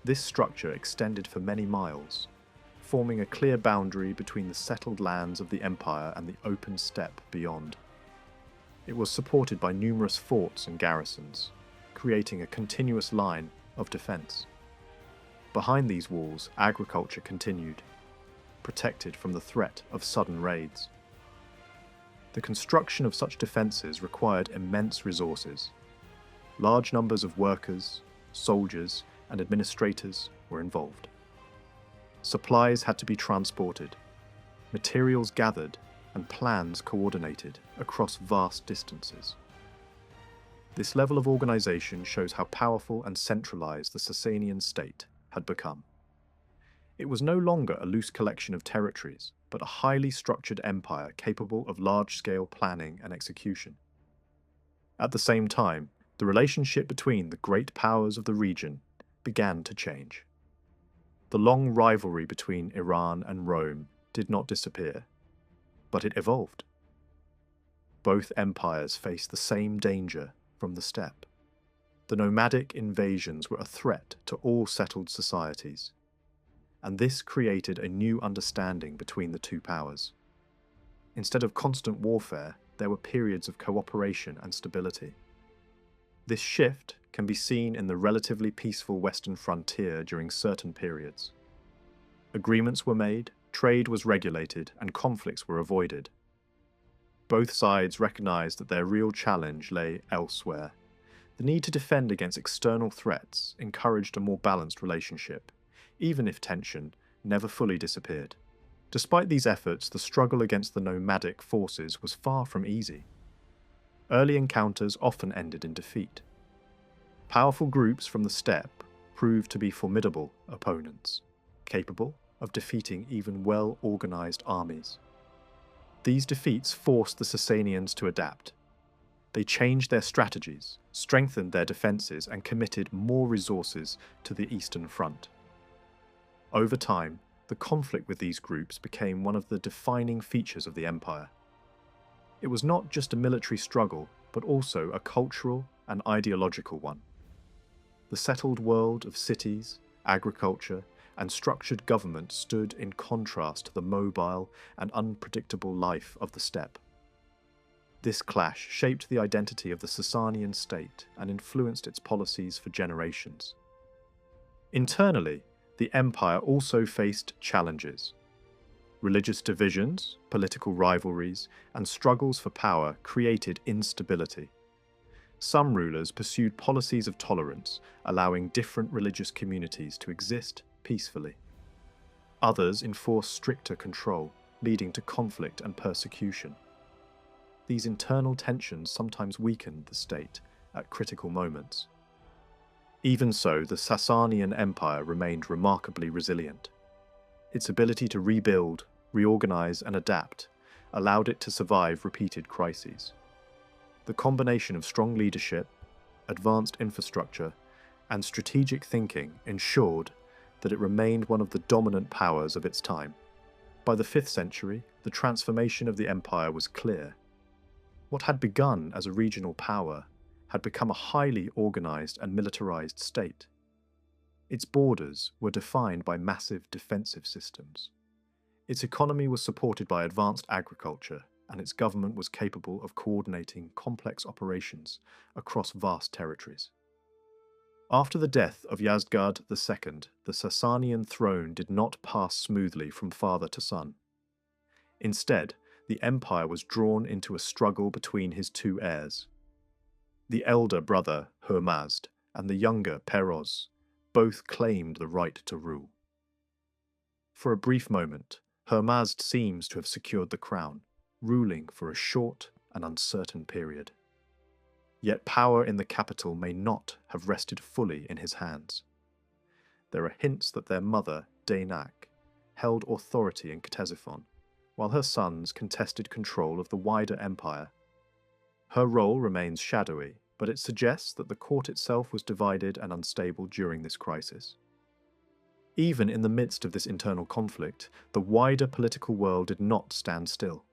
This structure extended for many miles, forming a clear boundary between the settled lands of the empire and the open steppe beyond. It was supported by numerous forts and garrisons, creating a continuous line of defense. Behind these walls, agriculture continued, protected from the threat of sudden raids. The construction of such defences required immense resources. Large numbers of workers, soldiers, and administrators were involved. Supplies had to be transported, materials gathered, and plans coordinated across vast distances. This level of organization shows how powerful and centralized the Sassanian state had become. It was no longer a loose collection of territories, but a highly structured empire capable of large-scale planning and execution. At the same time, the relationship between the great powers of the region began to change. The long rivalry between Iran and Rome did not disappear, but it evolved. Both empires faced the same danger from the steppe. The nomadic invasions were a threat to all settled societies, and this created a new understanding between the two powers. Instead of constant warfare, there were periods of cooperation and stability. This shift can be seen in the relatively peaceful western frontier during certain periods. Agreements were made, trade was regulated, and conflicts were avoided. Both sides recognized that their real challenge lay elsewhere. The need to defend against external threats encouraged a more balanced relationship, even if tension never fully disappeared. Despite these efforts, the struggle against the nomadic forces was far from easy. Early encounters often ended in defeat. Powerful groups from the steppe proved to be formidable opponents, capable of defeating even well-organized armies. These defeats forced the Sassanians to adapt. They changed their strategies, strengthened their defenses, and committed more resources to the Eastern Front. Over time, the conflict with these groups became one of the defining features of the empire. It was not just a military struggle, but also a cultural and ideological one. The settled world of cities, agriculture, and structured government stood in contrast to the mobile and unpredictable life of the steppe. This clash shaped the identity of the Sassanian state and influenced its policies for generations. Internally, the empire also faced challenges. Religious divisions, political rivalries, and struggles for power created instability. Some rulers pursued policies of tolerance, allowing different religious communities to exist peacefully. Others enforced stricter control, leading to conflict and persecution. These internal tensions sometimes weakened the state at critical moments. Even so, the Sassanian Empire remained remarkably resilient. Its ability to rebuild, reorganize, and adapt allowed it to survive repeated crises. The combination of strong leadership, advanced infrastructure, and strategic thinking ensured that it remained one of the dominant powers of its time. By the 5th century, the transformation of the empire was clear. What had begun as a regional power had become a highly organized and militarized state. Its borders were defined by massive defensive systems. Its economy was supported by advanced agriculture, and its government was capable of coordinating complex operations across vast territories. After the death of Yazdgerd II, the Sassanian throne did not pass smoothly from father to son. Instead, the empire was drawn into a struggle between his two heirs. The elder brother, Hormazd, and the younger, Peroz, both claimed the right to rule. For a brief moment, Hormazd seems to have secured the crown, ruling for a short and uncertain period. Yet power in the capital may not have rested fully in his hands. There are hints that their mother, Daynak, held authority in Ctesiphon, while her sons contested control of the wider empire. Her role remains shadowy, but it suggests that the court itself was divided and unstable during this crisis. Even in the midst of this internal conflict, the wider political world did not stand still.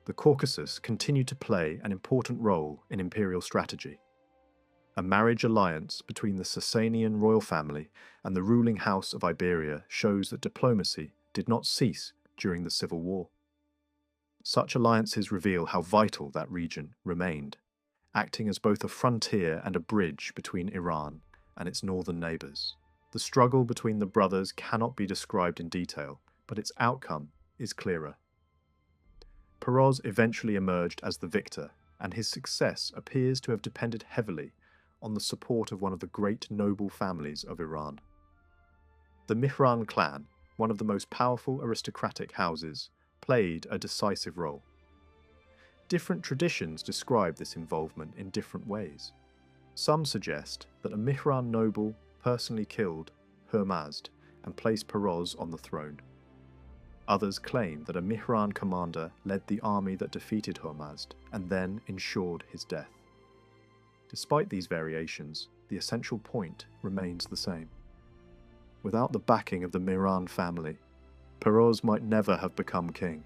The Caucasus continued to play an important role in imperial strategy. A marriage alliance between the Sassanian royal family and the ruling house of Iberia shows that diplomacy did not cease during the civil war. Such alliances reveal how vital that region remained, acting as both a frontier and a bridge between Iran and its northern neighbours. The struggle between the brothers cannot be described in detail, but its outcome is clearer. Peroz eventually emerged as the victor, and his success appears to have depended heavily on the support of one of the great noble families of Iran. The Mihran clan, one of the most powerful aristocratic houses, played a decisive role. Different traditions describe this involvement in different ways. Some suggest that a Mihran noble personally killed Hormazd and placed Peroz on the throne. Others claim that a Mihran commander led the army that defeated Hormazd and then ensured his death. Despite these variations, the essential point remains the same. Without the backing of the Mihran family, Peroz might never have become king.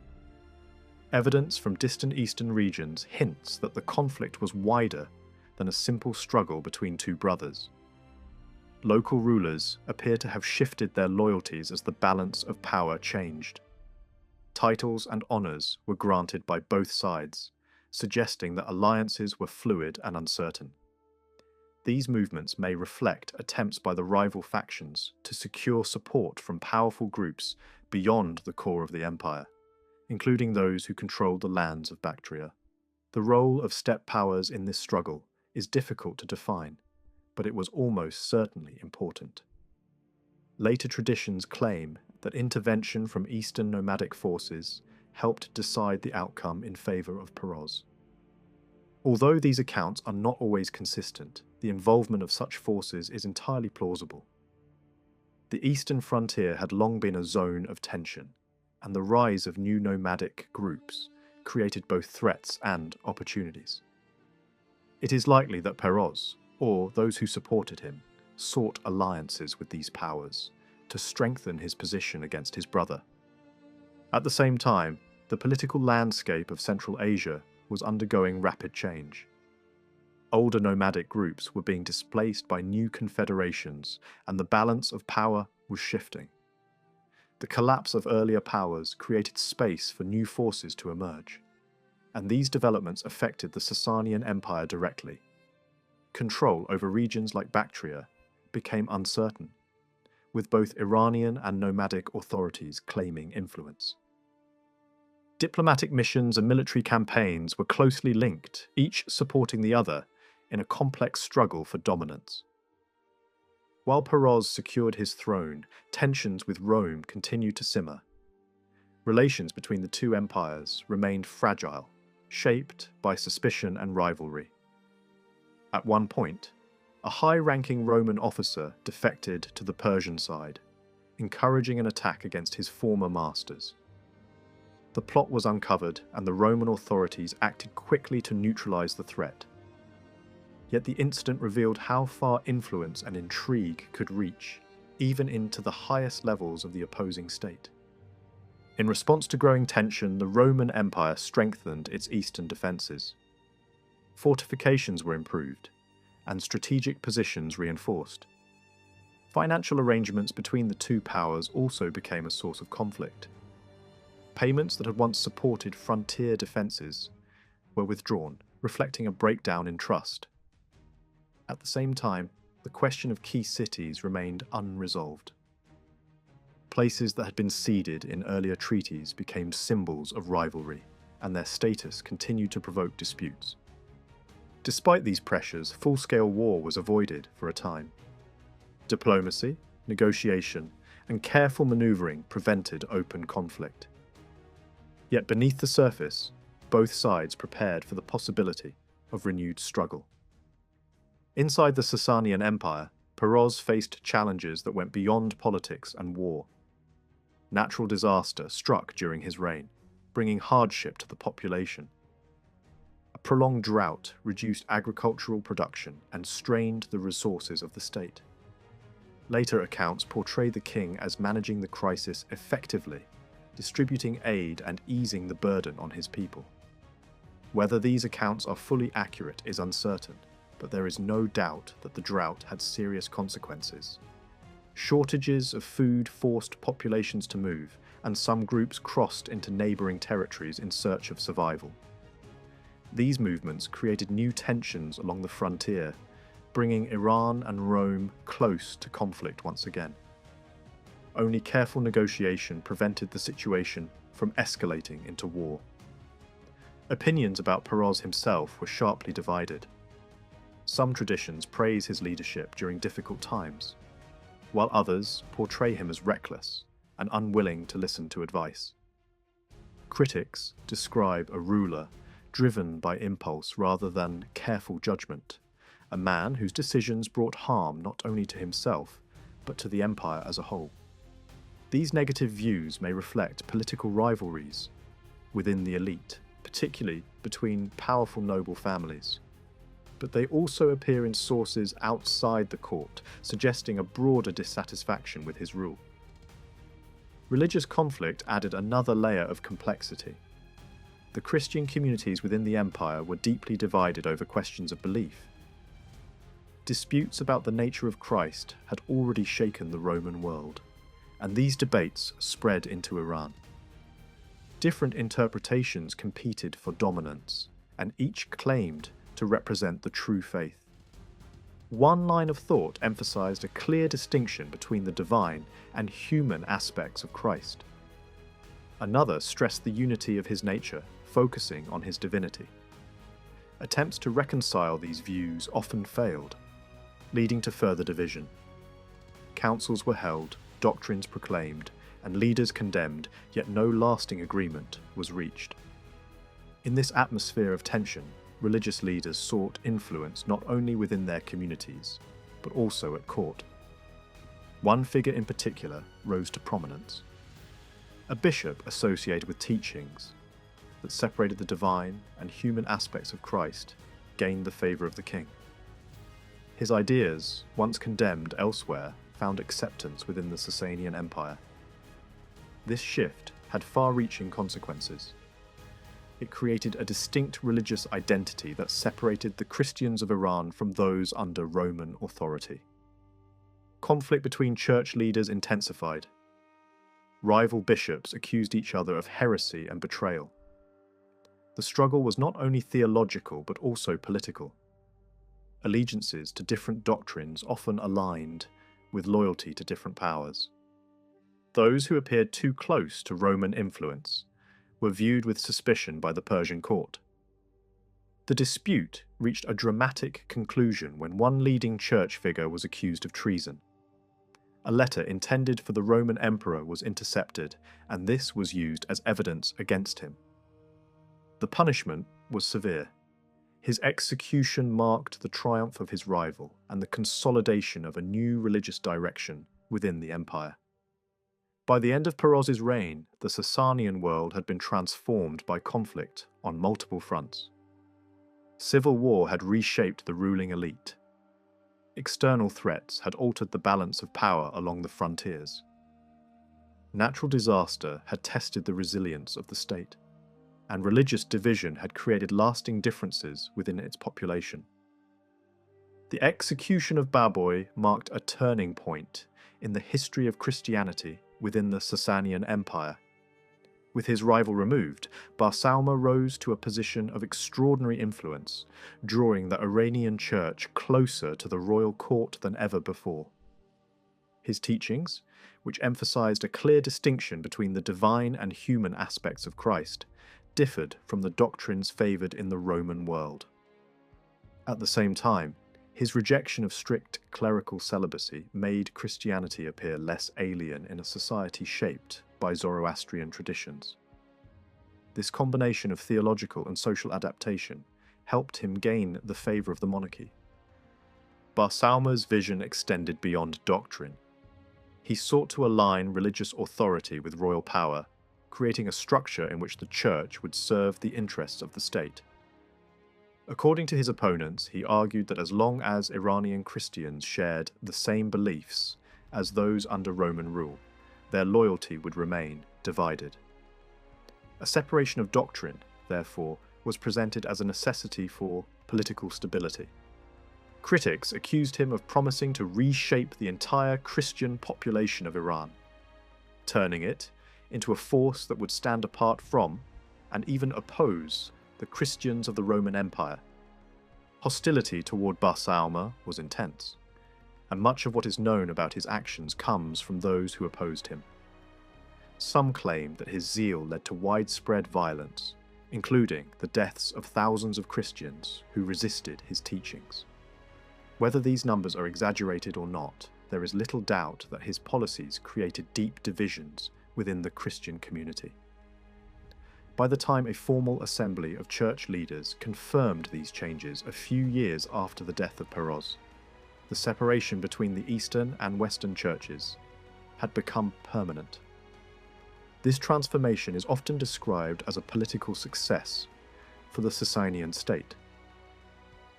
Evidence from distant eastern regions hints that the conflict was wider than a simple struggle between two brothers. Local rulers appear to have shifted their loyalties as the balance of power changed. Titles and honours were granted by both sides, suggesting that alliances were fluid and uncertain. These movements may reflect attempts by the rival factions to secure support from powerful groups beyond the core of the empire, including those who controlled the lands of Bactria. The role of steppe powers in this struggle is difficult to define, but it was almost certainly important. Later traditions claim that intervention from eastern nomadic forces helped decide the outcome in favour of Peroz. Although these accounts are not always consistent, the involvement of such forces is entirely plausible. The eastern frontier had long been a zone of tension, and the rise of new nomadic groups created both threats and opportunities. It is likely that Peroz, or those who supported him, sought alliances with these powers to strengthen his position against his brother. At the same time, the political landscape of Central Asia was undergoing rapid change. Older nomadic groups were being displaced by new confederations, and the balance of power was shifting. The collapse of earlier powers created space for new forces to emerge, and these developments affected the Sassanian Empire directly. Control over regions like Bactria became uncertain, with both Iranian and nomadic authorities claiming influence. Diplomatic missions and military campaigns were closely linked, each supporting the other in a complex struggle for dominance. While Peroz secured his throne, tensions with Rome continued to simmer. Relations between the two empires remained fragile, shaped by suspicion and rivalry. At one point, a high-ranking Roman officer defected to the Persian side, encouraging an attack against his former masters. The plot was uncovered, and the Roman authorities acted quickly to neutralize the threat. Yet the incident revealed how far influence and intrigue could reach, even into the highest levels of the opposing state. In response to growing tension, the Roman Empire strengthened its eastern defences. Fortifications were improved, and strategic positions reinforced. Financial arrangements between the two powers also became a source of conflict. Payments that had once supported frontier defences were withdrawn, reflecting a breakdown in trust. At the same time, the question of key cities remained unresolved. Places that had been ceded in earlier treaties became symbols of rivalry, and their status continued to provoke disputes. Despite these pressures, full-scale war was avoided for a time. Diplomacy, negotiation, and careful manoeuvring prevented open conflict. Yet beneath the surface, both sides prepared for the possibility of renewed struggle. Inside the Sassanian Empire, Peroz faced challenges that went beyond politics and war. Natural disaster struck during his reign, bringing hardship to the population. A prolonged drought reduced agricultural production and strained the resources of the state. Later accounts portray the king as managing the crisis effectively, distributing aid and easing the burden on his people. Whether these accounts are fully accurate is uncertain, but there is no doubt that the drought had serious consequences. Shortages of food forced populations to move, and some groups crossed into neighbouring territories in search of survival. These movements created new tensions along the frontier, bringing Iran and Rome close to conflict once again. Only careful negotiation prevented the situation from escalating into war. Opinions about Peroz himself were sharply divided. Some traditions praise his leadership during difficult times, while others portray him as reckless and unwilling to listen to advice. Critics describe a ruler driven by impulse rather than careful judgment, a man whose decisions brought harm not only to himself, but to the empire as a whole. These negative views may reflect political rivalries within the elite, particularly between powerful noble families. But they also appear in sources outside the court, suggesting a broader dissatisfaction with his rule. Religious conflict added another layer of complexity. The Christian communities within the empire were deeply divided over questions of belief. Disputes about the nature of Christ had already shaken the Roman world, and these debates spread into Iran. Different interpretations competed for dominance, and each claimed to represent the true faith. One line of thought emphasized a clear distinction between the divine and human aspects of Christ. Another stressed the unity of his nature, focusing on his divinity. Attempts to reconcile these views often failed, leading to further division. Councils were held, doctrines proclaimed, and leaders condemned, yet no lasting agreement was reached. In this atmosphere of tension, religious leaders sought influence not only within their communities, but also at court. One figure in particular rose to prominence. A bishop associated with teachings that separated the divine and human aspects of Christ gained the favour of the king. His ideas, once condemned elsewhere, found acceptance within the Sassanian Empire. This shift had far-reaching consequences. It created a distinct religious identity that separated the Christians of Iran from those under Roman authority. Conflict between church leaders intensified. Rival bishops accused each other of heresy and betrayal. The struggle was not only theological but also political. Allegiances to different doctrines often aligned with loyalty to different powers. Those who appeared too close to Roman influence were viewed with suspicion by the Persian court. The dispute reached a dramatic conclusion when one leading church figure was accused of treason. A letter intended for the Roman emperor was intercepted, and this was used as evidence against him. The punishment was severe. His execution marked the triumph of his rival and the consolidation of a new religious direction within the empire. By the end of Peroz's reign, the Sassanian world had been transformed by conflict on multiple fronts. Civil war had reshaped the ruling elite. External threats had altered the balance of power along the frontiers. Natural disaster had tested the resilience of the state, and religious division had created lasting differences within its population. The execution of Baboy marked a turning point in the history of Christianity within the Sassanian Empire. With his rival removed, Barsauma rose to a position of extraordinary influence, drawing the Iranian church closer to the royal court than ever before. His teachings, which emphasized a clear distinction between the divine and human aspects of Christ, differed from the doctrines favored in the Roman world. At the same time, his rejection of strict clerical celibacy made Christianity appear less alien in a society shaped by Zoroastrian traditions. This combination of theological and social adaptation helped him gain the favour of the monarchy. Barsauma's vision extended beyond doctrine. He sought to align religious authority with royal power, creating a structure in which the church would serve the interests of the state. According to his opponents, he argued that as long as Iranian Christians shared the same beliefs as those under Roman rule, their loyalty would remain divided. A separation of doctrine, therefore, was presented as a necessity for political stability. Critics accused him of promising to reshape the entire Christian population of Iran, turning it into a force that would stand apart from, and even oppose, the Christians of the Roman Empire. Hostility toward Barsauma was intense, and much of what is known about his actions comes from those who opposed him. Some claim that his zeal led to widespread violence, including the deaths of thousands of Christians who resisted his teachings. Whether these numbers are exaggerated or not, there is little doubt that his policies created deep divisions within the Christian community. By the time a formal assembly of church leaders confirmed these changes a few years after the death of Peroz, the separation between the Eastern and Western churches had become permanent. This transformation is often described as a political success for the Sassanian state.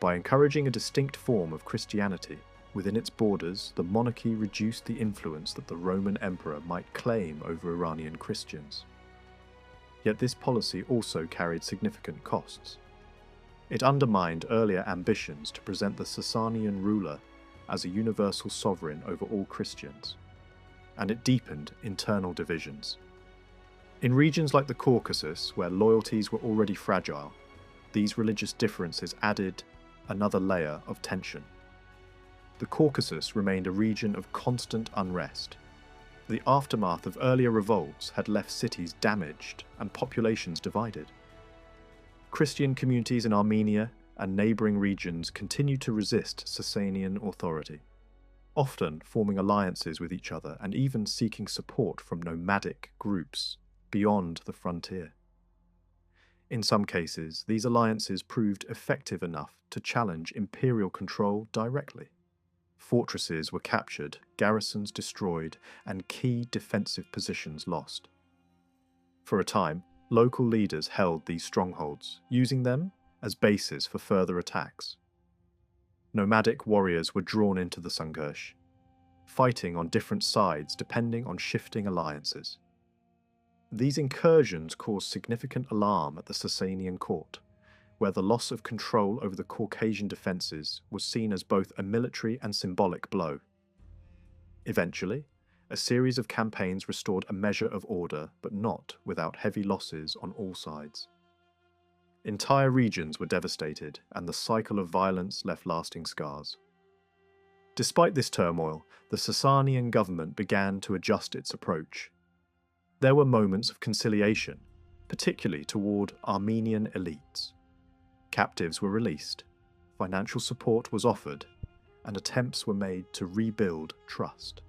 By encouraging a distinct form of Christianity within its borders, the monarchy reduced the influence that the Roman emperor might claim over Iranian Christians. Yet this policy also carried significant costs. It undermined earlier ambitions to present the Sassanian ruler as a universal sovereign over all Christians, and it deepened internal divisions. In regions like the Caucasus, where loyalties were already fragile, these religious differences added another layer of tension. The Caucasus remained a region of constant unrest. The aftermath of earlier revolts had left cities damaged and populations divided. Christian communities in Armenia and neighbouring regions continued to resist Sassanian authority, often forming alliances with each other and even seeking support from nomadic groups beyond the frontier. In some cases, these alliances proved effective enough to challenge imperial control directly. Fortresses were captured, garrisons destroyed, and key defensive positions lost. For a time, local leaders held these strongholds, using them as bases for further attacks. Nomadic warriors were drawn into the Sanghersh, fighting on different sides depending on shifting alliances. These incursions caused significant alarm at the Sassanian court, where the loss of control over the Caucasian defences was seen as both a military and symbolic blow. Eventually, a series of campaigns restored a measure of order, but not without heavy losses on all sides. Entire regions were devastated, and the cycle of violence left lasting scars. Despite this turmoil, the Sassanian government began to adjust its approach. There were moments of conciliation, particularly toward Armenian elites. Captives were released, financial support was offered, and attempts were made to rebuild trust.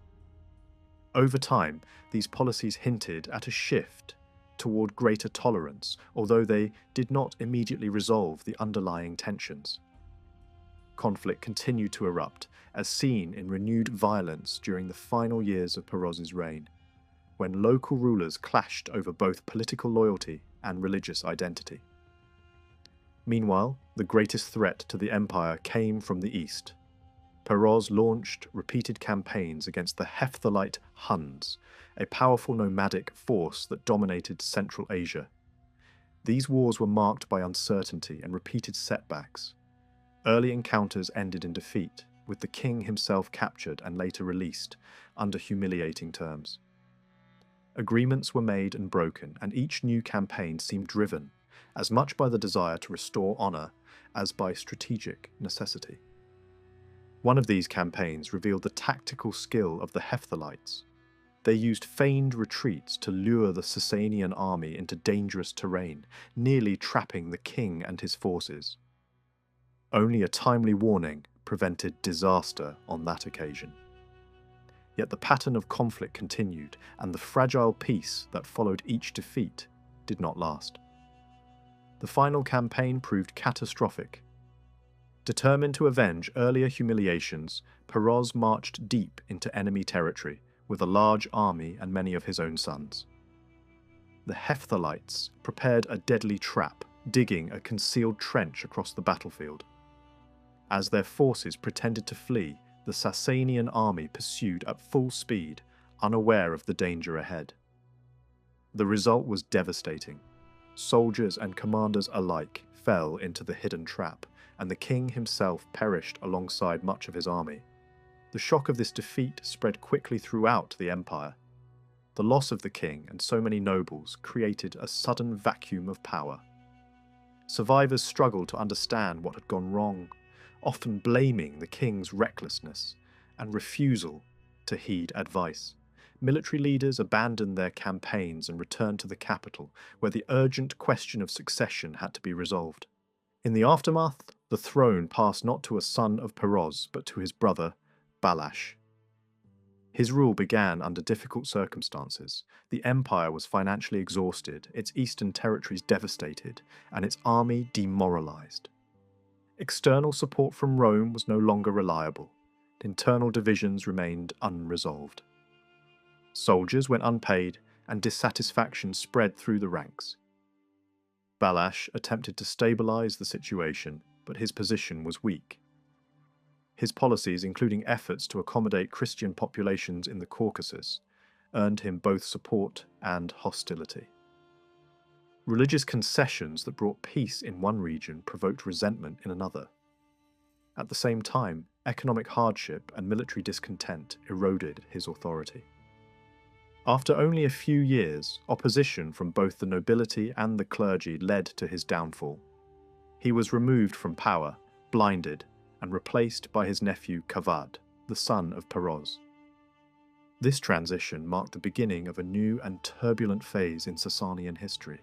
Over time, these policies hinted at a shift toward greater tolerance, although they did not immediately resolve the underlying tensions. Conflict continued to erupt, as seen in renewed violence during the final years of Peroz's reign, when local rulers clashed over both political loyalty and religious identity. Meanwhile, the greatest threat to the empire came from the east. Peroz launched repeated campaigns against the Hephthalite Huns, a powerful nomadic force that dominated Central Asia. These wars were marked by uncertainty and repeated setbacks. Early encounters ended in defeat, with the king himself captured and later released under humiliating terms. Agreements were made and broken, and each new campaign seemed driven as much by the desire to restore honour as by strategic necessity. One of these campaigns revealed the tactical skill of the Hephthalites. They used feigned retreats to lure the Sassanian army into dangerous terrain, nearly trapping the king and his forces. Only a timely warning prevented disaster on that occasion. Yet the pattern of conflict continued, and the fragile peace that followed each defeat did not last. The final campaign proved catastrophic. Determined to avenge earlier humiliations, Peroz marched deep into enemy territory with a large army and many of his own sons. The Hephthalites prepared a deadly trap, digging a concealed trench across the battlefield. As their forces pretended to flee, the Sassanian army pursued at full speed, unaware of the danger ahead. The result was devastating. Soldiers and commanders alike fell into the hidden trap, and the king himself perished alongside much of his army. The shock of this defeat spread quickly throughout the empire. The loss of the king and so many nobles created a sudden vacuum of power. Survivors struggled to understand what had gone wrong, often blaming the king's recklessness and refusal to heed advice. Military leaders abandoned their campaigns and returned to the capital, where the urgent question of succession had to be resolved. In the aftermath, the throne passed not to a son of Peroz, but to his brother, Balash. His rule began under difficult circumstances. The empire was financially exhausted, its eastern territories devastated, and its army demoralized. External support from Rome was no longer reliable. Internal divisions remained unresolved. Soldiers went unpaid, and dissatisfaction spread through the ranks. Balhash attempted to stabilize the situation, but his position was weak. His policies, including efforts to accommodate Christian populations in the Caucasus, earned him both support and hostility. Religious concessions that brought peace in one region provoked resentment in another. At the same time, economic hardship and military discontent eroded his authority. After only a few years, opposition from both the nobility and the clergy led to his downfall. He was removed from power, blinded, and replaced by his nephew Kavad, the son of Peroz. This transition marked the beginning of a new and turbulent phase in Sassanian history.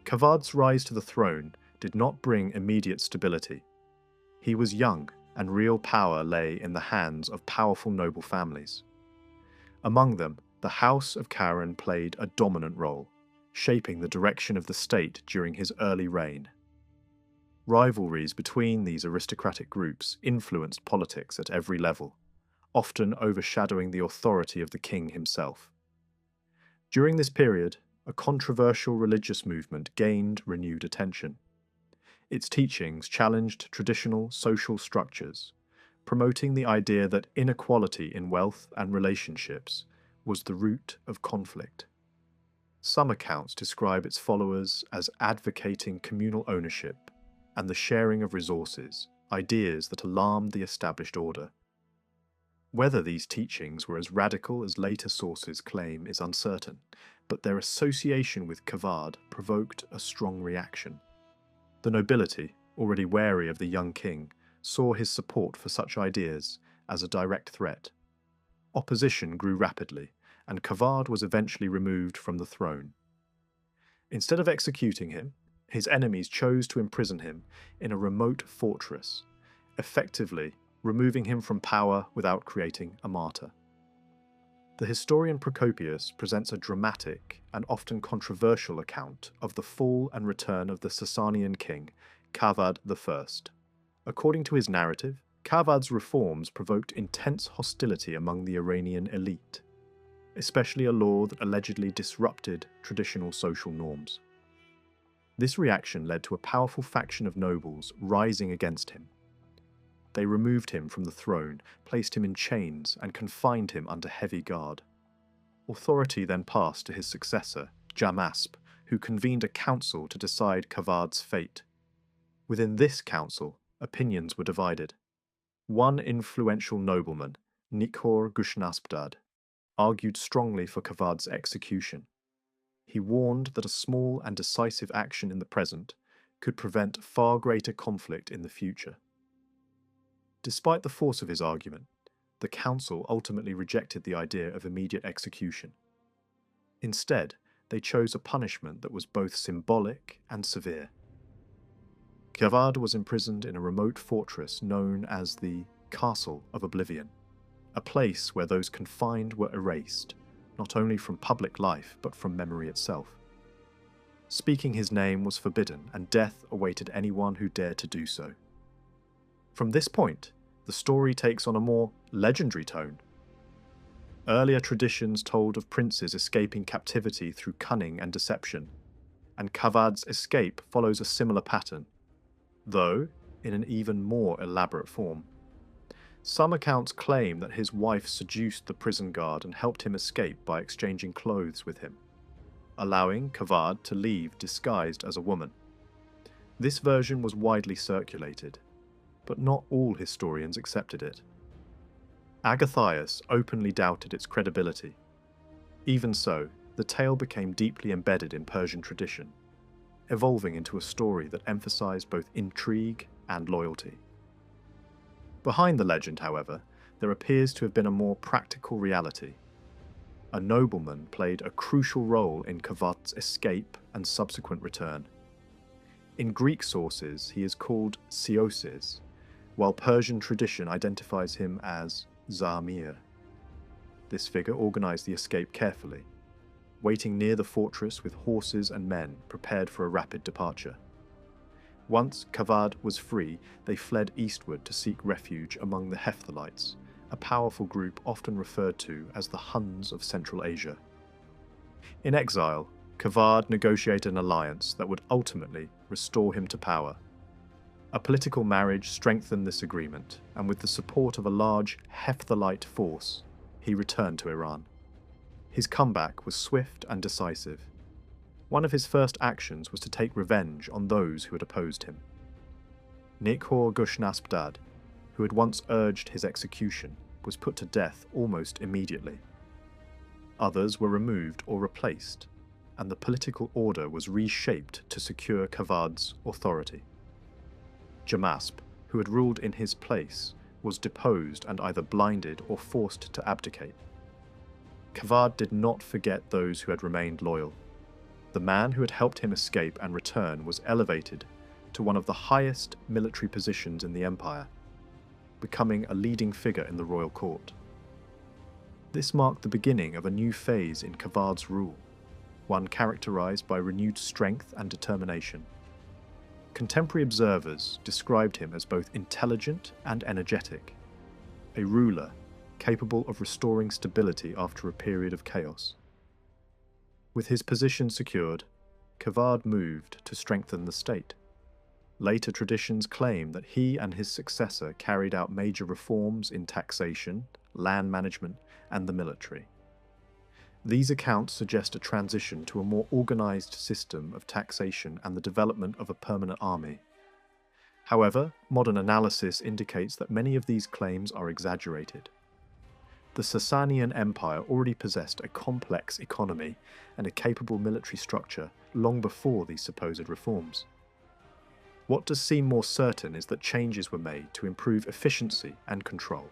Kavad's rise to the throne did not bring immediate stability. He was young, and real power lay in the hands of powerful noble families. Among them, the House of Karen played a dominant role, shaping the direction of the state during his early reign. Rivalries between these aristocratic groups influenced politics at every level, often overshadowing the authority of the king himself. During this period, a controversial religious movement gained renewed attention. Its teachings challenged traditional social structures, promoting the idea that inequality in wealth and relationships was the root of conflict. Some accounts describe its followers as advocating communal ownership and the sharing of resources, ideas that alarmed the established order. Whether these teachings were as radical as later sources claim is uncertain, but their association with Kavad provoked a strong reaction. The nobility, already wary of the young king, saw his support for such ideas as a direct threat. Opposition grew rapidly, and Kavad was eventually removed from the throne. Instead of executing him, his enemies chose to imprison him in a remote fortress, effectively removing him from power without creating a martyr. The historian Procopius presents a dramatic and often controversial account of the fall and return of the Sassanian king, Kavad I. According to his narrative, Kavad's reforms provoked intense hostility among the Iranian elite, especially a law that allegedly disrupted traditional social norms. This reaction led to a powerful faction of nobles rising against him. They removed him from the throne, placed him in chains, and confined him under heavy guard. Authority then passed to his successor, Jamasp, who convened a council to decide Kavad's fate. Within this council, opinions were divided. One influential nobleman, Nikhor Gushnasbdad, argued strongly for Kavad's execution. He warned that a small and decisive action in the present could prevent far greater conflict in the future. Despite the force of his argument, the council ultimately rejected the idea of immediate execution. Instead, they chose a punishment that was both symbolic and severe. Kavad was imprisoned in a remote fortress known as the Castle of Oblivion, a place where those confined were erased, not only from public life but from memory itself. Speaking his name was forbidden, and death awaited anyone who dared to do so. From this point, the story takes on a more legendary tone. Earlier traditions told of princes escaping captivity through cunning and deception, and Kavad's escape follows a similar pattern, though in an even more elaborate form. Some accounts claim that his wife seduced the prison guard and helped him escape by exchanging clothes with him, allowing Kavad to leave disguised as a woman. This version was widely circulated, but not all historians accepted it. Agathias openly doubted its credibility. Even so, the tale became deeply embedded in Persian tradition, evolving into a story that emphasized both intrigue and loyalty. Behind the legend, however, there appears to have been a more practical reality. A nobleman played a crucial role in Kavad's escape and subsequent return. In Greek sources, he is called Seleucids, while Persian tradition identifies him as Zamir. This figure organized the escape carefully, waiting near the fortress with horses and men prepared for a rapid departure. Once Kavad was free, they fled eastward to seek refuge among the Hephthalites, a powerful group often referred to as the Huns of Central Asia. In exile, Kavad negotiated an alliance that would ultimately restore him to power. A political marriage strengthened this agreement, and with the support of a large Hephthalite force, he returned to Iran. His comeback was swift and decisive. One of his first actions was to take revenge on those who had opposed him. Nikhor Gushnasbdad, who had once urged his execution, was put to death almost immediately. Others were removed or replaced, and the political order was reshaped to secure Kavad's authority. Jamasp, who had ruled in his place, was deposed and either blinded or forced to abdicate. Kavad did not forget those who had remained loyal. The man who had helped him escape and return was elevated to one of the highest military positions in the empire, becoming a leading figure in the royal court. This marked the beginning of a new phase in Kavad's rule, one characterized by renewed strength and determination. Contemporary observers described him as both intelligent and energetic, a ruler capable of restoring stability after a period of chaos. With his position secured, Kavad moved to strengthen the state. Later traditions claim that he and his successor carried out major reforms in taxation, land management, and the military. These accounts suggest a transition to a more organized system of taxation and the development of a permanent army. However, modern analysis indicates that many of these claims are exaggerated. The Sassanian Empire already possessed a complex economy and a capable military structure long before these supposed reforms. What does seem more certain is that changes were made to improve efficiency and control.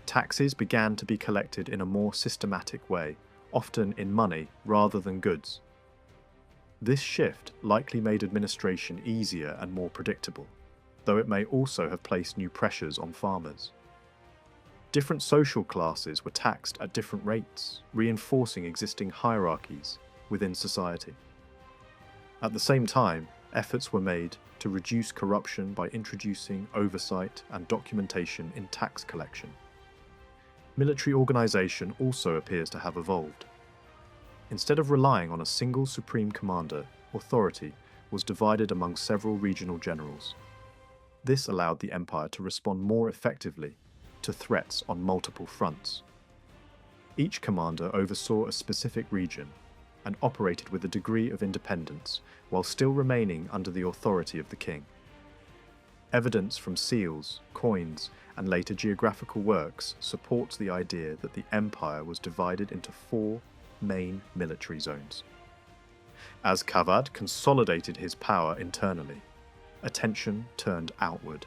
Taxes began to be collected in a more systematic way, often in money rather than goods. This shift likely made administration easier and more predictable, though it may also have placed new pressures on farmers. Different social classes were taxed at different rates, reinforcing existing hierarchies within society. At the same time, efforts were made to reduce corruption by introducing oversight and documentation in tax collection. Military organization also appears to have evolved. Instead of relying on a single supreme commander, authority was divided among several regional generals. This allowed the empire to respond more effectively to threats on multiple fronts. Each commander oversaw a specific region and operated with a degree of independence while still remaining under the authority of the king. Evidence from seals, coins, and later geographical works supports the idea that the empire was divided into 4 main military zones. As Kavad consolidated his power internally, attention turned outward.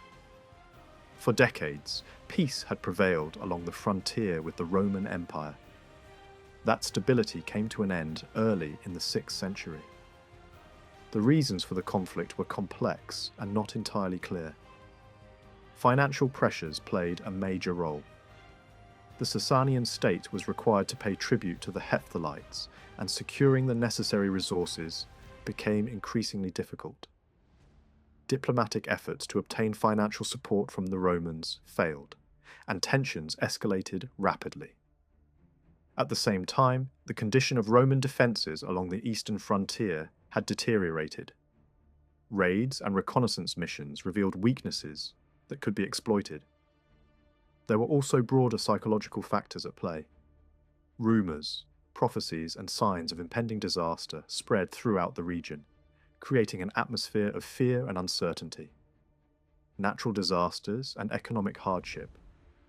For decades, peace had prevailed along the frontier with the Roman Empire. That stability came to an end early in the 6th century. The reasons for the conflict were complex and not entirely clear. Financial pressures played a major role. The Sassanian state was required to pay tribute to the Hephthalites, and securing the necessary resources became increasingly difficult. Diplomatic efforts to obtain financial support from the Romans failed, and tensions escalated rapidly. At the same time, the condition of Roman defences along the eastern frontier had deteriorated. Raids and reconnaissance missions revealed weaknesses that could be exploited. There were also broader psychological factors at play. Rumours, prophecies, and signs of impending disaster spread throughout the region, creating an atmosphere of fear and uncertainty. Natural disasters and economic hardship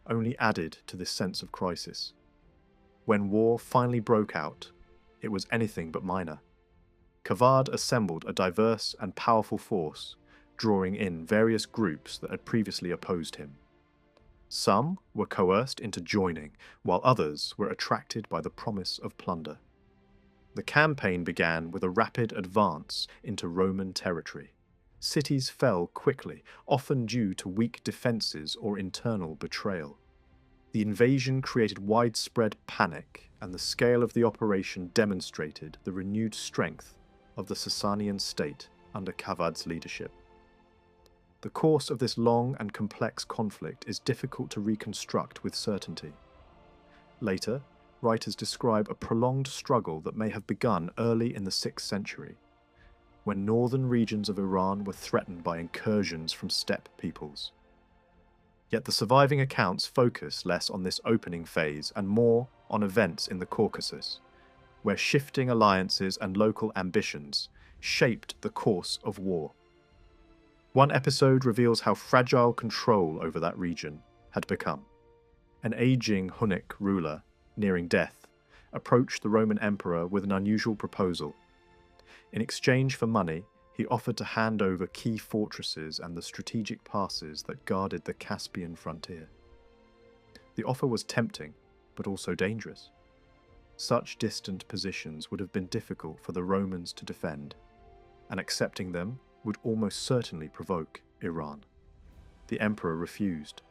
only added to this sense of crisis. When war finally broke out, it was anything but minor. Kavad assembled a diverse and powerful force, drawing in various groups that had previously opposed him. Some were coerced into joining, while others were attracted by the promise of plunder. The campaign began with a rapid advance into Roman territory. Cities fell quickly, often due to weak defences or internal betrayal. The invasion created widespread panic, and the scale of the operation demonstrated the renewed strength of the Sassanian state under Kavad's leadership. The course of this long and complex conflict is difficult to reconstruct with certainty. Later, writers describe a prolonged struggle that may have begun early in the 6th century, when northern regions of Iran were threatened by incursions from steppe peoples. Yet the surviving accounts focus less on this opening phase and more on events in the Caucasus, where shifting alliances and local ambitions shaped the course of war. One episode reveals how fragile control over that region had become. An aging Hunnic ruler, nearing death, approached the Roman emperor with an unusual proposal. In exchange for money, he offered to hand over key fortresses and the strategic passes that guarded the Caspian frontier. The offer was tempting, but also dangerous. Such distant positions would have been difficult for the Romans to defend, and accepting them would almost certainly provoke Iran. The emperor refused.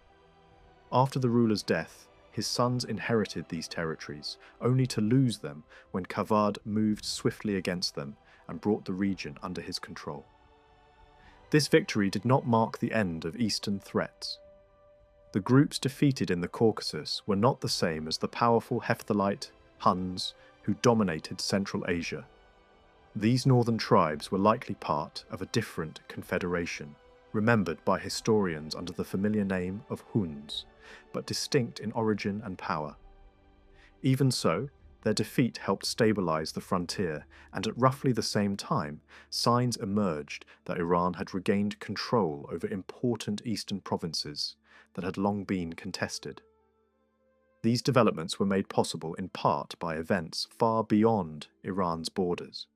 After the ruler's death, his sons inherited these territories, only to lose them when Kavad moved swiftly against them and brought the region under his control. This victory did not mark the end of Eastern threats. The groups defeated in the Caucasus were not the same as the powerful Hephthalite Huns who dominated Central Asia. These northern tribes were likely part of a different confederation, remembered by historians under the familiar name of Huns, but distinct in origin and power. Even so, their defeat helped stabilize the frontier, and at roughly the same time, signs emerged that Iran had regained control over important eastern provinces that had long been contested. These developments were made possible in part by events far beyond Iran's borders.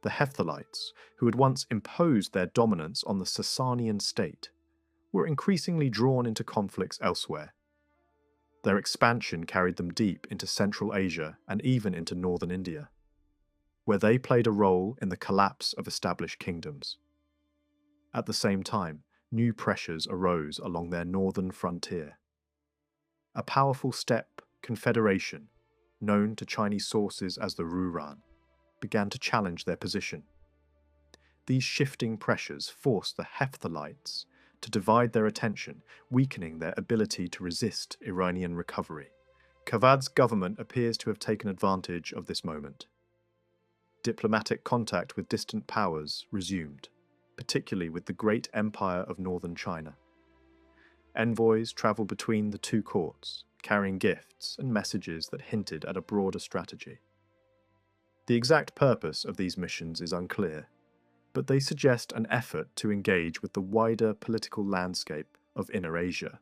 The Hephthalites, who had once imposed their dominance on the Sassanian state, were increasingly drawn into conflicts elsewhere. Their expansion carried them deep into Central Asia and even into northern India, where they played a role in the collapse of established kingdoms. At the same time, new pressures arose along their northern frontier. A powerful steppe confederation, known to Chinese sources as the Ruran, began to challenge their position. These shifting pressures forced the Hephthalites to divide their attention, weakening their ability to resist Iranian recovery. Kavad's government appears to have taken advantage of this moment. Diplomatic contact with distant powers resumed, particularly with the great empire of northern China. Envoys travelled between the two courts, carrying gifts and messages that hinted at a broader strategy. The exact purpose of these missions is unclear, but they suggest an effort to engage with the wider political landscape of Inner Asia,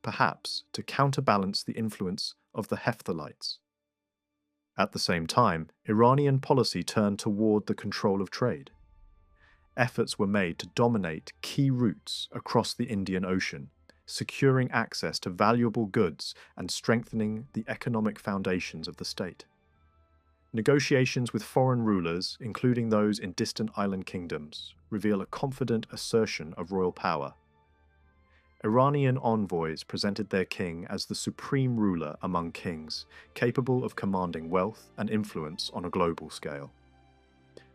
perhaps to counterbalance the influence of the Hephthalites. At the same time, Iranian policy turned toward the control of trade. Efforts were made to dominate key routes across the Indian Ocean, securing access to valuable goods and strengthening the economic foundations of the state. Negotiations with foreign rulers, including those in distant island kingdoms, reveal a confident assertion of royal power. Iranian envoys presented their king as the supreme ruler among kings, capable of commanding wealth and influence on a global scale.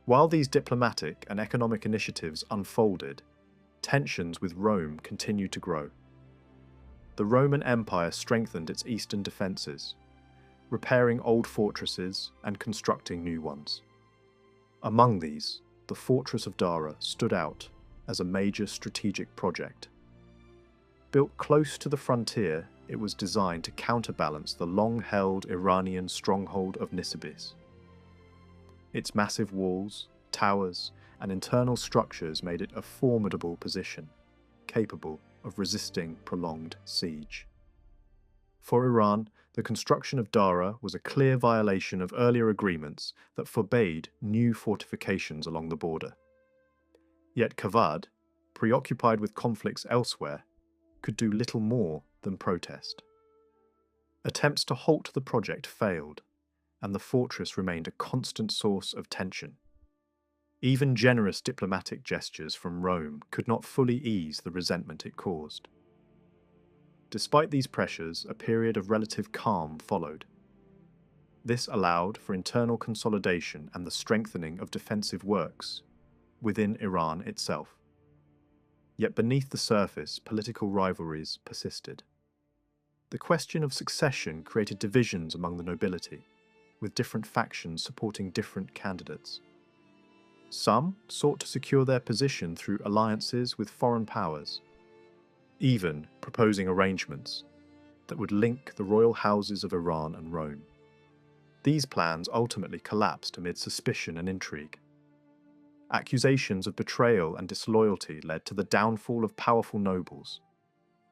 While these diplomatic and economic initiatives unfolded, tensions with Rome continued to grow. The Roman Empire strengthened its eastern defences, repairing old fortresses and constructing new ones. Among these, the fortress of Dara stood out as a major strategic project. Built close to the frontier, it was designed to counterbalance the long-held Iranian stronghold of Nisibis. Its massive walls, towers, and internal structures made it a formidable position, capable of resisting prolonged siege. For Iran, the construction of Dara was a clear violation of earlier agreements that forbade new fortifications along the border. Yet Kavad, preoccupied with conflicts elsewhere, could do little more than protest. Attempts to halt the project failed, and the fortress remained a constant source of tension. Even generous diplomatic gestures from Rome could not fully ease the resentment it caused. Despite these pressures, a period of relative calm followed. This allowed for internal consolidation and the strengthening of defensive works within Iran itself. Yet beneath the surface, political rivalries persisted. The question of succession created divisions among the nobility, with different factions supporting different candidates. Some sought to secure their position through alliances with foreign powers, even proposing arrangements that would link the royal houses of Iran and Rome. These plans ultimately collapsed amid suspicion and intrigue. Accusations of betrayal and disloyalty led to the downfall of powerful nobles,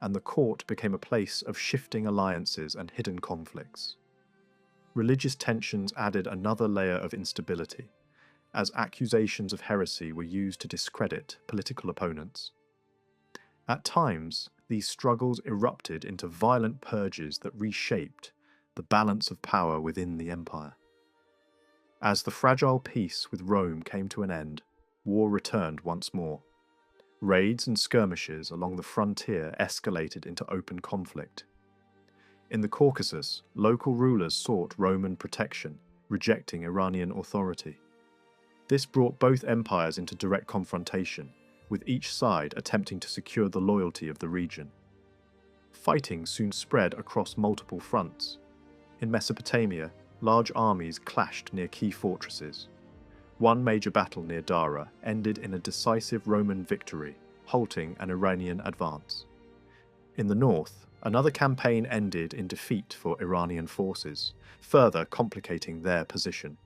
and the court became a place of shifting alliances and hidden conflicts. Religious tensions added another layer of instability, as accusations of heresy were used to discredit political opponents. At times, these struggles erupted into violent purges that reshaped the balance of power within the empire. As the fragile peace with Rome came to an end, war returned once more. Raids and skirmishes along the frontier escalated into open conflict. In the Caucasus, local rulers sought Roman protection, rejecting Iranian authority. This brought both empires into direct confrontation, with each side attempting to secure the loyalty of the region. Fighting soon spread across multiple fronts. In Mesopotamia, large armies clashed near key fortresses. One major battle near Dara ended in a decisive Roman victory, halting an Iranian advance. In the north, another campaign ended in defeat for Iranian forces, further complicating their position.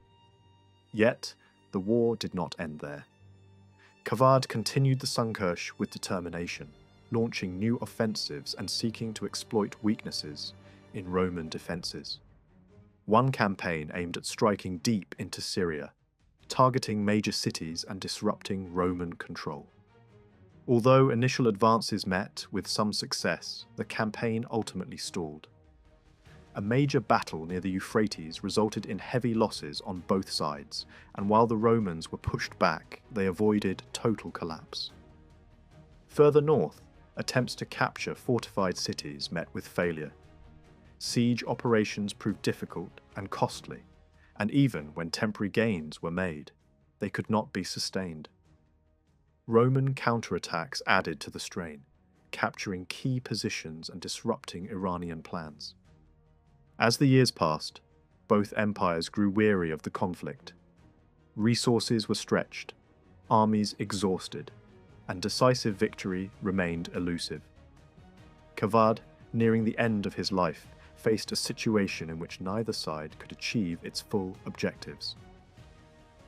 Yet, the war did not end there. Kavad continued the Sunkersh with determination, launching new offensives and seeking to exploit weaknesses in Roman defences. One campaign aimed at striking deep into Syria, targeting major cities and disrupting Roman control. Although initial advances met with some success, the campaign ultimately stalled. A major battle near the Euphrates resulted in heavy losses on both sides, and while the Romans were pushed back, they avoided total collapse. Further north, attempts to capture fortified cities met with failure. Siege operations proved difficult and costly, and even when temporary gains were made, they could not be sustained. Roman counterattacks added to the strain, capturing key positions and disrupting Iranian plans. As the years passed, both empires grew weary of the conflict. Resources were stretched, armies exhausted, and decisive victory remained elusive. Kavad, nearing the end of his life, faced a situation in which neither side could achieve its full objectives.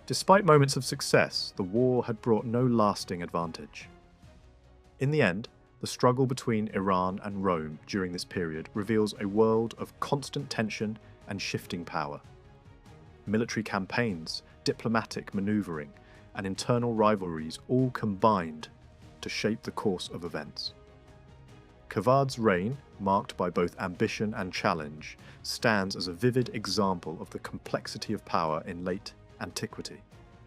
Despite moments of success, the war had brought no lasting advantage. In the end, the struggle between Iran and Rome during this period reveals a world of constant tension and shifting power. Military campaigns, diplomatic maneuvering, and internal rivalries all combined to shape the course of events. Kavad's reign, marked by both ambition and challenge, stands as a vivid example of the complexity of power in late antiquity.